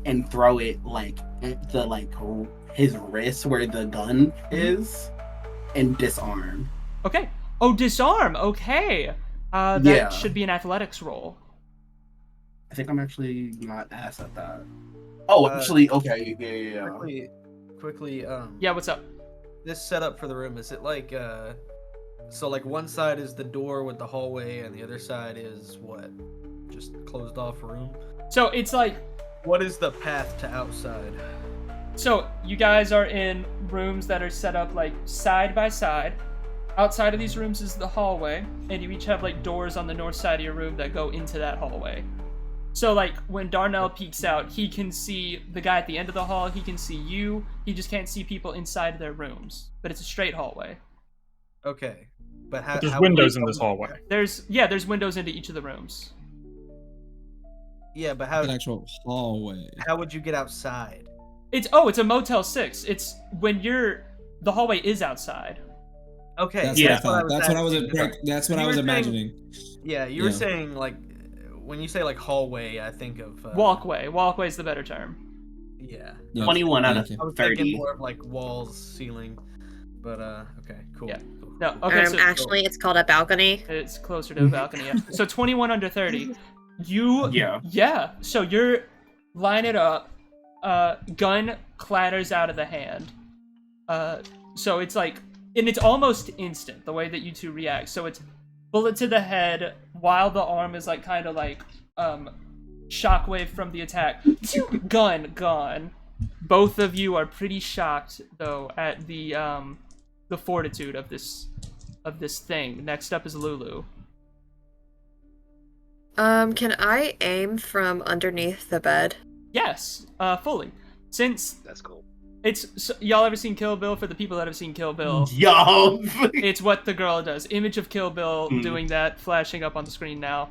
and throw it like at the his wrist where the gun is, and disarm. Okay. Oh, disarm. Okay. That Yeah. should be an athletics roll. I think I'm actually not ass at that. Oh, actually, okay, yeah. Quickly. Yeah, what's up? This setup for the room, is it like so like one side is the door with the hallway and the other side is what? Just closed off room? So it's like, What is the path to outside? so you guys are in rooms that are set up like side by side. Outside of these rooms is the hallway, and you each have like doors on the north side of your room that go into that hallway. So like when Darnell peeks out, he can see the guy at the end of the hall, he can see you, he just can't see people inside their rooms. But it's a straight hallway. Okay. But how, There's how windows would in you- this hallway. There's windows into each of the rooms. Yeah, but An actual hallway. how would you get outside? It's a Motel 6. It's when the hallway is outside. Okay. That's Yeah. what I thought. That's what I was. asking. That's what You I was were saying- imagining. Yeah, you were Yeah. saying like when you say like hallway, I think of Walkway. Walkway is the better term. Yeah. Yeah. 21 out of Thank I was 30. thinking more of like walls, ceiling. But okay, cool. Yeah. Cool. No, okay, so Actually, it's called a balcony. it's closer to a balcony. Yeah. So 21 under 30. You Yeah. So you're line it up. Gun clatters out of the hand. So it's like, and it's almost instant the way that you two react. So it's bullet to the head while the arm is like kind of like shockwave from the attack. Gun gone. Both of you are pretty shocked though at the the fortitude of this thing. Next up is Lulu. Can I aim from underneath the bed? Yes, fully. Since That's cool. y'all ever seen Kill Bill? For the people that have seen Kill Bill, Yo. it's what the girl does. Image of Kill Bill doing that, flashing up on the screen now.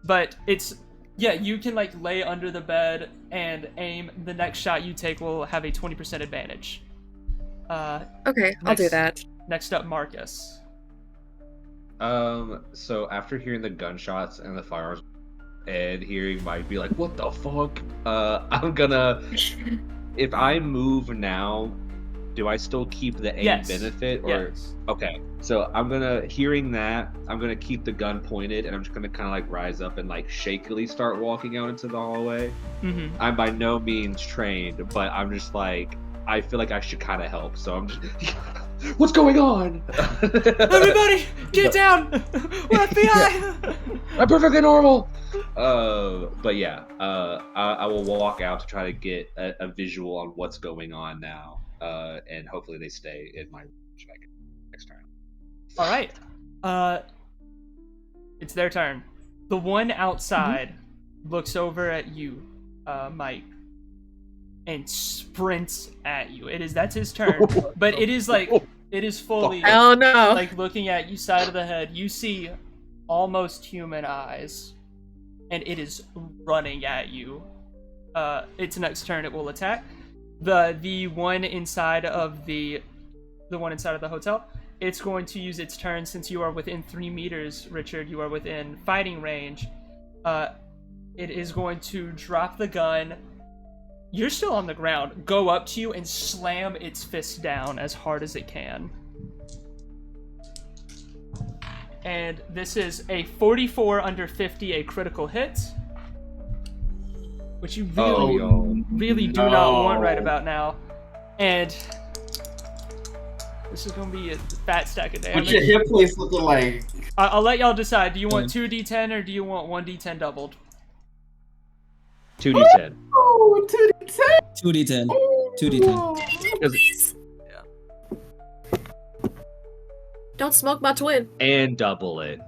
But it's, yeah, you can like lay under the bed and aim. The next shot you take will have a 20% advantage. Okay, I'll do that. Next up, Marcus. So after hearing the gunshots and the firearms and hearing Mike be like, "What the fuck?" I'm gonna. If I move now, do I still keep the aim benefit? Or yes. Okay, so hearing that, I'm gonna keep the gun pointed, and I'm just gonna kind of like rise up and like shakily start walking out into the hallway. Mm-hmm. I'm by no means trained, but I'm just like, I feel like I should kind of help. So I'm just, what's going on? Everybody, get down! We're FBI! I'm perfectly normal. But yeah, I will walk out to try to get a visual on what's going on now, and hopefully they stay in my range next turn. All right, it's their turn. The one outside looks over at you, Mike, and sprints at you. That's his turn, but it is like it is fully Oh no! like looking at you side of the head. You see almost human eyes, and it is running at you. Its next turn it will attack. The one inside of the hotel. It's going to use its turn, since you are within 3 meters, Richard. You are within fighting range. It is going to drop the gun. You're still on the ground. Go up to you and slam its fist down as hard as it can. And this is a 44 under 50, a critical hit, which you really do not want right about now. And this is going to be a fat stack of damage. What's your hit points looking like? I'll let y'all decide. Do you want 2d10 or do you want 1d10 doubled? 2d10. Oh, 2d10. 2d10. 2d10. Don't smoke my twin. And double it.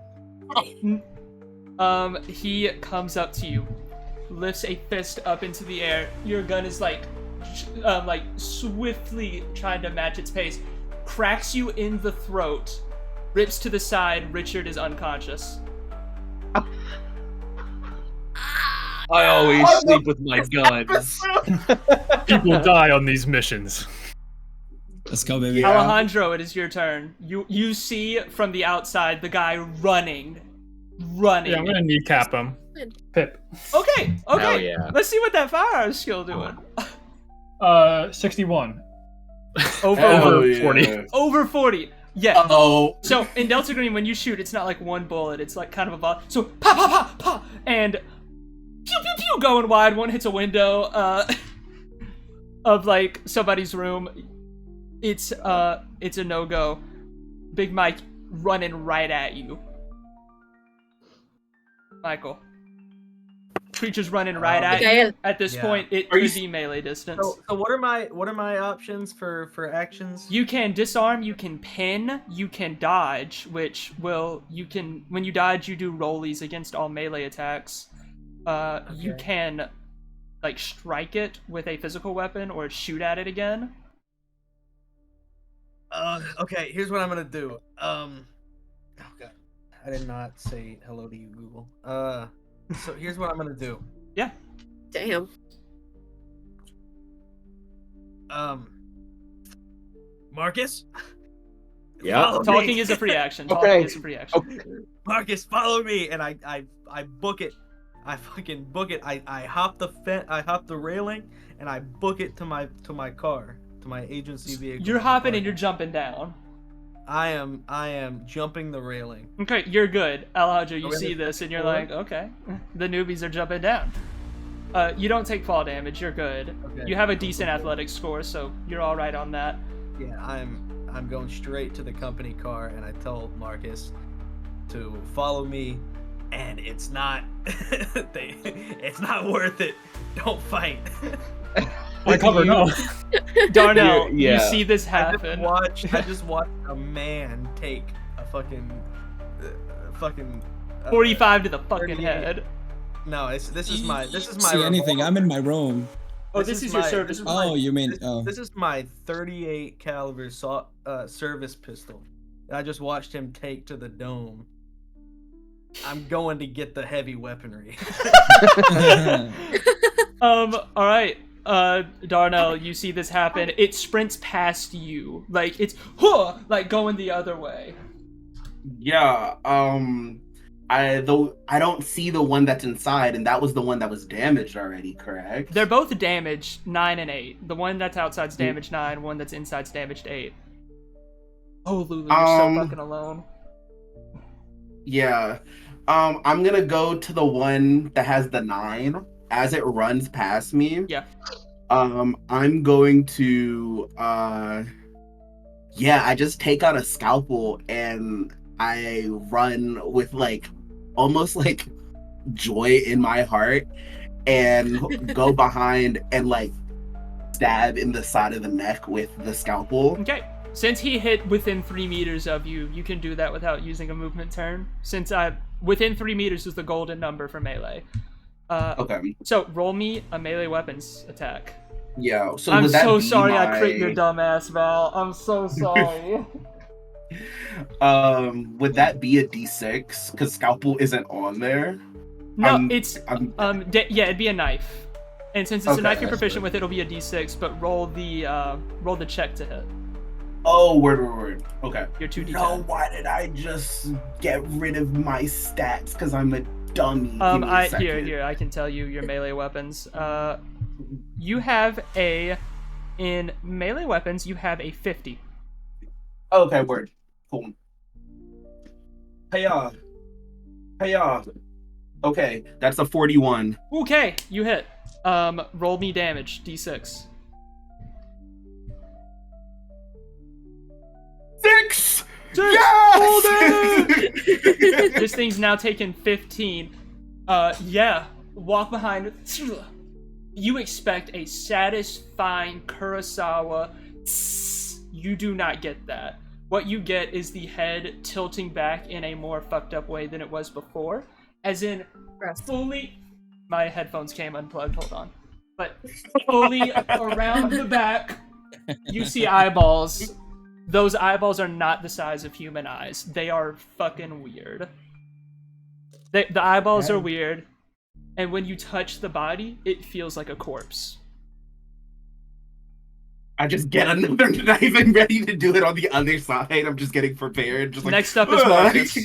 He comes up to you, lifts a fist up into the air. Your gun is like swiftly trying to match its pace. Cracks you in the throat, rips to the side. Richard is unconscious. I always sleep with my guns. People die on these missions. Let's go, baby. Yeah. Alejandro, it is your turn. You see from the outside the guy running. Yeah, I'm gonna kneecap him. Pip. Okay. Hell yeah. Let's see what that firearm skill doing. 61. Over 40. Over 40. Yeah. Oh. So in Delta Green, when you shoot, it's not like one bullet. It's like kind of a ball. So pa pa pa pa, and pew pew pew, going wide. One hits a window of like somebody's room. It's a no-go. Big Mike running right at you. Michael. Creature's running right at you. At this point, it could be melee distance. So what are my options for actions? You can disarm, you can pin, you can dodge, when you dodge, you do rollies against all melee attacks. You can like strike it with a physical weapon or shoot at it again. Okay, here's what I'm gonna do. Oh god, I did not say hello to you, Google. So here's what I'm gonna do. Yeah. Damn. Marcus. Yeah. Follow Talking me. is a free action. Okay. Talking is a free action. Okay. Marcus, follow me, and I book it. I fucking book it. I hop the railing, and I book it to my car, to my agency vehicle. You're hopping and you're jumping down. I am jumping the railing. Okay, you're good. Alejandro, you Are we see in the this and you're second like, okay, the newbies are jumping down. You don't take fall damage, you're good. Okay. You have a decent athletics score, so you're all right on that. Yeah, I'm going straight to the company car, and I told Marcus to follow me, and it's not it's not worth it. Don't fight. I cover no. Darnell, Yeah. you see this I happen. I just watched a man take a fucking 45 to the fucking 38. head. No, this is my See anything? I'm in my room. Oh, this is your service. Oh, you mean this is my 38 caliber service pistol. I just watched him take to the dome. I'm going to get the heavy weaponry. All right. Darnell, you see this happen. It sprints past you. Like, it's, like, going the other way. Yeah. I don't see the one that's inside, and that was the one that was damaged already, correct? They're both damaged 9 and 8. The one that's outside's damaged 9, one that's inside's damaged 8. Oh, Lulu, you're so fucking alone. Yeah. I'm gonna go to the one that has the 9 as it runs past me. Yeah. I'm going to I just take out a scalpel and I run with like almost like joy in my heart and go behind and like stab in the side of the neck with the scalpel. Okay. Since he hit within 3 meters of you, you can do that without using a movement turn. Since within 3 meters is the golden number for melee. Okay. So roll me a melee weapons attack. Yeah. So I'm would that so be sorry I my- crit your dumbass, Val. I'm so sorry. Would that be a D6? Because scalpel isn't on there. No, I'm- it's I'm- yeah, it'd be a knife. And since it's a Okay, knife you're that's proficient good. with, it'll be a D6. But roll the check to hit. Oh, word. Okay. Your 2d10. No, why did I just get rid of my stats? Because I'm a dummy. Give me a second. Here, I can tell you your melee weapons. You have in melee weapons, you have a 50. Okay, word. Cool. Hey, Okay, that's a 41. Okay, you hit. Roll me damage, D6. 6! Hold Yes! This thing's now taken 15. Walk behind. You expect a satisfying Kurosawa. You do not get that. What you get is the head tilting back in a more fucked up way than it was before. As in, fully... My headphones came unplugged, hold on. But fully around the back, you see eyeballs. Those eyeballs are not the size of human eyes. They are fucking weird. The eyeballs are weird, and when you touch the body, it feels like a corpse. I just get another knife and ready to do it on the other side. I'm just getting prepared. Just like, Next up is Marcus.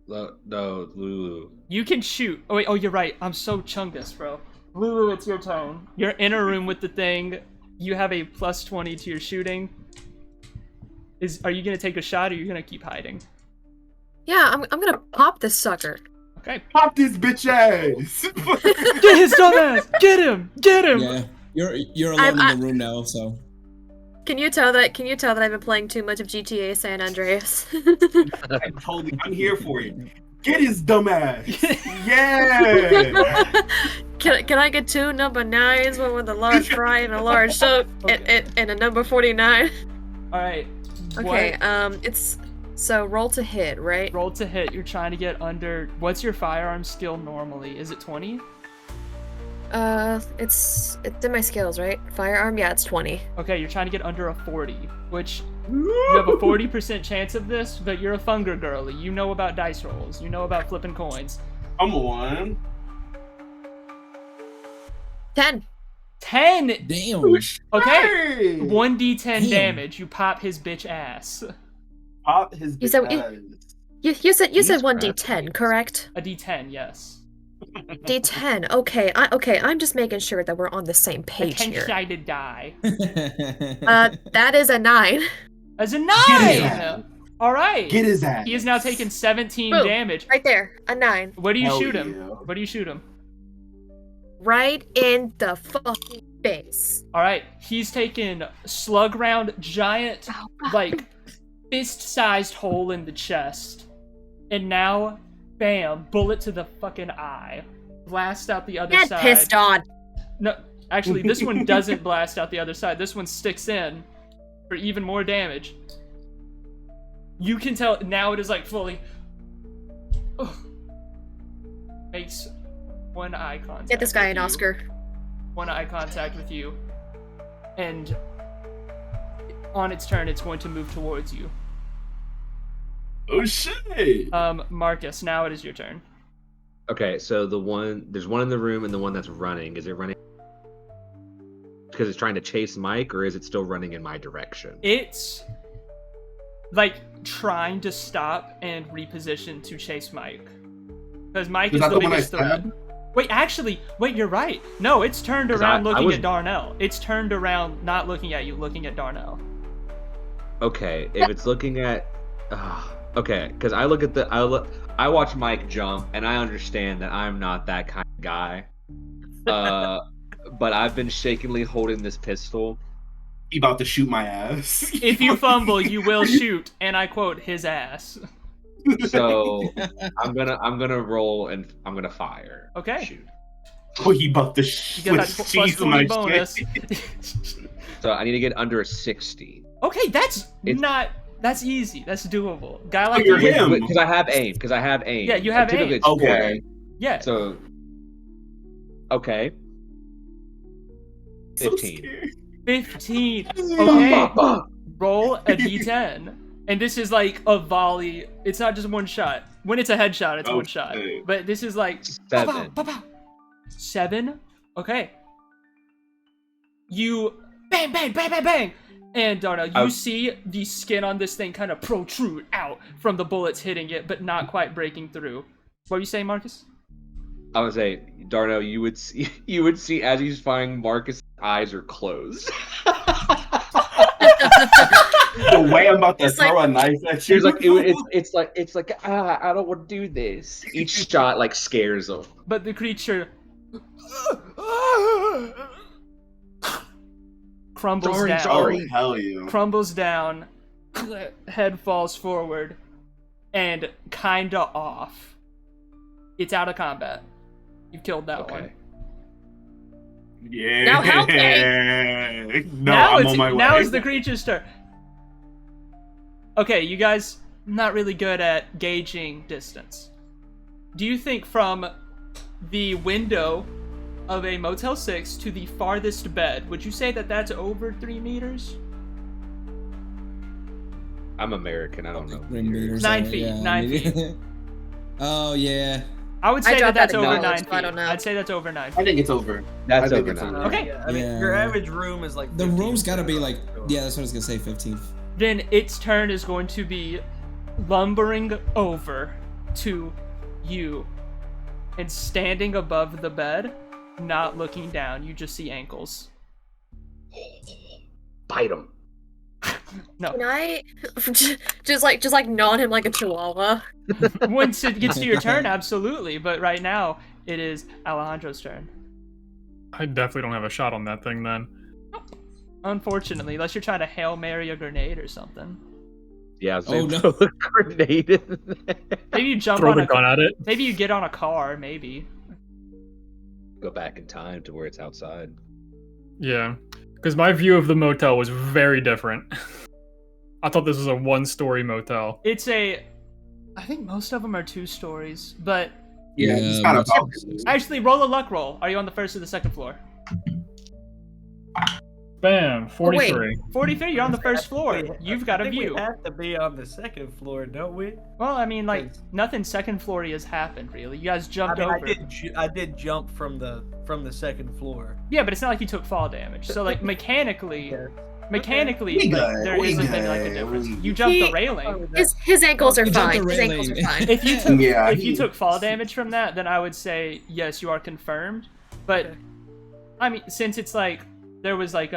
No, Lulu. You can shoot. Oh, wait, you're right. I'm so chungus, bro. Lulu, it's your turn. You're in a room with the thing. You have a plus 20 to your shooting. Are you gonna take a shot, or are you gonna keep hiding? Yeah, I'm gonna pop this sucker. Okay. Pop this bitch ass! Get his dumbass! Get him! Get him! Yeah, you're alone in the room now, so. Can you tell that I've been playing too much of GTA San Andreas? I'm here for you. Get his dumb ass! Yeah! Can I get 2 number 9s, one with a large fry and a large soak, and a number 49? All right. Okay. It's so roll to hit, right? Roll to hit. You're trying to get under. What's your firearm skill normally? Is it 20? It's in my skills, right? Firearm, yeah, it's 20. Okay, you're trying to get under a 40, which you have a 40% chance of this, but you're a Funger girly. You know about dice rolls. You know about flipping coins. Come on. 10. 10! Damn. Okay. Hey! 1d10 Damn. damage. You pop his bitch ass. Pop his You said- bitch ass. You said Jesus 1d10, correct? A d10, yes. D10. Okay. I'm just making sure that we're on the same A page here. 10-sided die. That is a 9. As a 9! Yeah. Alright. Get his ass. He has now taken 17 Boom. damage. Right there, a 9. Where do you Hell shoot him? yeah. Where do you shoot him? Right in the fucking face. Alright, he's taken slug round, giant, like, fist-sized hole in the chest. And now, bam, bullet to the fucking eye. Blast out the other Get side. pissed on. No, Actually, this one doesn't blast out the other side. This one sticks in for even more damage. You can tell now it is like fully makes one eye contact. Get this guy an with you. Oscar. One eye contact with you, and on its turn, it's going to move towards you. Oh shit! Marcus, now it is your turn. Okay, so there's one in the room and the one that's running. Is it running because it's trying to chase Mike, or is it still running in my direction? It's like trying to stop and reposition to chase Mike, because Mike is that the the one I biggest threat. stabbed? Wait, you're right. No, it's turned 'Cause around I looking was- at Darnell. It's turned around not looking at you, looking at Darnell. Okay, if it's looking at, okay, because I look at I watch Mike jump, and I understand that I'm not that kind of guy. But I've been shakily holding this pistol. He about to shoot my ass. If you fumble, you will shoot, and I quote, his ass. So I'm gonna roll and I'm gonna fire. Okay. Shoot. Oh, he about to You shoot get that plus cheese on 20 my bonus. shit. So I need to get under a 60. Okay, that's easy. That's doable. Guy like you're you, him. Because I have aim. Yeah, you have Typically aim. it's Okay. yeah. So. Okay. So 15. scared. 15. Okay. Roll a d10. And this is like a volley. It's not just one shot. When it's a headshot, it's one shot. Okay. But this is like 7. pow, pow, pow. 7? Okay. You bang, bang, bang, bang, bang. And Darnell, you see the skin on this thing kind of protrude out from the bullets hitting it, but not quite breaking through. What were you saying, Marcus? I would say, Darno, you would see as he's firing, Marcus' eyes are closed. The way I'm about to It's throw a knife at you. He's like, it's like I don't want to do this. Each shot like scares him. But the creature crumbles down. Oh, hell yeah. Crumbles down, head falls forward, and kinda off. It's out of combat. You've killed that one. Okay. Yeah. Now help me. No, now I'm on my way. Now it's the creature's turn. Okay, you guys not really good at gauging distance. Do you think from the window of a Motel 6 to the farthest bed, would you say that that's over 3 meters? I'm American. I don't know. 3 meters. 9 feet, 9 feet. Oh yeah. I would say that dropped that's out of over 9 college, feet. so I don't know. I'd say that's over 9 I feet. think it's over. That's I think over it's now. Okay. I mean, your Yeah. average room is like The 15 room's gotta be feet, like, so- yeah, that's what I was gonna say, 15. Then its turn is going to be lumbering over to you and standing above the bed, not looking down. You just see ankles. Bite him. No. Can I just like gnaw on him like a chihuahua? Once it gets to your turn, absolutely. But right now, it is Alejandro's turn. I definitely don't have a shot on that thing then. Unfortunately, unless you're trying to Hail Mary a grenade or something. Yeah, so Oh, no. throw a grenade in there. Maybe you jump Throw on the a gun at it. Maybe you get on a car, maybe. Go back in time to where it's outside. Yeah. Because my view of the motel was very different. I thought this was a 1-story motel. It's I think most of them are 2 stories, but Yeah, it's not most about. of them. actually roll a luck roll. Are you on the first or the second floor? Bam, 43. 43, you're on the first floor. Wait, You've got I a think view. We have to be on the second floor, don't we? Well, I mean, like, Thanks. nothing second floor-y has happened, really. You guys jumped I over. did jump from the second floor. Yeah, but it's not like you took fall damage. So, like, mechanically, Yeah. We like, good, there we isn't been, like, a good, difference. we- You jumped the He- railing. His ankles are You jumped fine. the His ankles are railing. fine. If you took, Yeah, if you he- took fall damage from that, then I would say, yes, you are confirmed. But, Okay. I mean, since it's, like, there was, like,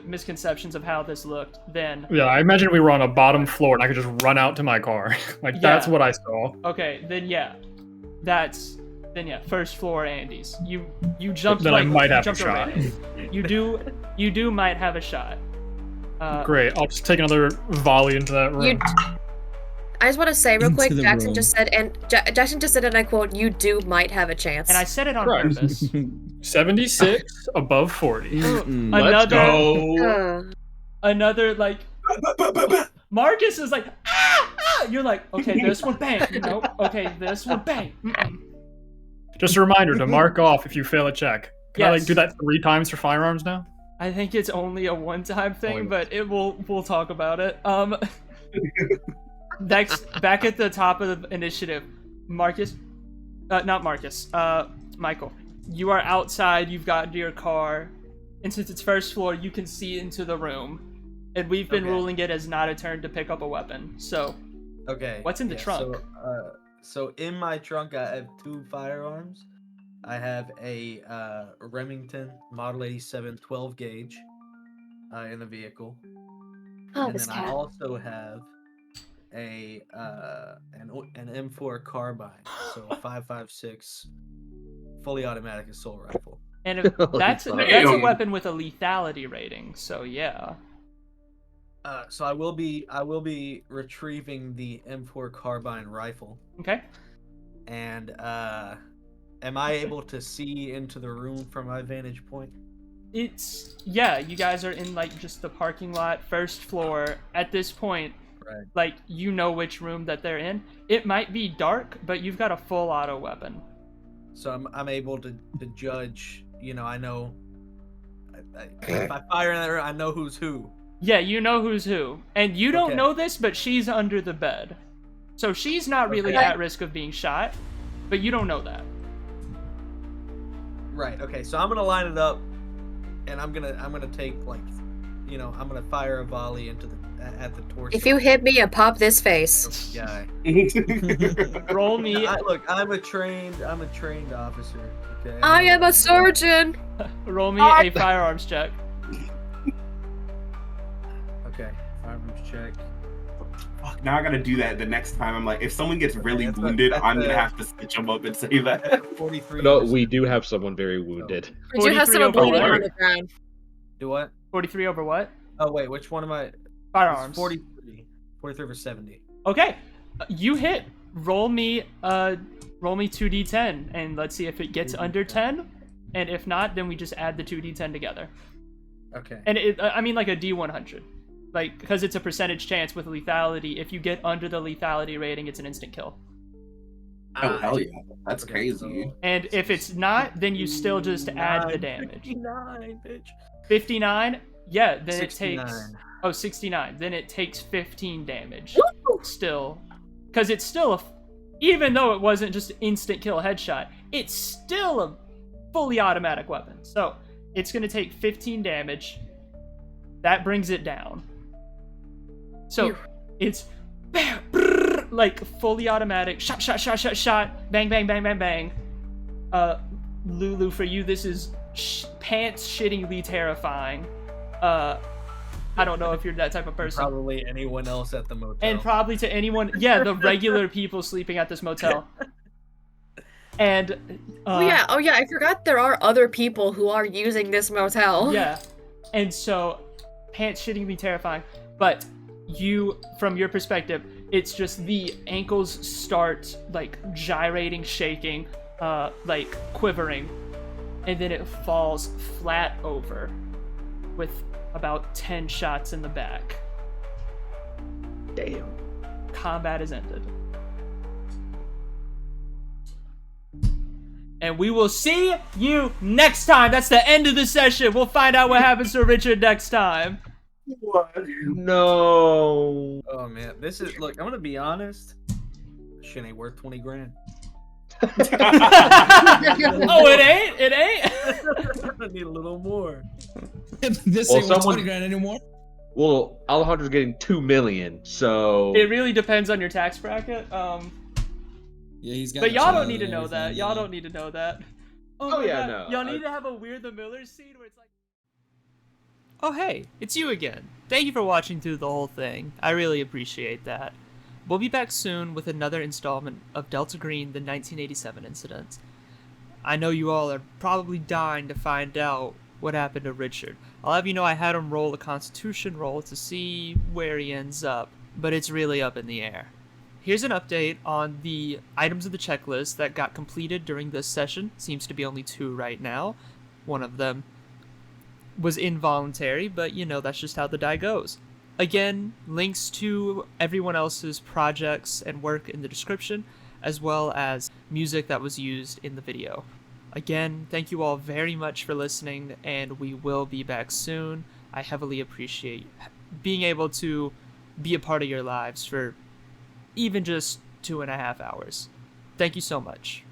misconceptions of how this looked, then... Yeah, I imagine we were on a bottom floor and I could just run out to my car. Like, that's Yeah. what I saw. Okay, then yeah. First floor Andes. You jumped Then I like might you have a jumped shot. railing. You do might have a shot. Great, I'll just take another volley into that room. You. I just want to say real Into quick. the Jackson just said, and I quote, "You do might have a chance." And I said it on Right. purpose. 76 above 40. Mm-mm. Let's Another, go. another like Marcus is like, You're like, okay, this one, bang. Nope. Okay, this one, bang. Mm-mm. Just a reminder to mark off if you fail a check. Can I Yes. do that 3 times for firearms now? I think it's only a one-time thing, Only but we'll talk about it. Next, back at the top of the initiative, Marcus, not Marcus, Michael. You are outside. You've gotten to your car, and since it's first floor, you can see into the room. And we've been ruling it as not a turn to pick up a weapon. So, Okay. what's in the trunk? So in my trunk, I have 2 firearms. I have a Remington Model 87 12 gauge in the vehicle, Oh, and this then I cat. also have an M4 carbine, so 5.56 fully automatic assault rifle. And if that's a Damn. weapon with a lethality rating. So yeah. So I will be retrieving the M4 carbine rifle. Okay. And am I able to see into the room from my vantage point? Yeah, you guys are in like just the parking lot, first floor. At this point, Right. like you know which room that they're in. It might be dark, but you've got a full auto weapon. So I'm able to judge. I know. If I fire in there, I know who's who. Yeah, you know who's who. And you don't Okay. know this, but she's under the bed. So she's not really Okay. at risk of being shot, but you don't know that. Right. Okay. So I'm gonna line it up, and I'm gonna take I'm gonna fire a volley into at the torso. If you hit me and pop this face. of the guy. Roll me Look, I'm a trained officer. Okay. I am a surgeon. roll me a firearms check. Okay. Firearms check. Fuck, now I gotta do that the next time. I'm like, if someone gets really That's a- wounded, that's I'm gonna a- have to stitch them up and say that. 43. No, we do have someone very wounded. We do have 43 someone over bleeding what? on the ground. Do what? 43 over what? Oh wait, which one am I? Firearms. 43. 43 over 70. Okay. You hit. Roll me 2d10 and let's see if it gets under 10. And if not, then we just add the 2d10 together. Okay. And I mean like a d100. Like, because it's a percentage chance with lethality. If you get under the lethality rating, it's an instant kill. Oh hell yeah, that's Okay, crazy. so- And if it's not, then you still just add the damage. 59, bitch. 59? Yeah, then 69. it takes... Oh, 69. Then it takes 15 damage. Still. Because it's still even though it wasn't just an instant kill headshot, it's still a fully automatic weapon. So, it's going to take 15 damage. That brings it down. So, Phew. it's bam, brrr, like fully automatic. Shot, shot, shot, shot, shot. Bang, bang, bang, bang, bang. Lulu, for you, this is pants-shittingly terrifying. I don't know if you're that type of person. Probably anyone else at the motel. And probably to anyone, yeah, the regular people sleeping at this motel. And Oh yeah, I forgot there are other people who are using this motel. yeah, and so pants-shittingly terrifying. But you, from your perspective, it's just the ankles start like gyrating, shaking, like quivering, and then it falls flat over with about 10 shots in the back. Damn. Combat is ended. And we will see you next time. That's the end of the session. We'll find out what happens to Richard next time. No. Oh man, this is look. I'm gonna be honest. This shit ain't worth 20 grand. Oh, it ain't? It ain't? I need a little more. This Well, ain't worth someone- 20 grand anymore. Well, Alejandro's getting 2 million, so It really depends on your tax bracket. Yeah, he's got. But a y'all child don't need to and know that. everything, Y'all yeah. don't need to know that. Oh, my yeah, God. no, Y'all need to have a We're the Millers scene where it's like... Oh, hey, it's you again. Thank you for watching through the whole thing. I really appreciate that. We'll be back soon with another installment of Delta Green, the 1987 incident. I know you all are probably dying to find out what happened to Richard. I'll have you know I had him roll a Constitution roll to see where he ends up, but it's really up in the air. Here's an update on the items of the checklist that got completed during this session. Seems to be only 2 right now. one of them was involuntary, but you know, that's just how the die goes. Again, links to everyone else's projects and work in the description, as well as music that was used in the video. Again, thank you all very much for listening, and we will be back soon. I heavily appreciate being able to be a part of your lives for even just 2.5 hours. Thank you so much.